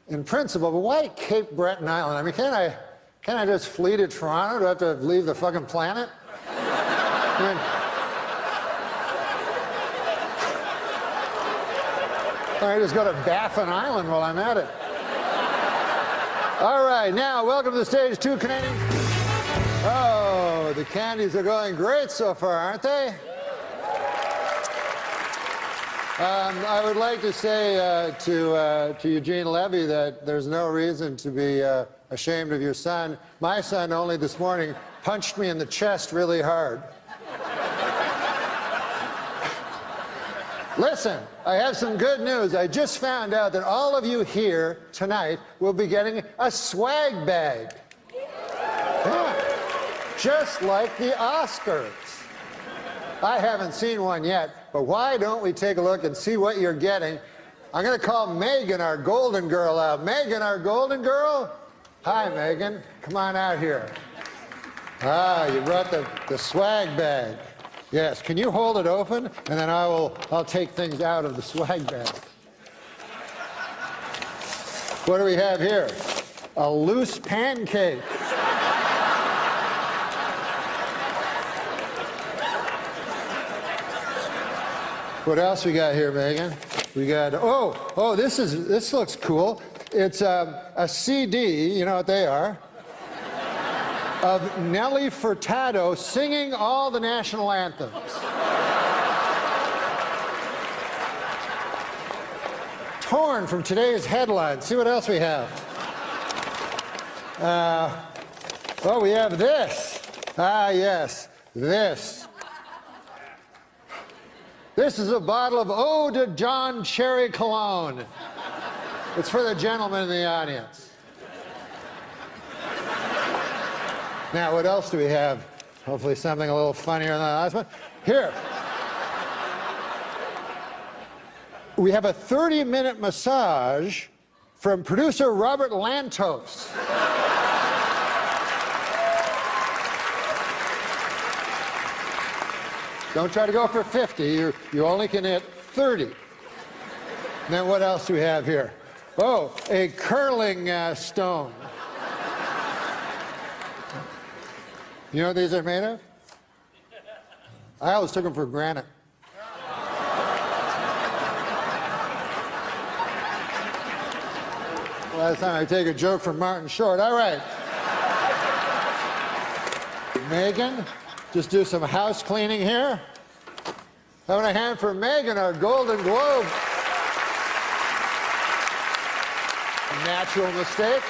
in principle, but why Cape Breton Island? I mean, can't I just flee to Toronto? Do I have to leave the fucking planet? I mean, I just go to Baffin Island while I'm at it. All right, now, welcome to the stage, 2 Canadians. Oh, the Candies are going great so far, aren't they? I would like to say to Eugene Levy that there's no reason to be ashamed of your son. My son only this morning punched me in the chest really hard. Listen, I have some good news. I just found out that all of you here tonight will be getting a swag bag. Yeah. Just like the Oscars. I haven't seen one yet, but why don't we take a look and see what you're getting? I'm going to call Megan, our golden girl, out. Megan, our golden girl? Hi, Megan. Come on out here. Ah, you brought the swag bag. Yes, can you hold it open? And then I'll take things out of the swag bag. What do we have here? A loose pancake. What else we got here, Megan? We got, this looks cool. It's a CD, you know what they are, of Nelly Furtado singing all the national anthems. Torn from today's headlines. See what else we have. We have this. Ah, yes, this. This is a bottle of Eau de John Cherry Cologne. It's for the gentlemen in the audience. Now, what else do we have? Hopefully something a little funnier than the last one. Here. We have a 30-minute massage from producer Robert Lantos. Don't try to go for 50. You only can hit 30. And then what else do we have here? Oh, a curling stone. You know what these are made of? I always took them for granite. Last time I take a joke from Martin Short. All right. Megan, just do some house cleaning here. Having a hand for Megan, our Golden Globe. Natural mistake.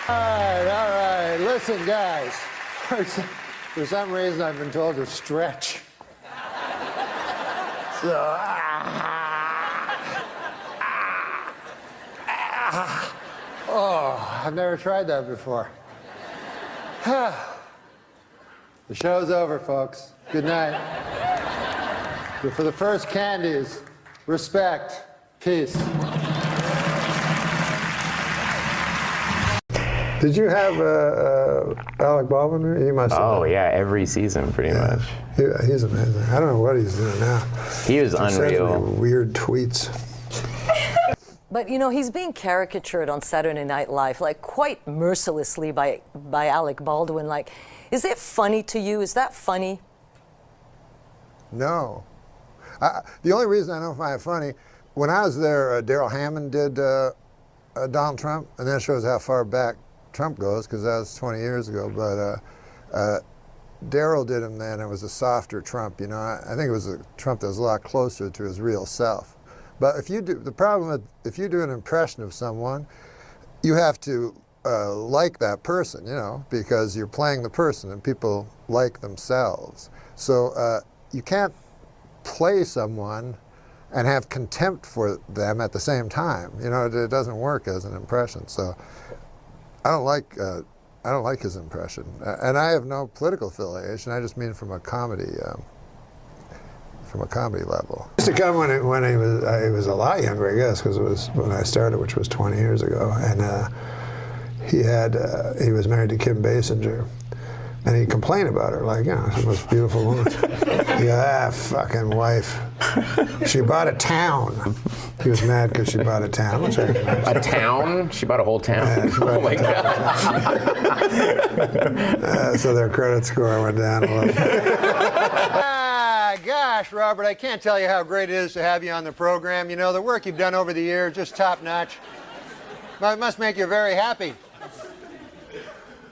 All right. Listen, guys. For some reason, I've been told to stretch. So, I've never tried that before. The show's over, folks. Good night. For the first candies, respect, peace. Did you have Alec Baldwin? He must have. Oh, yeah, every season, pretty much. He's amazing. I don't know what he's doing now. He was unreal. Sends me weird tweets. But, you know, he's being caricatured on Saturday Night Live, like, quite mercilessly by Alec Baldwin. Like, is it funny to you? Is that funny? No. The only reason I don't find it funny, when I was there, Darrell Hammond did Donald Trump, and that shows how far back Trump goes, because that was 20 years ago. But Darrell did him then. It was a softer Trump, you know. I think it was a Trump that was a lot closer to his real self. But if you do, the problem with, if you do an impression of someone, you have to like that person, you know, because you're playing the person and people like themselves. So you can't play someone and have contempt for them at the same time. You know, it doesn't work as an impression. So I don't like his impression. And I have no political affiliation. I just mean from a comedy level. He used to come when he was a lot younger, I guess, because it was when I started, which was 20 years ago. And he was married to Kim Basinger. And he complained about her, like, you know, she's the most beautiful woman. He goes, fucking wife. She bought a town. He was mad because she bought a town. Which a town? She bought a whole town? Yeah, oh my God. So their credit score went down a little. Gosh, Robert, I can't tell you how great it is to have you on the program. You know, the work you've done over the years, just top notch. It must make you very happy.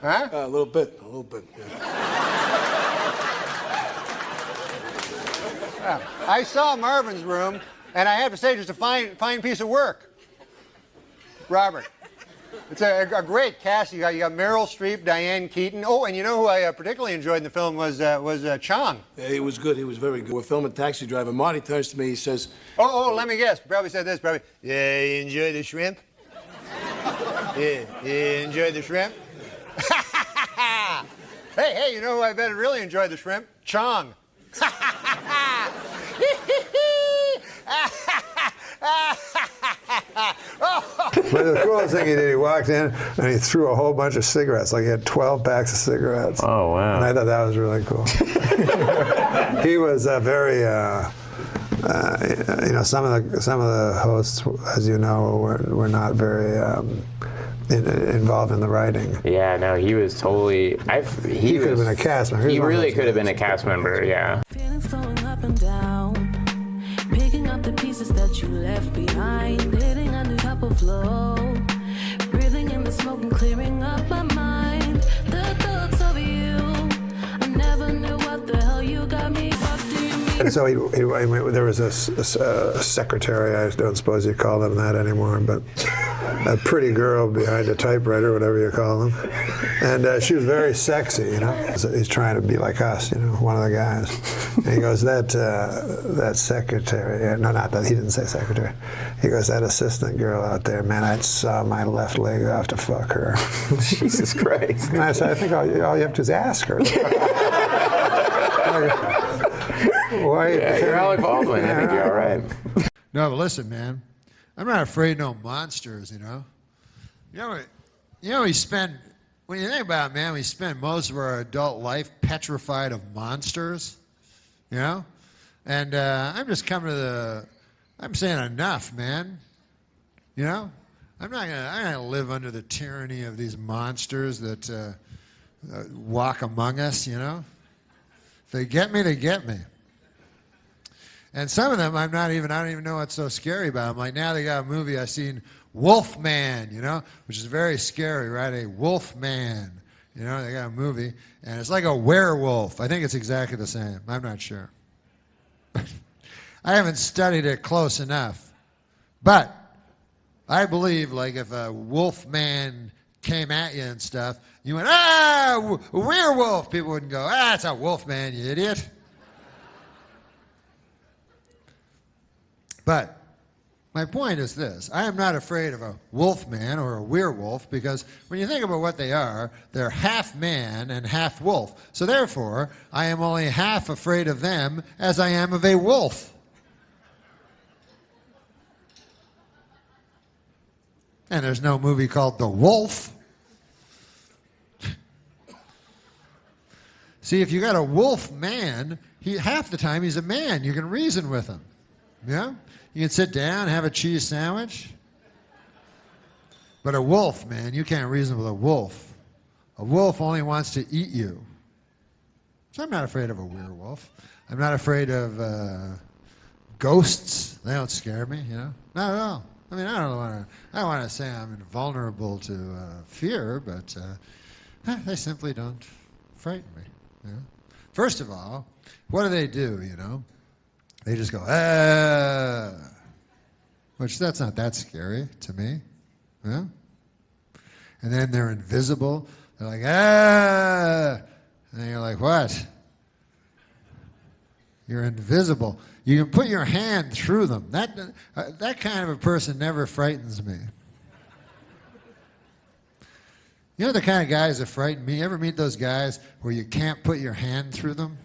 Huh? A little bit, yeah. I saw Marvin's room, and I have to say, just a fine piece of work. Robert, it's a great cast. You got Meryl Streep, Diane Keaton. Oh, and you know who I particularly enjoyed in the film was Chong. Yeah, he was good. He was very good. We're filming Taxi Driver. Marty turns to me. He says, "Oh, let me guess. Probably said this. Probably. Yeah, you enjoy the shrimp. Yeah, you enjoy the shrimp." Hey, you know who I bet really enjoyed the shrimp? Chong. But the coolest thing he did, he walked in and he threw a whole bunch of cigarettes. Like he had 12 packs of cigarettes. Oh, wow. And I thought that was really cool. He was very, you know, some of the hosts, as you know, were not very involved in the writing. Yeah, no, he was totally. He could have been a cast member. He really could have been a cast member. Yeah. Feelings flowing up and down, picking up the pieces that that you left behind, hitting a new type of flow, breathing in the smoke and clearing up my mind. The thoughts of you, I never knew what the hell you got me. What do you mean? And so there was a secretary, I don't suppose you call them that anymore, but a pretty girl behind a typewriter, whatever you call them. And she was very sexy, you know. So he's trying to be like us, you know, one of the guys. And he goes, that secretary, no, not that, he didn't say secretary. He goes, that assistant girl out there, man, I'd saw my left leg off to fuck her. Jesus Christ. And I said, I think all you have to do is ask her. Why? Yeah, you're Alec Baldwin. I think you're all right. No, but listen, man. I'm not afraid of no monsters, you know. We spend, when you think about it, man, we spend most of our adult life petrified of monsters, you know. And I'm just coming to I'm saying enough, man. You know, I'm not gonna live under the tyranny of these monsters that walk among us, you know. If they get me, they get me. And some of them I don't even know what's so scary about them. Like now they got a movie I've seen, Wolfman, you know, which is very scary, right? A Wolfman, you know, they got a movie, and it's like a werewolf. I think it's exactly the same. I'm not sure. I haven't studied it close enough. But I believe, like, if a Wolfman came at you and stuff, you went, ah, werewolf, people wouldn't go, ah, it's a Wolfman, you idiot. But my point is this. I am not afraid of a wolfman or a werewolf because when you think about what they are, they're half man and half wolf. So therefore, I am only half afraid of them as I am of a wolf. And there's no movie called The Wolf. See, if you got a wolf man, half the time he's a man. You can reason with him. Yeah? You can sit down, have a cheese sandwich. But a wolf, man, you can't reason with a wolf. A wolf only wants to eat you. So I'm not afraid of a werewolf. I'm not afraid of ghosts. They don't scare me, you know? Not at all. I mean, I don't want to say I'm invulnerable to fear, but they simply don't frighten me. You know? First of all, what do, you know? They just go, ah, which that's not that scary to me. Yeah? And then they're invisible. They're like, ah, and you're like, what? You're invisible. You can put your hand through them. That kind of a person never frightens me. You know the kind of guys that frighten me? You ever meet those guys where you can't put your hand through them?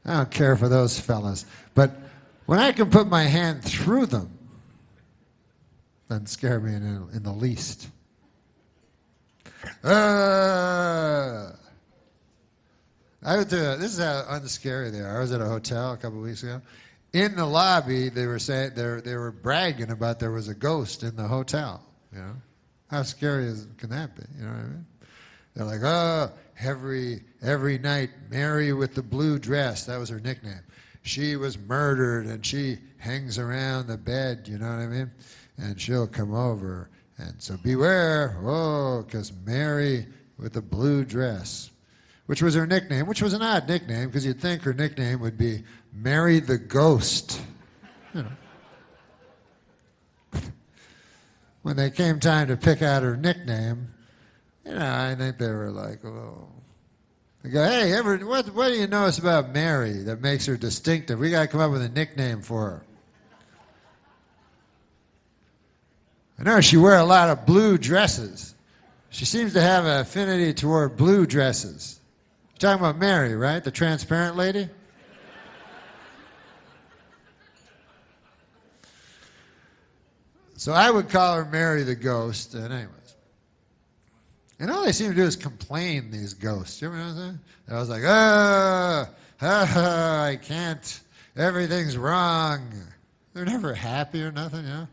I don't care for those fellas. But when I can put my hand through them, doesn't scare me in the least. This is how unscary they are. I was at a hotel a couple of weeks ago. In the lobby, they were saying they were bragging about there was a ghost in the hotel. You know, how scary can that be? You know what I mean? They're like, oh, every night, Mary with the blue dress. That was her nickname. She was murdered, and she hangs around the bed. You know what I mean? And she'll come over, and so beware, oh, because Mary with the blue dress. Which was her nickname, which was an odd nickname, because you'd think her nickname would be Mary the Ghost. You know. When they came time to pick out her nickname, you know, I think they were like, oh. They go, hey, what do you notice about Mary that makes her distinctive? We got to come up with a nickname for her. I know she wears a lot of blue dresses. She seems to have an affinity toward blue dresses. You're talking about Mary, right? The transparent lady? So I would call her Mary the Ghost. And anyways. And all they seem to do is complain, these ghosts. You ever know what I'm saying? I was like, I can't. Everything's wrong. They're never happy or nothing, you know?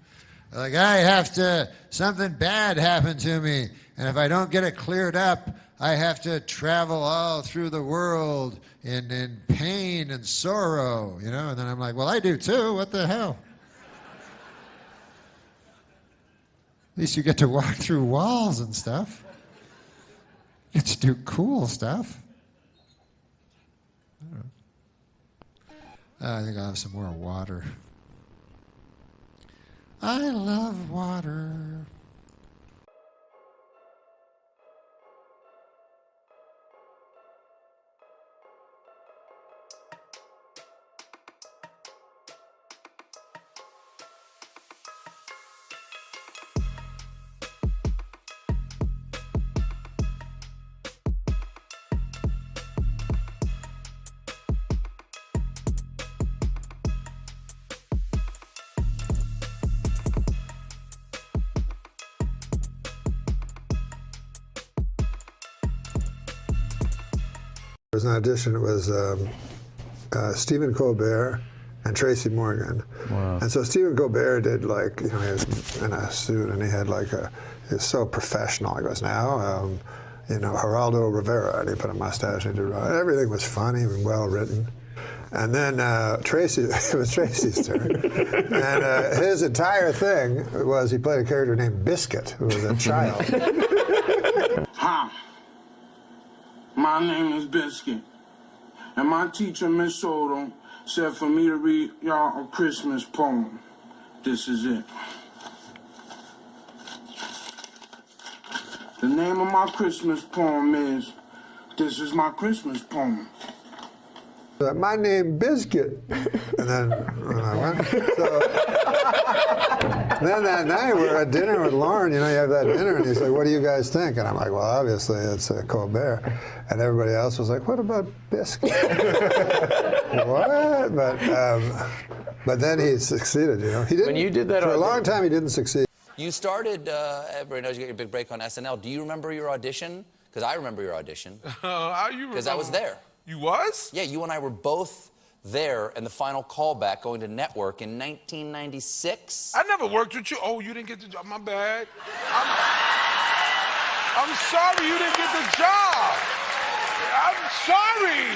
They're like, something bad happened to me. And if I don't get it cleared up, I have to travel all through the world in pain and sorrow, you know? And then I'm like, well, I do too. What the hell? At least you get to walk through walls and stuff. You get to do cool stuff. I think I'll have some more water. I love water. There was an audition. It was Stephen Colbert and Tracy Morgan. Wow. And so Stephen Colbert did, like, you know, he was in a suit and he had like he was so professional. He goes, now, you know, Geraldo Rivera, and he put a mustache and he did everything was funny and well written. And then Tracy, it was Tracy's turn. And his entire thing was he played a character named Biscuit, who was a child. Hi, my name is Biscuit, and my teacher, Miss Soto, said for me to read y'all a Christmas poem. This is it. The name of my Christmas poem is, This is My Christmas Poem. My name Biscuit, and then when I went, so then that night we're at dinner with Lauren. You know, you have that dinner, and he's like, "What do you guys think?" And I'm like, "Well, obviously it's Colbert," and everybody else was like, "What about Biscuit?" What? But then he succeeded. You know, he didn't. When you did that for a long time, he didn't succeed. You started, everybody knows you got your big break on SNL. Do you remember your audition? Because I remember your audition. How you remember? Because I was there. You was? Yeah, you and I were both there in the final callback going to network in 1996. I never worked with you. Oh, you didn't get the job. My bad. I'm sorry you didn't get the job. I'm sorry.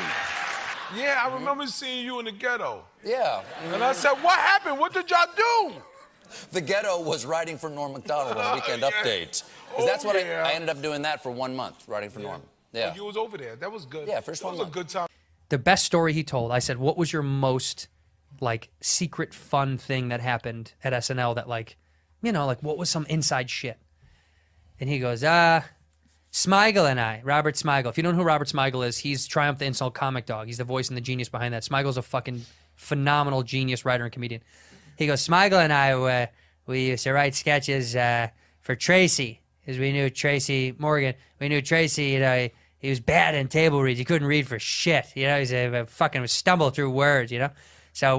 Yeah, I remember seeing you in the ghetto. Yeah. And I said, what happened? What did y'all do? The ghetto was writing for Norm MacDonald on Weekend Yeah. Update. Oh, That's what yeah. I ended up doing that for 1 month, writing for Norm. Yeah. Oh, you was over there. That was good. Yeah, first that 1 was month. a good time. The best story he told, I said, what was your most, like, secret fun thing that happened at SNL that, like, you know, like, what was some inside shit? And he goes, Smigel and I, Robert Smigel. If you don't know who Robert Smigel is, he's Triumph the Insult Comic Dog. He's the voice and the genius behind that. Smigel's a fucking phenomenal genius writer and comedian. He goes, Smigel and I, we used to write sketches for Tracy, because we knew Tracy Morgan. We knew Tracy, you know, he was bad in table reads. He couldn't read for shit. You know, he's a fucking stumble through words, you know? So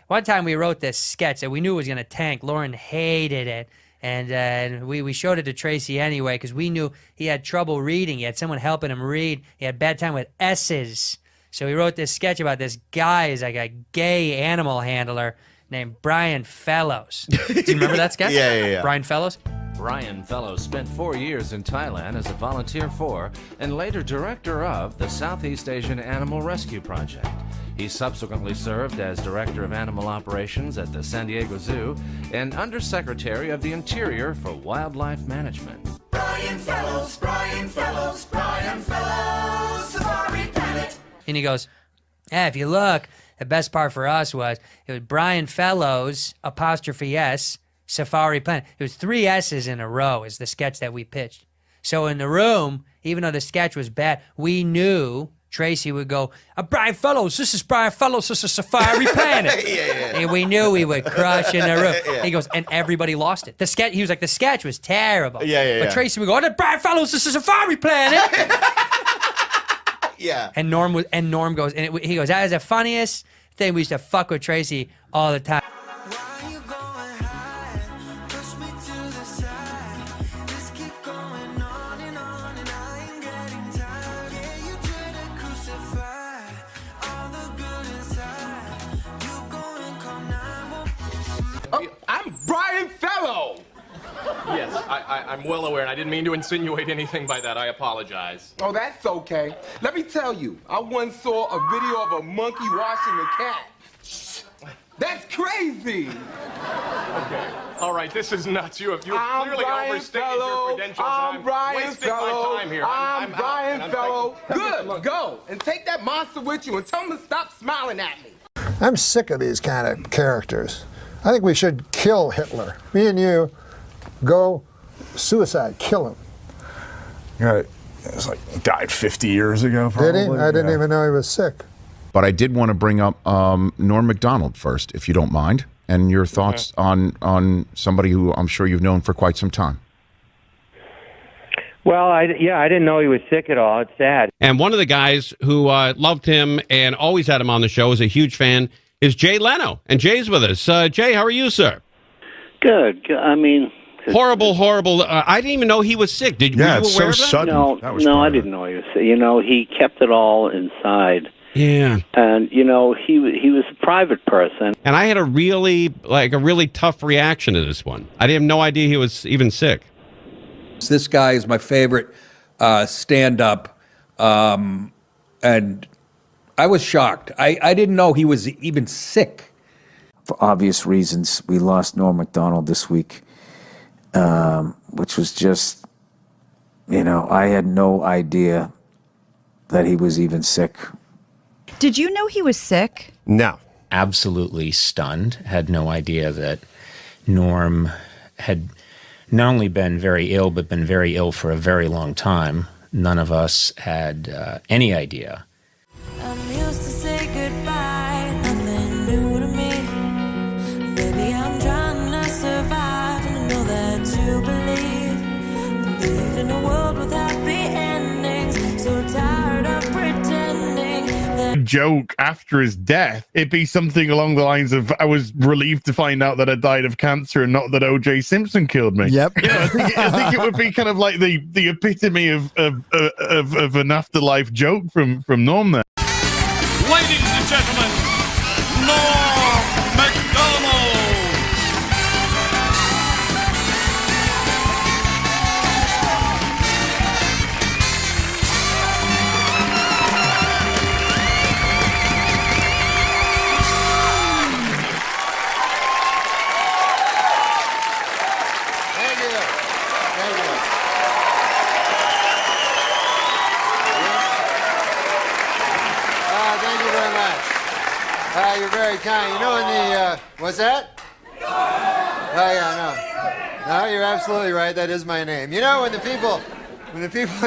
one time we wrote this sketch that we knew was going to tank. Lauren hated it. And we showed it to Tracy anyway because we knew he had trouble reading. He had someone helping him read. He had bad time with S's. So we wrote this sketch about this guy who's like a gay animal handler named Brian Fellows. Do you remember that sketch? Yeah. Brian Fellows? Brian Fellows spent 4 years in Thailand as a volunteer for and later director of the Southeast Asian Animal Rescue Project. He subsequently served as Director of Animal Operations at the San Diego Zoo and Undersecretary of the Interior for Wildlife Management. Brian Fellows, Brian Fellows, Brian Fellows, Safari Planet. And he goes, if you look, the best part for us was it was Brian Fellows, 'S, Safari Planet. It was 3 S's in a row is the sketch that we pitched. So in the room, even though the sketch was bad, we knew Tracy would go, Brian Fellows, this is Brian Fellows, this is Safari Planet. Yeah. And we knew we would crush in the room. He goes, and everybody lost it. The sketch, he was like, the sketch was terrible. But Tracy would go, Brian Fellows, this is Safari Planet. Yeah. And Norm goes, and he goes, that is the funniest thing. We used to fuck with Tracy all the time. I'm Brian Fellow. Yes, I'm well aware, and I didn't mean to insinuate anything by that. I apologize. Oh, that's okay. Let me tell you, I once saw a video of a monkey washing a cat. That's crazy. Okay. All right, this is nuts. You have clearly overstated your credentials. I'm Brian wasting Fellow. my time here. I'm out, Brian and I'm Fellow. taking- Good, go. And take that monster with you and tell him to stop smiling at me. I'm sick of these kind of characters. I think we should kill Hitler. Me and you, go suicide, kill him. Right. It was like, he died 50 years ago, probably. Did he? I didn't even know he was sick. But I did want to bring up Norm MacDonald first, if you don't mind, and your thoughts on somebody who I'm sure you've known for quite some time. Well, I didn't know he was sick at all. It's sad. And one of the guys who loved him and always had him on the show, is a huge fan, is Jay Leno. And Jay's with us. Jay, how are you, sir? Good. I mean... Horrible. I didn't even know he was sick. Were you aware of that? No, I didn't know he was sick. You know, he kept it all inside. Yeah. And, you know, he was a private person. And I had a really tough reaction to this one. I didn't have no idea he was even sick. This guy is my favorite stand-up, and I was shocked. I didn't know he was even sick. For obvious reasons, we lost Norm MacDonald this week, which was just, you know, I had no idea that he was even sick. Did you know he was sick? No. Absolutely stunned. Had no idea that Norm had not only been very ill, but been very ill for a very long time. None of us had any idea. I'm used to say goodbye, nothing new to me. Baby, I'm trying to survive, and I know that you believe in a world with happy endings. So tired of pretending that. Joke after his death, it'd be something along the lines of, I was relieved to find out that I died of cancer and not that O.J. Simpson killed me. Yep. You know, I think it would be kind of like the epitome of an afterlife joke from Norm there. Ladies and gentlemen, Norm MacDonald. Thank you. Thank you. Thank you very much. You're very kind. You know, in the, what's that? Oh, yeah, no, you're absolutely right. That is my name. You know, when the people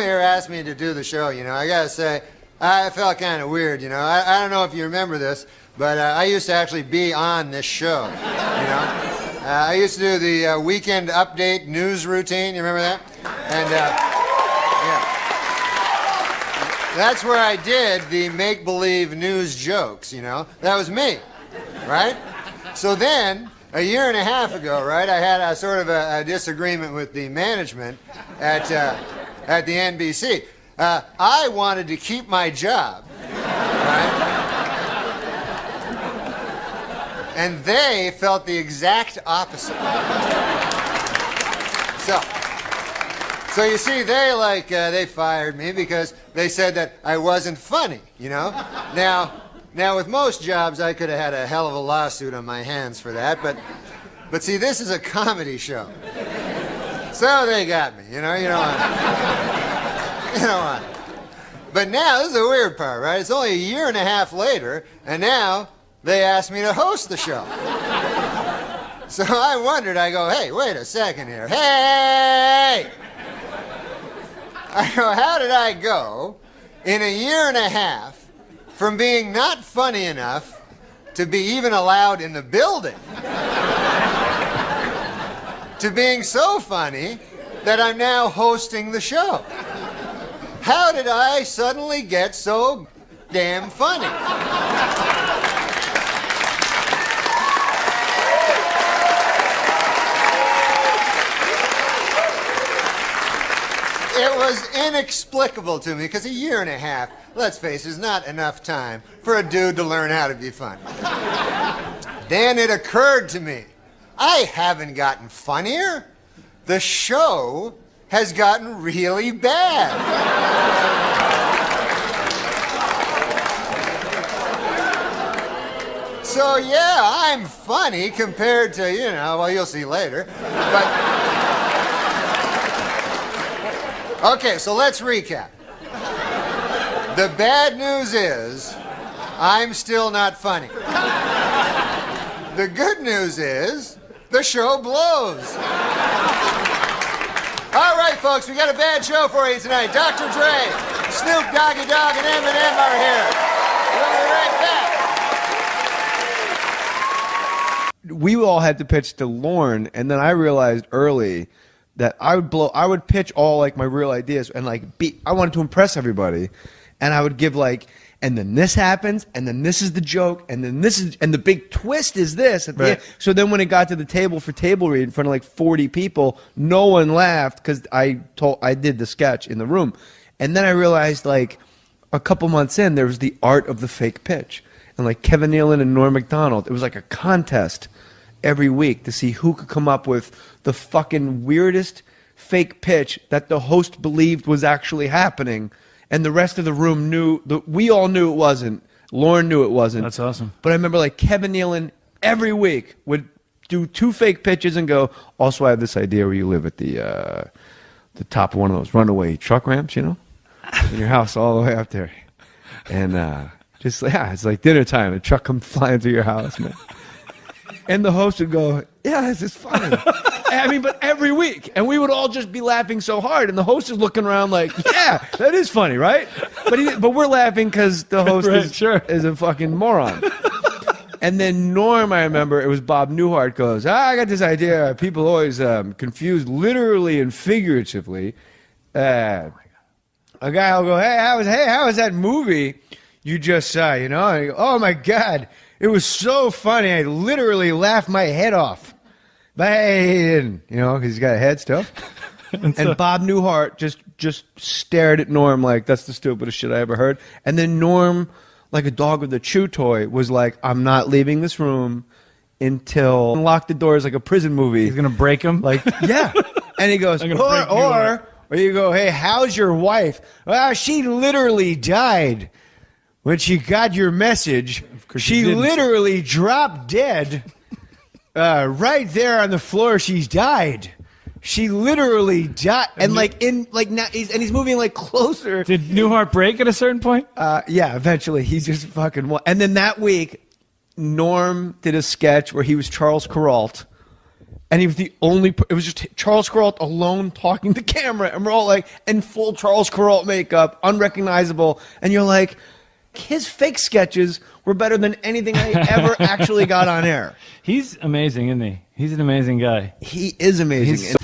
here asked me to do the show, you know, I gotta say, I felt kind of weird, you know. I don't know if you remember this, but I used to actually be on this show, you know. I used to do the weekend update news routine. You remember that? And, yeah. That's where I did the make-believe news jokes, you know. That was me, right? So then, a year and a half ago, right, I had a sort of a disagreement with the management at the NBC. I wanted to keep my job, right? And they felt the exact opposite. So you see, they fired me because they said that I wasn't funny, you know? Now with most jobs, I could have had a hell of a lawsuit on my hands for that, but see, this is a comedy show. So they got me, you know, you don't want. But now, this is the weird part, right? It's only a year and a half later, and now they asked me to host the show. So I wondered, I go, hey, wait a second here. Hey! I go, how did I go in a year and a half from being not funny enough to be even allowed in the building to being so funny that I'm now hosting the show? How did I suddenly get so damn funny? It was inexplicable to me, because a year and a half, let's face it, is not enough time for a dude to learn how to be funny. Then it occurred to me, I haven't gotten funnier. the show has gotten really bad. So yeah, I'm funny compared to, you know, well, you'll see later. But okay, so let's recap. The bad news is I'm still not funny. The good news is the show blows. All right, folks, we got a bad show for you tonight. Dr. Dre, Snoop Doggy Dogg, and Eminem are here. We'll be right back. We all had to pitch to Lorne, and then I realized early that I would pitch all like my real ideas and like I wanted to impress everybody, and I would give like, and then this happens, and then this is the joke, and then this is, and the big twist is this at the end. So then when it got to the table for table read in front of like 40 people, no one laughed because I did the sketch in the room, and then I realized like a couple months in there was the art of the fake pitch, and like Kevin Nealon and Norm Macdonald, it was like a contest every week to see who could come up with the fucking weirdest fake pitch that the host believed was actually happening, and the rest of the room knew. We all knew it wasn't. Lorne knew it wasn't. That's awesome. But I remember like Kevin Nealon every week would do 2 fake pitches and go, also I have this idea where you live at the top of one of those runaway truck ramps, you know, in your house all the way up there, and just yeah, it's like dinner time. A truck comes flying through your house, man. And the host would go, yeah, this is funny. I mean, but every week. And we would all just be laughing so hard. And the host is looking around like, yeah, that is funny, right? But we're laughing because the host is a fucking moron. And then Norm, I remember, it was Bob Newhart goes, I got this idea. People always confuse literally and figuratively. A guy will go, hey, how was that movie you just saw, you know? And I go, oh, my God. It was so funny. I literally laughed my head off. But he didn't, you know, because he's got a head still. And Bob Newhart just stared at Norm like, that's the stupidest shit I ever heard. And then Norm, like a dog with a chew toy, was like, I'm not leaving this room until unlock the doors like a prison movie. He's going to break him? Like, yeah. And he goes, or you go, hey, how's your wife? Well, she literally died when she got your message. She literally dropped dead right there on the floor. She's died. She literally died, and like in like now he's moving like closer. Did Newhart break at a certain point? Yeah, eventually he just fucking won. And then that week, Norm did a sketch where he was Charles Kuralt, and he was the only. It was just Charles Kuralt alone talking to camera, and we're all like in full Charles Kuralt makeup, unrecognizable, and you're like, his fake sketches were better than anything I ever actually got on air. He's amazing, isn't he? He's an amazing guy. He is amazing.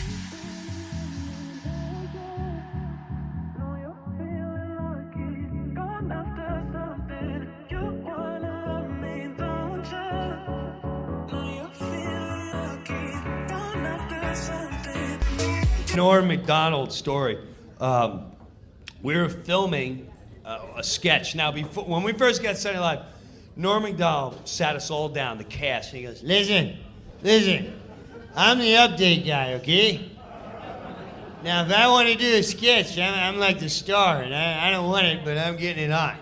Norm MacDonald story. We were filming a sketch. Now, when we first got Saturday Night Live, Norm MacDonald sat us all down, the cast, and he goes, listen, I'm the update guy, okay? Now, if I want to do a sketch, I'm like the star, and I don't want it, but I'm getting it on.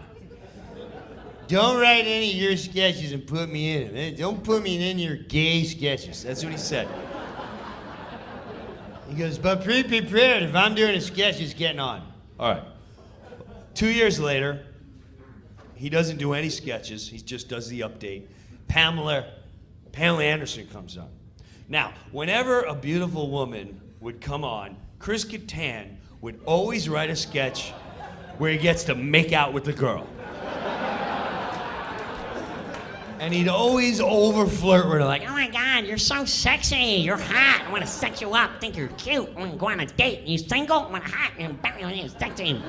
Don't write any of your sketches and put me in them. Don't put me in any of your gay sketches. That's what he said. He goes, but be prepared. If I'm doing a sketch, it's getting on. All right. 2 years later, he doesn't do any sketches. He just does the update. Pamela Anderson comes on. Now, whenever a beautiful woman would come on, Chris Kattan would always write a sketch where he gets to make out with the girl. And he'd always over-flirt with her, like, oh my God, you're so sexy, you're hot, I want to sex you up, think you're cute, I want to go on a date, you single, I want to hot, you're sexy.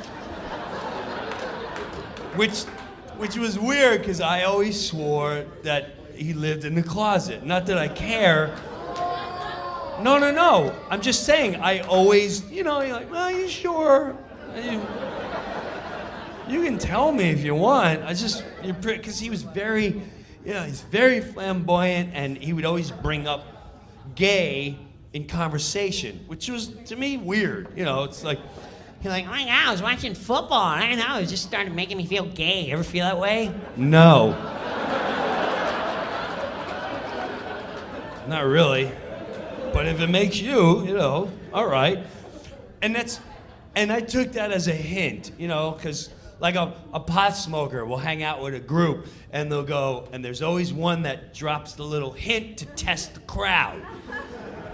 Which was weird, because I always swore that he lived in the closet. Not that I care. No, I'm just saying, I always, you're like, well, you sure? You can tell me if you want, because he was he's very flamboyant, and he would always bring up gay in conversation, which was to me weird. You know, it's like You're like, oh my God, I was watching football, and I don't know, it just started making me feel gay. You ever feel that way? no, not really. But if it makes you, you know, all right. And I took that as a hint, you know, because like a pot smoker will hang out with a group and they'll go, and there's always one that drops the little hint to test the crowd.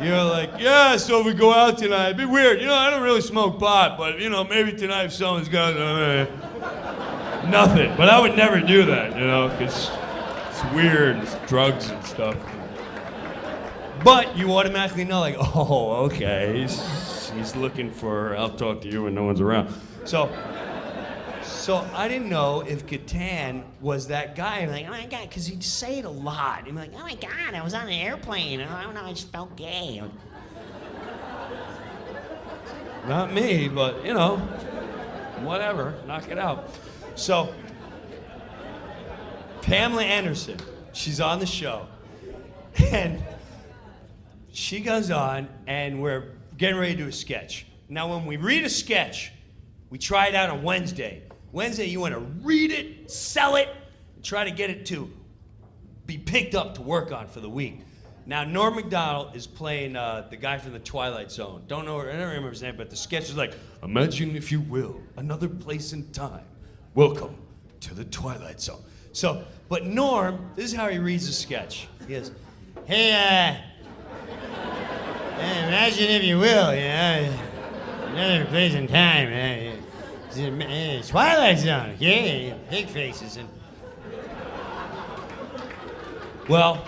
You're like, yeah, so if we go out tonight, it'd be weird. You know, I don't really smoke pot, but, you know, maybe tonight if someone's got nothing. But I would never do that, you know, because it's weird, it's drugs and stuff. But you automatically know, like, oh, okay, he's looking for, I'll talk to you when no one's around. So I didn't know if Catan was that guy. I'm like, oh my God, because he'd say it a lot. I'm like, oh my God, I was on an airplane. I don't know, I just felt gay. Not me, but, you know, whatever, knock it out. So, Pamela Anderson, she's on the show. And she goes on, and we're getting ready to do a sketch. Now, when we read a sketch, we try it out on Wednesday. Wednesday, you want to read it, sell it, and try to get it to be picked up to work on for the week. Now, Norm MacDonald is playing the guy from the Twilight Zone. I don't remember his name, but the sketch is like, imagine, if you will, another place and time. Welcome to the Twilight Zone. So, but Norm, this is how he reads the sketch. He goes, hey, imagine, if you will, you know, another place and time. Twilight Zone, yeah, pig faces. And well,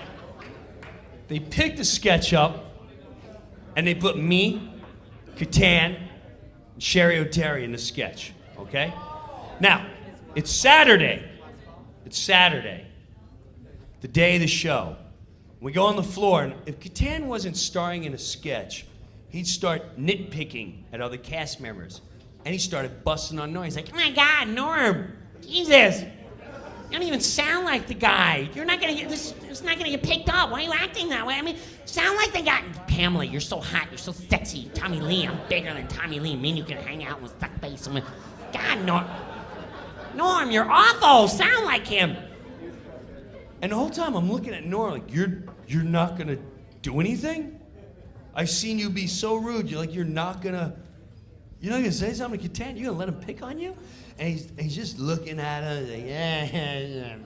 they picked the sketch up, and they put me, Catan, and Sherry O'Terry in the sketch, okay? Now, it's Saturday. It's Saturday, the day of the show. We go on the floor, and if Catan wasn't starring in a sketch, he'd start nitpicking at other cast members. And he started busting on Norm. He's like, oh my God, Norm, Jesus, you don't even sound like the guy. You're not gonna get this. It's not gonna get picked up. Why are you acting that way? I mean, sound like the guy. Pamela, you're so hot. You're so sexy. Tommy Lee, I'm bigger than Tommy Lee. Me and you can hang out with fuck face. I mean, God, Norm, you're awful. Sound like him. And the whole time I'm looking at Norm like, you're not gonna do anything? I've seen you be so rude. You're like, you're not gonna say something to Catan? You're gonna let him pick on you? And he's just looking at us like, yeah.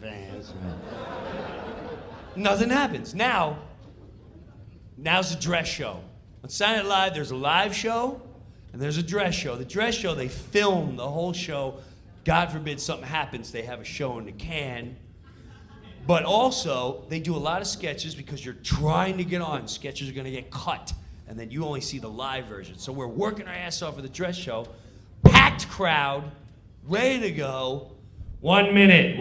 Nothing happens. Now's the dress show. On Saturday Night Live, there's a live show and there's a dress show. The dress show, they film the whole show. God forbid something happens, they have a show in the can. But also, they do a lot of sketches because you're trying to get on. Sketches are gonna get cut, and then you only see the live version. So we're working our ass off for the dress show. Packed crowd, ready to go. 1 minute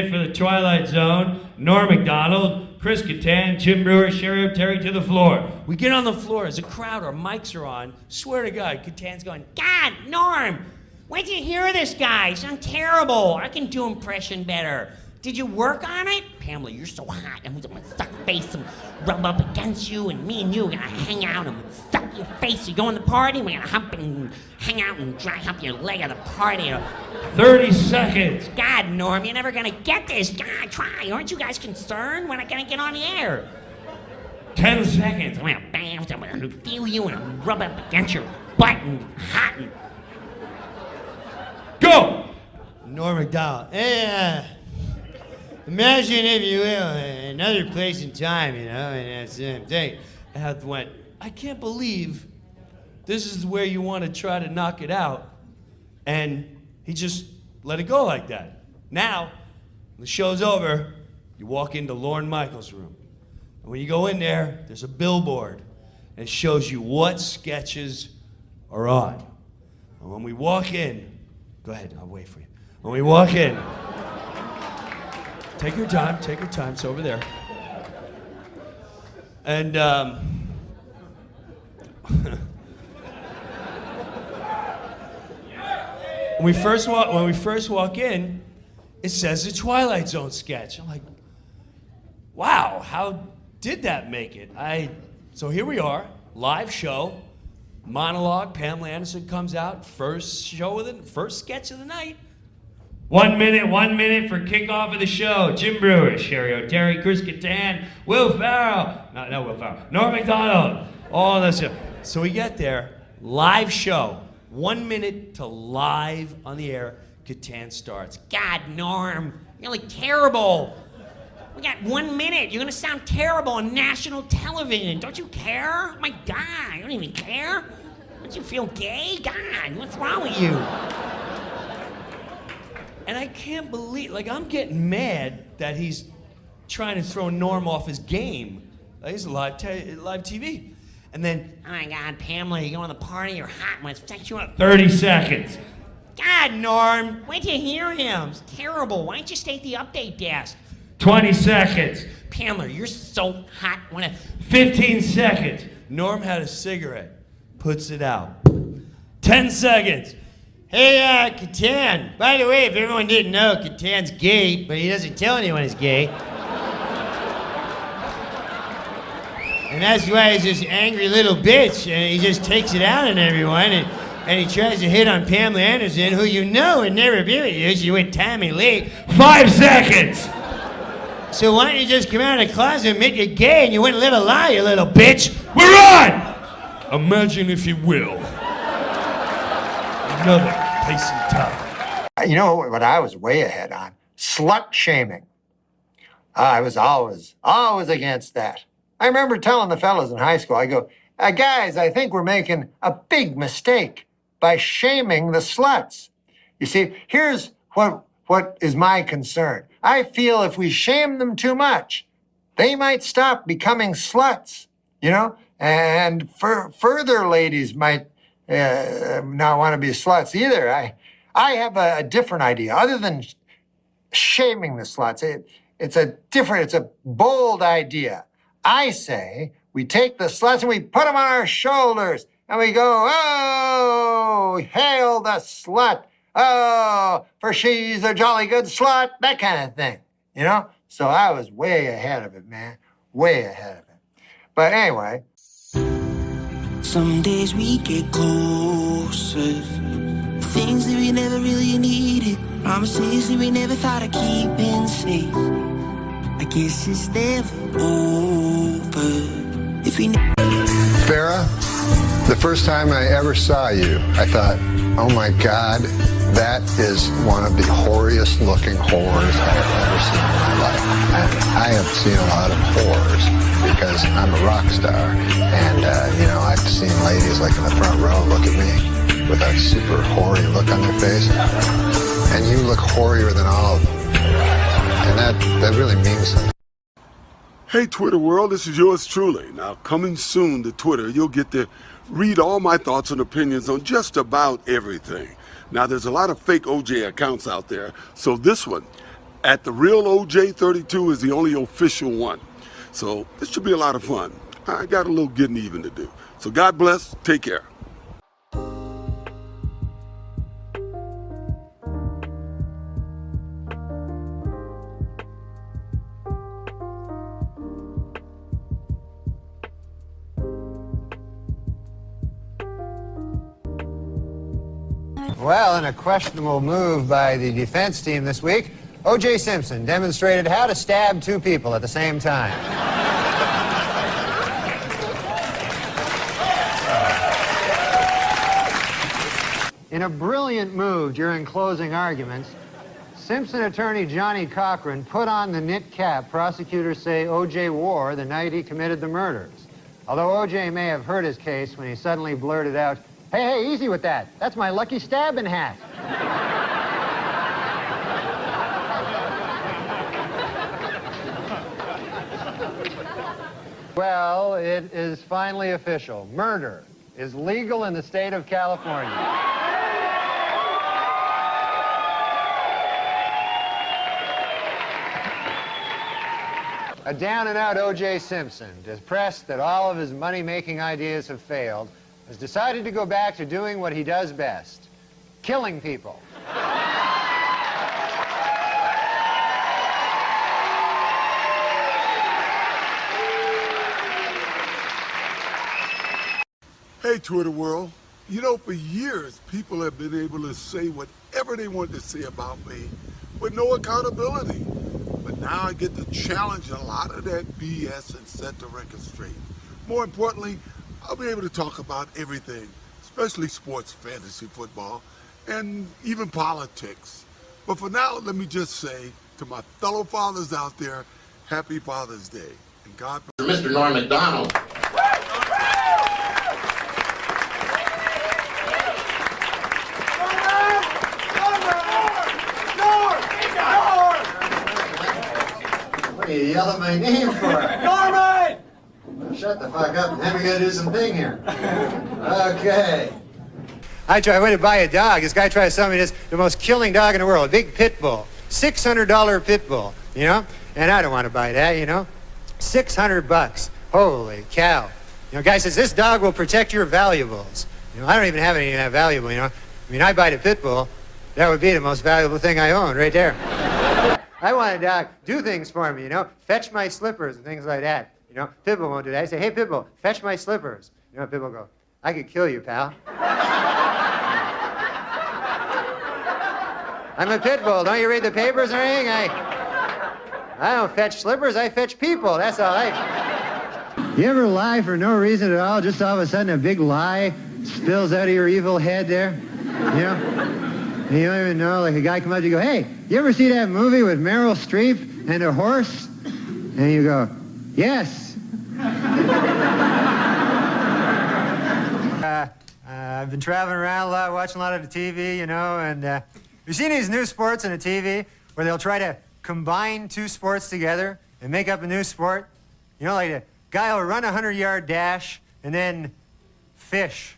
for the Twilight Zone. Norm MacDonald, Chris Catan, Jim Brewer, Sherry O'Terry to the floor. We get on the floor. As a crowd, our mics are on. Swear to God, Catan's going, God, Norm, where'd you hear this guy? You sound terrible. I can do impression better. Did you work on it? Pamela, you're so hot. I'm gonna suck face and rub up against you, and me and you are gonna hang out and suck your face. You go in the party, we're gonna hump and hang out and dry hump your leg at the party. 30 seconds. God, Norm, you're never gonna get this. God, try. Aren't you guys concerned? We're not gonna get on the air. 10 seconds. I'm gonna bam, I'm gonna feel you and rub up against your butt and hot and... Go! Norm MacDonald. Hey, imagine, if you will, another place and time, you know, and that's the same thing. And I went, I can't believe this is where you want to try to knock it out. And he just let it go like that. Now, the show's over, you walk into Lorne Michaels' room. And when you go in there, there's a billboard. And it shows you what sketches are on. And when we walk in, go ahead, I'll wait for you. When we walk in, take your time, it's over there. And when we first walk in, it says the Twilight Zone sketch. I'm like, wow, how did that make it? So here we are, live show, monologue. Pamela Anderson comes out, first sketch of the night. 1 minute for kickoff of the show. Jim Brewer, Sherry O'Terry, Chris Kattan, Will Ferrell, not Will Ferrell, Norm MacDonald, all this show. So we get there, live show, 1 minute to live on the air. Kattan starts. God, Norm, you're like terrible. We got 1 minute. You're gonna sound terrible on national television. Don't you care? My God, you don't even care? Don't you feel gay? God, what's wrong with you? And I can't believe, I'm getting mad that he's trying to throw Norm off his game. He's live TV. And then, oh my God, Pamela, you going to the party? You're hot. Let's text you up. 30 seconds. God, Norm, wait till you hear him. It's terrible. Why don't you stay at the update desk? 20 seconds. Pamela, you're so hot. 15 seconds. Norm had a cigarette. Puts it out. 10 seconds. Hey, Kattan. By the way, if everyone didn't know, Kattan's gay, but he doesn't tell anyone he's gay. And that's why he's this angry little bitch, and he just takes it out on everyone, and he tries to hit on Pamela Anderson, who you know would never be with you. She went Tammy Lee. 5 seconds! So why don't you just come out of the closet and admit you're gay and you wouldn't live a lie, you little bitch? We're on! Imagine if you will. Another pacing time. You know what I was way ahead on? Slut shaming. I was always against that. I remember telling the fellas in high school, I go, guys, I think we're making a big mistake by shaming the sluts. You see, here's what is my concern. I feel if we shame them too much, they might stop becoming sluts, and further ladies might not want to be sluts either. I have a different idea. Other than shaming the sluts, it's a bold idea. I say we take the sluts and we put them on our shoulders and we go, oh, hail the slut. Oh, for she's a jolly good slut, that kind of thing, So I was way ahead of it, man, way ahead of it. But anyway. Some days we get closer, things that we never really needed, promises that we never thought of keeping safe. I guess it's never over if we Farrah, the first time I ever saw you, I thought, oh my God, that is one of the hoariest looking whores I have ever seen in my life. And I have seen a lot of whores because I'm a rock star. And, I've seen ladies like in the front row look at me with that super hoary look on their face. And you look hoarier than all of them. And that really means something. Hey, Twitter world, this is yours truly. Now, coming soon to Twitter, you'll get to read all my thoughts and opinions on just about everything. Now, there's a lot of fake OJ accounts out there, so this one, at the real OJ32, is the only official one. So this should be a lot of fun. I got a little getting even to do. So God bless, take care. Well, in a questionable move by the defense team this week, O.J. Simpson demonstrated how to stab two people at the same time. In a brilliant move during closing arguments, Simpson attorney Johnny Cochran put on the knit cap prosecutors say O.J. wore the night he committed the murders. Although O.J. may have hurt his case when he suddenly blurted out, hey, easy with that. That's my lucky stabbing hat. Well, it is finally official. Murder is legal in the state of California. A down-and-out O.J. Simpson, depressed that all of his money-making ideas have failed, has decided to go back to doing what he does best, killing people. Hey, Twitter world. You know, for years, people have been able to say whatever they want to say about me with no accountability. But now I get to challenge a lot of that BS and set the record straight. More importantly, I'll be able to talk about everything, especially sports, fantasy football, and even politics. But for now, let me just say to my fellow fathers out there, happy Father's Day. And God bless. Mr. Norm MacDonald. What are you yelling my name for? Norman! Well, shut the fuck up. Then we gotta do some thing here. Okay. I went to buy a dog. This guy tried to sell me the most killing dog in the world, a big pit bull. $600 pit bull, you know? And I don't want to buy that, you know? $600. Holy cow. You know, guy says, this dog will protect your valuables. You know, I don't even have anything that valuable, you know? I mean, I buy the pit bull. That would be the most valuable thing I own, right there. I want a dog do things for me, you know? Fetch my slippers and things like that. You know, Pitbull won't do that. I say, hey, Pitbull, fetch my slippers. You know, Pitbull go, I could kill you, pal. I'm a pit bull. Don't you read the papers or anything? I don't fetch slippers. I fetch people. That's all You ever lie for no reason at all? Just all of a sudden a big lie spills out of your evil head there? You know? And you don't even know. Like a guy come up to you and go, hey, you ever see that movie with Meryl Streep and a horse? And you go, yes. I've been traveling around a lot, watching a lot of the TV, you know, and you've seen these new sports on the TV where they'll try to combine two sports together and make up a new sport. You know, like a guy will run a 100-yard dash and then fish.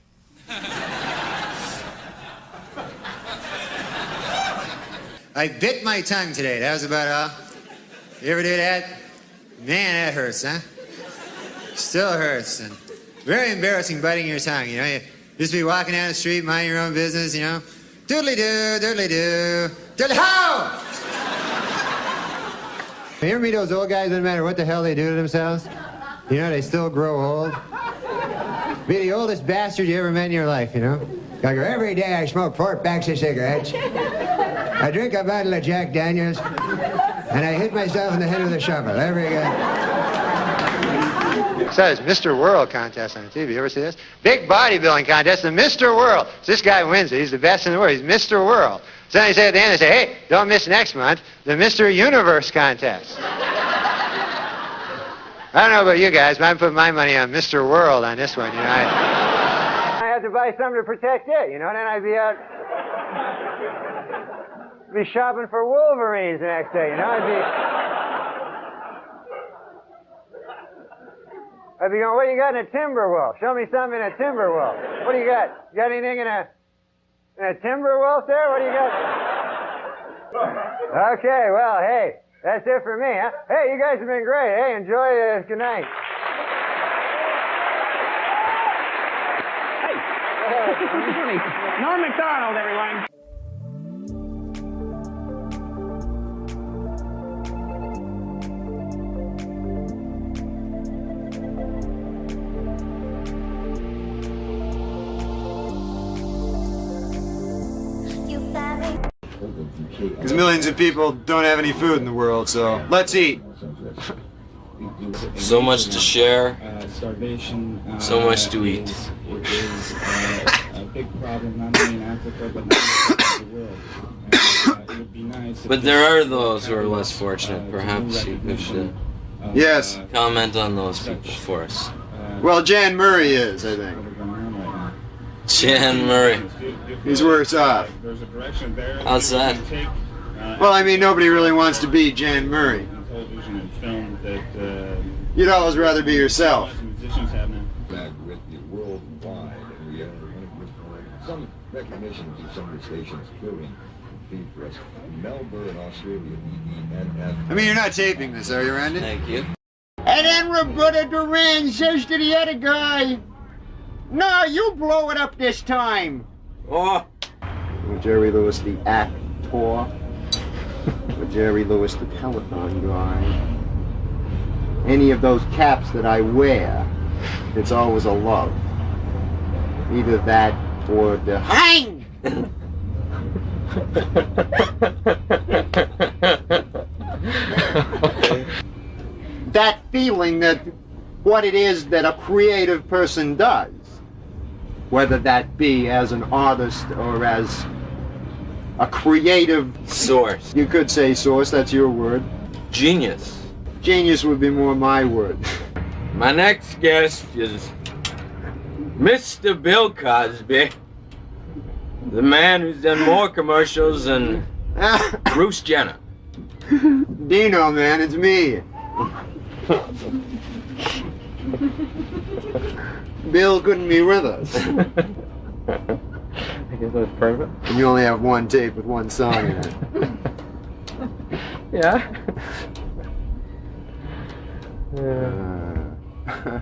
I bit my tongue today. That was about all. You ever do that? Man, that hurts, huh? Still hurts. And very embarrassing biting your tongue, you know. You just be walking down the street, minding your own business, you know. Doodly-doo, doodly-doo, doodly-how! You ever meet those old guys, no matter what the hell they do to themselves? You know, they still grow old. Be the oldest bastard you ever met in your life, you know? I go, every day I smoke 4 packs of cigarettes. I drink a bottle of Jack Daniels, and I hit myself in the head with a shovel every day. So it's Mr. World contest on the TV. You ever see this? Big bodybuilding contest, the Mr. World. So this guy wins it. He's the best in the world. He's Mr. World. So then they say at the end, they say, hey, don't miss next month, the Mr. Universe contest. I don't know about you guys, but I'm putting my money on Mr. World on this one, you know. I have to buy something to protect it, you know, and then I'd be out, be shopping for Wolverines the next day, you know. I'd be going, what do you got in a timber wolf? Show me something in a timber wolf. What do you got? You got anything in a timber wolf there? What do you got? Okay, well, hey, that's it for me, huh? Hey, you guys have been great. Hey, enjoy this. Good night. Norm MacDonald, everyone. Because millions of people don't have any food in the world, so let's eat. So much to share, so much to eat. It is a big problem not only in Africa but around the world. It would be nice. But there are those who are less fortunate. Perhaps you could Yes. comment on those people for us. Well, Jan Murray is, I think. Jan Murray. He's worse off. There's a direction there. How's that? Well, I mean, nobody really wants to be Jan Murray. Television and film that You'd always rather be yourself. musicians have now. Back with the worldwide, and we some recognition to some of the stations, including feed for us. Melbourne, Australia, EENF. I mean, you're not taping this, are you, Randy? Thank you. And then Roberta Duran says to the other guy, no, you blow it up this time. Oh. Jerry Lewis, the actor. Or Jerry Lewis, the telethon guy. Any of those caps that I wear, it's always a love. Either that or the hang. That feeling that what it is that a creative person does, whether that be as an artist or as a creative source. You could say source, that's your word. Genius. Genius would be more my word. My next guest is Mr. Bill Cosby, the man who's done more commercials than Bruce Jenner. Dino, man, it's me. Bill couldn't be with us. I guess that's perfect. And you only have one tape with one song in it. Yeah. Yeah.